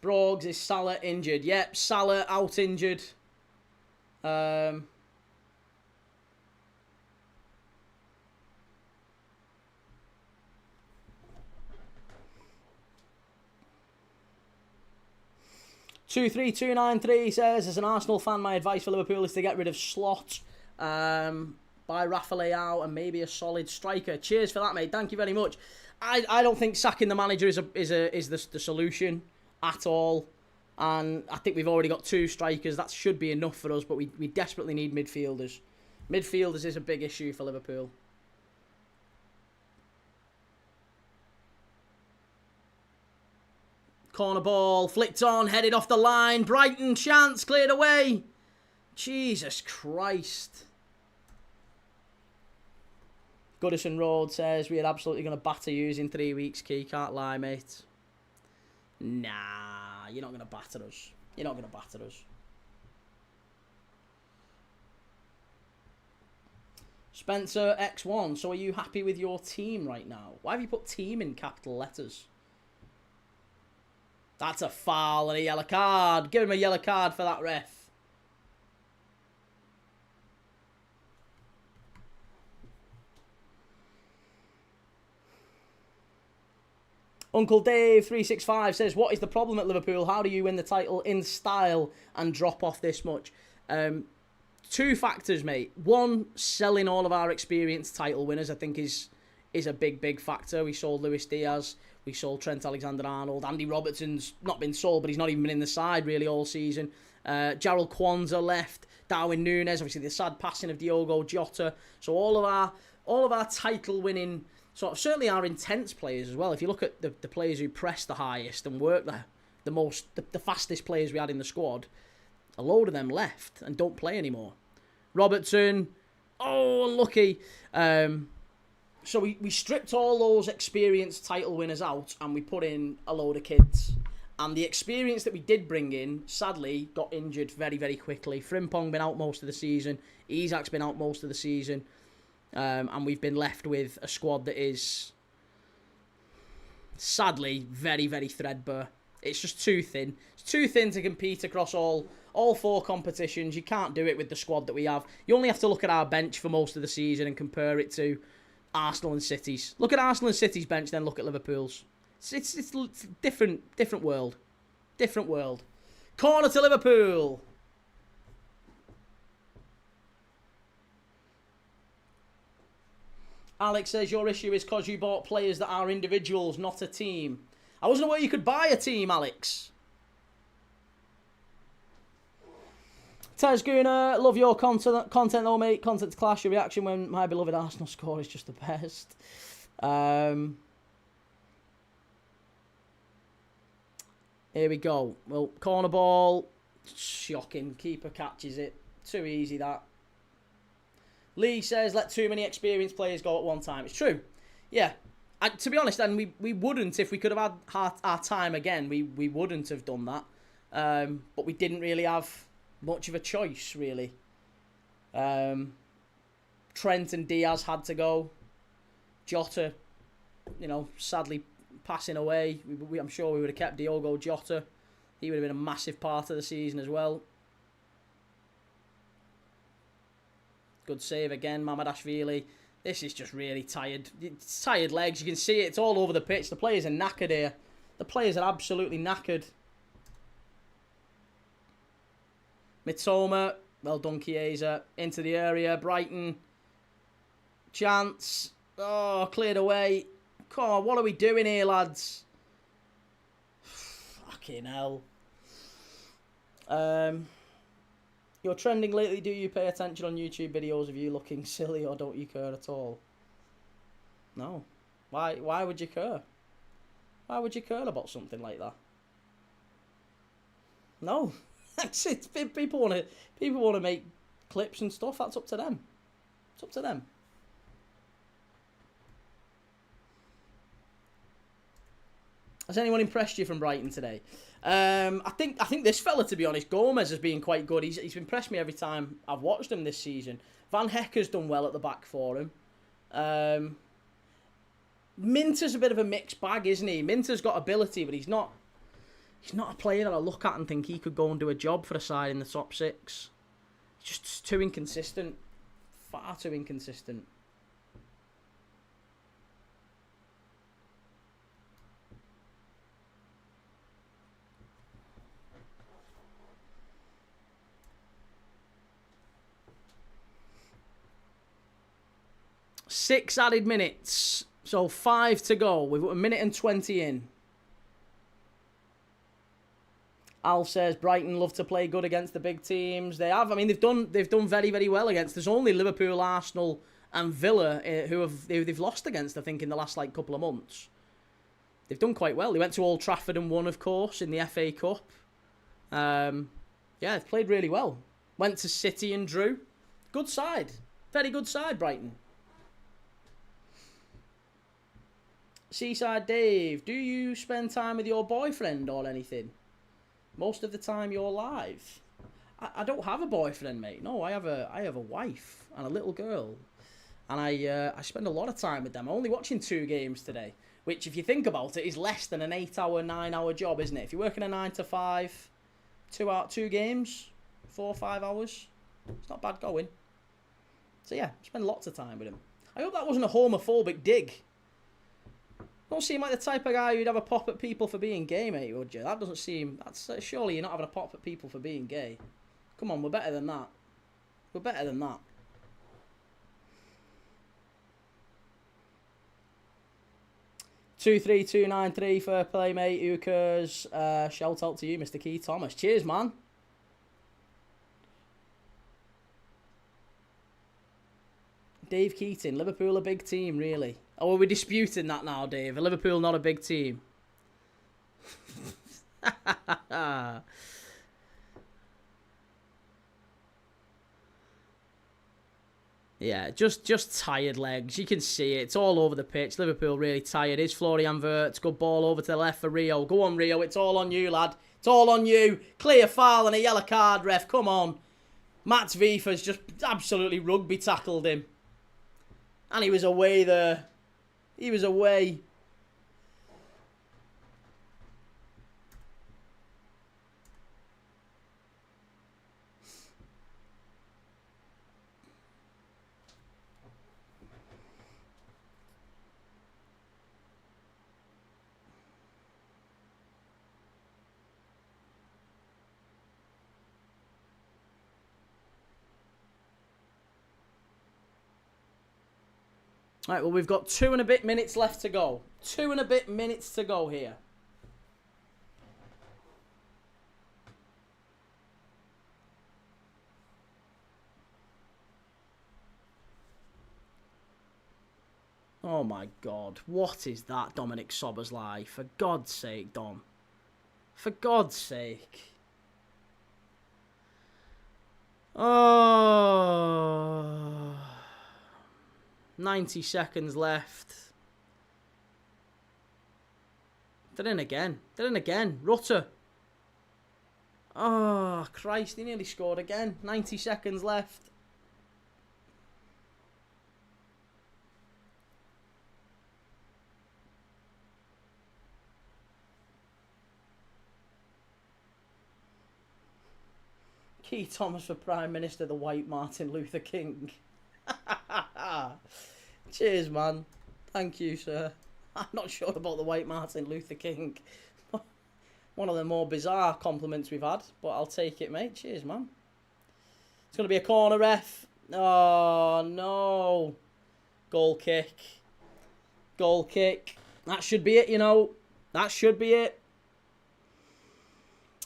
Brogues, is Salah injured? Yep, Salah out injured. 23293 says, as an Arsenal fan, my advice for Liverpool is to get rid of Slot, buy Rafa Leao and maybe a solid striker. Cheers for that, mate. Thank you very much. I don't think sacking the manager is the solution at all. And I think we've already got 2 strikers. That should be enough for us, but we desperately need midfielders. Midfielders is a big issue for Liverpool. Corner ball, flicked on, headed off the line. Brighton, chance, cleared away. Jesus Christ. Goodison Road says, we are absolutely going to batter you in 3 weeks, Key. Can't lie, mate. Nah, you're not going to batter us. You're not going to batter us. Spencer X1, so are you happy with your team right now? Why have you put team in capital letters? That's a foul and a yellow card. Give him a yellow card for that, ref. Uncle Dave 365 says, what is the problem at Liverpool? How do you win the title in style and drop off this much? 2 factors, mate. One, selling all of our experienced title winners, I think is a big factor. We sold Luis Diaz. We sold Trent Alexander-Arnold. Andy Robertson's not been sold, but he's not even been in the side really all season. Gerald Kwanzaa left. Darwin Núñez, obviously the sad passing of Diogo Jota. So all of our title winning, sort of certainly our intense players as well. If you look at the players who press the highest and work the fastest players we had in the squad, a load of them left and don't play anymore. Robertson, unlucky. So we stripped all those experienced title winners out and we put in a load of kids. And the experience that we did bring in, sadly, got injured very quickly. Frimpong been out most of the season. Isak's been out most of the season. And we've been left with a squad that is, sadly, very threadbare. It's just too thin. It's too thin to compete across all 4 competitions. You can't do it with the squad that we have. You only have to look at our bench for most of the season and compare it to Arsenal and City's. Look at Arsenal and City's bench, then look at Liverpool's. It's different world. Different world. Corner to Liverpool. Alex says, your issue is because you bought players that are individuals, not a team. I wasn't aware you could buy a team, Alex. Tez Gooner, love your content though, mate. Content to clash, your reaction when my beloved Arsenal score is just the best. Here we go. Well, corner ball. Shocking. Keeper catches it. Too easy, that. Lee says, let too many experienced players go at one time. It's true. Yeah. To be honest, and we wouldn't, if we could have had our time again, we wouldn't have done that. But we didn't really have much of a choice, really. Trent and Diaz had to go. Jota, sadly passing away. I'm sure we would have kept Diogo Jota. He would have been a massive part of the season as well. Good save again, Mamadashvili. This is just really tired. It's tired legs. You can see it. It's all over the pitch. The players are knackered here. The players are absolutely knackered. Mitoma. Well done, Chiesa. Into the area. Brighton. Chance. Oh, cleared away. Come on, what are we doing here, lads? Fucking hell. You're trending lately. Do you pay attention on YouTube videos of you looking silly, or don't you care at all? No. Why would you care? Why would you care about something like that? No. That's it. People want to make clips and stuff. That's up to them. It's up to them. Has anyone impressed you from Brighton today? I think this fella, to be honest, Gomez has been quite good. He's impressed me every time I've watched him this season. Van Hecker's done well at the back for him. Minter's a bit of a mixed bag, isn't he? Minter's got ability, but he's not a player that I look at and think he could go and do a job for a side in the top 6. He's just too inconsistent. Far too inconsistent. Six added minutes. So 5 to go. We've got 1:20 in. Al says Brighton love to play good against the big teams. They have. I mean, they've done very, very well against. There's only Liverpool, Arsenal, and Villa who they've lost against. I think in the last couple of months, they've done quite well. They went to Old Trafford and won, of course, in the FA Cup. Yeah, they've played really well. Went to City and drew. Good side, very good side, Brighton. Seaside Dave, do you spend time with your boyfriend or anything? Most of the time you're live. I don't have a boyfriend, mate. No, I have a wife and a little girl, and I spend a lot of time with them. I'm only watching 2 games today, which, if you think about it, is less than an 8-hour, 9-hour job, isn't it? If you're working a 9 to 5, 2 games, 4 or 5 hours, it's not bad going. So yeah, spend lots of time with him. I hope that wasn't a homophobic dig. Don't seem like the type of guy who'd have a pop at people for being gay, mate, would you? That doesn't seem... surely you're not having a pop at people for being gay. Come on, we're better than that. We're better than that. Two three two nine three for play, mate. Ukers. Shout out to you, Mr. Key Thomas. Cheers, man. Dave Keating, Liverpool a big team, really? Oh, are we disputing that now, Dave? Are Liverpool not a big team? Yeah, just tired legs. You can see it. It's all over the pitch. Liverpool really tired. Is Florian Wirtz. Good ball over to the left for Rio. Go on, Rio. It's all on you, lad. It's all on you. Clear foul and a yellow card, ref. Come on. Mats Vifa's just absolutely rugby tackled him. And he was away there. He was away. Right, well, we've got 2 and a bit minutes left to go. 2 and a bit minutes to go here. Oh my God, what is that Dominic Szoboszlai? For God's sake, Dom. For God's sake. Oh... 90 seconds left. They're in again. They're in again. Rutter. Oh, Christ. He nearly scored again. 90 seconds left. Keith Thomas for Prime Minister, the white Martin Luther King. Cheers, man. Thank you, sir. I'm not sure about the white Martin Luther King. One of the more bizarre compliments we've had, but I'll take it, mate. Cheers, man. It's going to be a corner, ref. Oh, no. Goal kick. Goal kick. That should be it, you know. That should be it.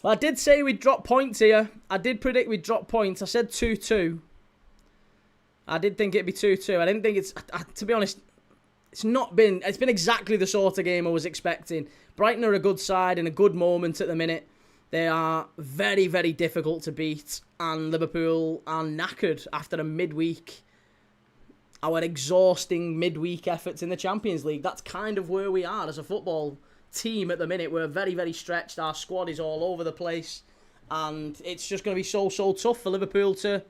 Well, I did say we'd drop points here. I did predict we'd drop points. I said 2-2. I did think it'd be 2-2. I didn't think it's... to be honest, it's been exactly the sort of game I was expecting. Brighton are a good side in a good moment at the minute. They are very, very difficult to beat. And Liverpool are knackered after a midweek... our exhausting midweek efforts in the Champions League. That's kind of where we are as a football team at the minute. We're very, very stretched. Our squad is all over the place. And it's just going to be so tough for Liverpool to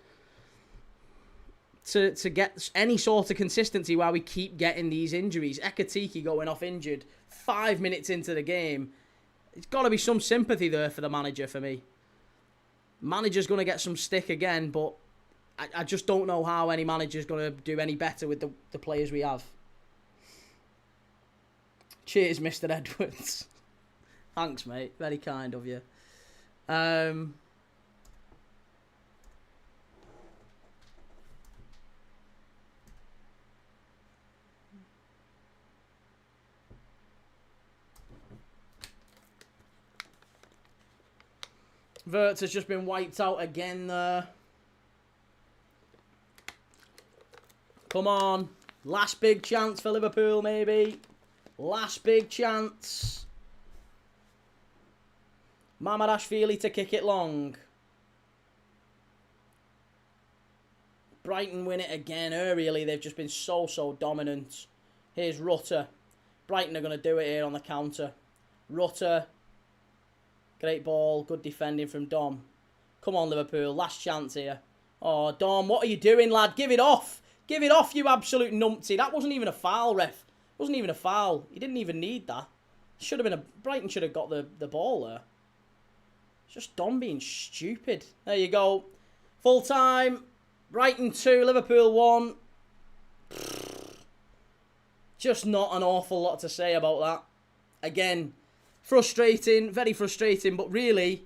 get any sort of consistency while we keep getting these injuries. Ekatike going off injured 5 minutes into the game. It's got to be some sympathy there for the manager for me. Manager's going to get some stick again, but I just don't know how any manager's going to do any better with the players we have. Cheers, Mr. Edwards. Thanks, mate. Very kind of you. Wirtz has just been wiped out again there. Come on. Last big chance for Liverpool, maybe. Last big chance. Mamardashvili to kick it long. Brighton win it again early. They've just been so dominant. Here's Rutter. Brighton are going to do it here on the counter. Rutter. Great ball. Good defending from Dom. Come on, Liverpool. Last chance here. Oh, Dom, what are you doing, lad? Give it off. Give it off, you absolute numpty. That wasn't even a foul, ref. Wasn't even a foul. He didn't even need that. Should have been Brighton should have got the ball there. It's just Dom being stupid. There you go. Full time. Brighton 2, Liverpool 1. Just not an awful lot to say about that. Again, frustrating, very frustrating, but really,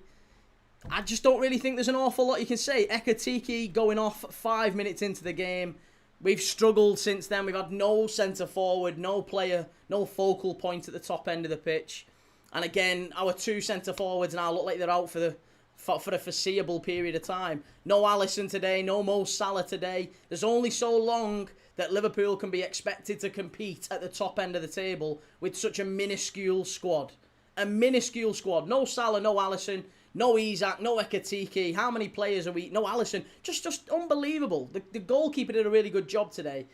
I just don't really think there's an awful lot you can say. Ekatike going off 5 minutes into the game. We've struggled since then. We've had no centre forward, no player, no focal point at the top end of the pitch. And again, our 2 centre forwards now look like they're out for a foreseeable period of time. No Alisson today, no Mo Salah today. There's only so long that Liverpool can be expected to compete at the top end of the table with such a minuscule squad. A minuscule squad. No Salah, no Alisson, no Isak, no Ekatike. How many players are we? No Alisson. Just unbelievable. The goalkeeper did a really good job today.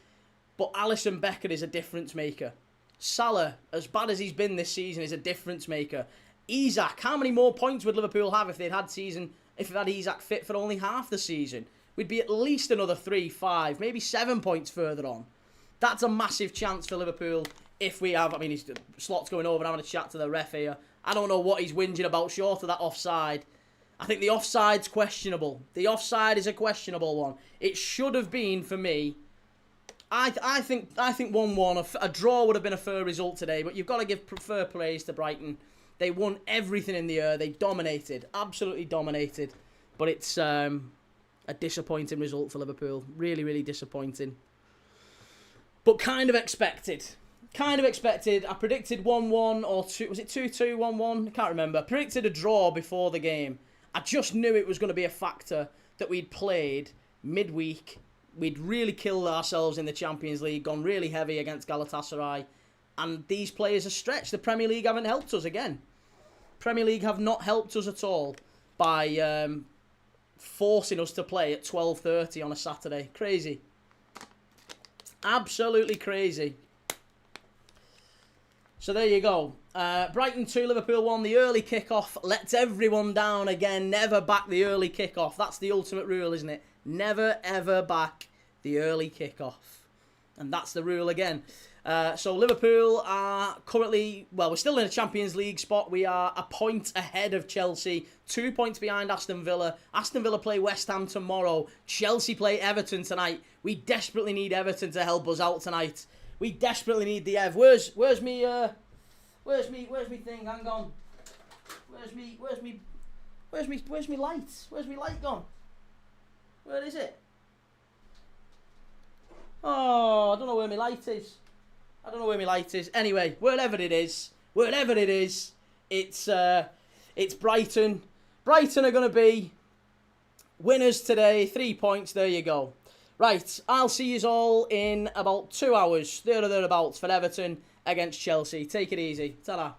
But Alisson Becker is a difference maker. Salah, as bad as he's been this season, is a difference maker. Isak, how many more points would Liverpool have if they'd had Isak fit for only half the season? We'd be at least another 3, 5, maybe 7 points further on. That's a massive chance for Liverpool if we have... I mean, Slot's going over and having a chat to the ref here. I don't know what he's whinging about short of that offside. I think the offside's questionable. The offside is a questionable one. It should have been, for me... I think 1-1, a draw would have been a fair result today, but you've got to give fair praise to Brighton. They won everything in the air. They dominated, absolutely dominated. But it's a disappointing result for Liverpool. Really, really disappointing. But kind of expected. Kind of expected. I predicted 1-1 or 2. Was it 2-2, 1-1? I can't remember. I predicted a draw before the game. I just knew it was going to be a factor that we'd played midweek. We'd really killed ourselves in the Champions League, gone really heavy against Galatasaray. And these players are stretched. The Premier League haven't helped us again. Premier League have not helped us at all by forcing us to play at 12:30 on a Saturday. Crazy. Absolutely crazy. So there you go. Brighton 2, Liverpool 1. The early kickoff lets everyone down again. Never back the early kickoff. That's the ultimate rule, isn't it? Never, ever back the early kickoff. And that's the rule again. So Liverpool are currently... Well, we're still in a Champions League spot. We are a point ahead of Chelsea. 2 points behind Aston Villa. Aston Villa play West Ham tomorrow. Chelsea play Everton tonight. We desperately need Everton to help us out tonight. We desperately need the Ev. Where's me thing? Hang on. Where's me light? Where's me light gone? Where is it? Oh, I don't know where my light is. I don't know where my light is. Anyway, wherever it is, it's Brighton. Brighton are going to be winners today. 3 points. There you go. Right, I'll see you all in about 2 hours. There or thereabouts for Everton against Chelsea. Take it easy. Ta-da.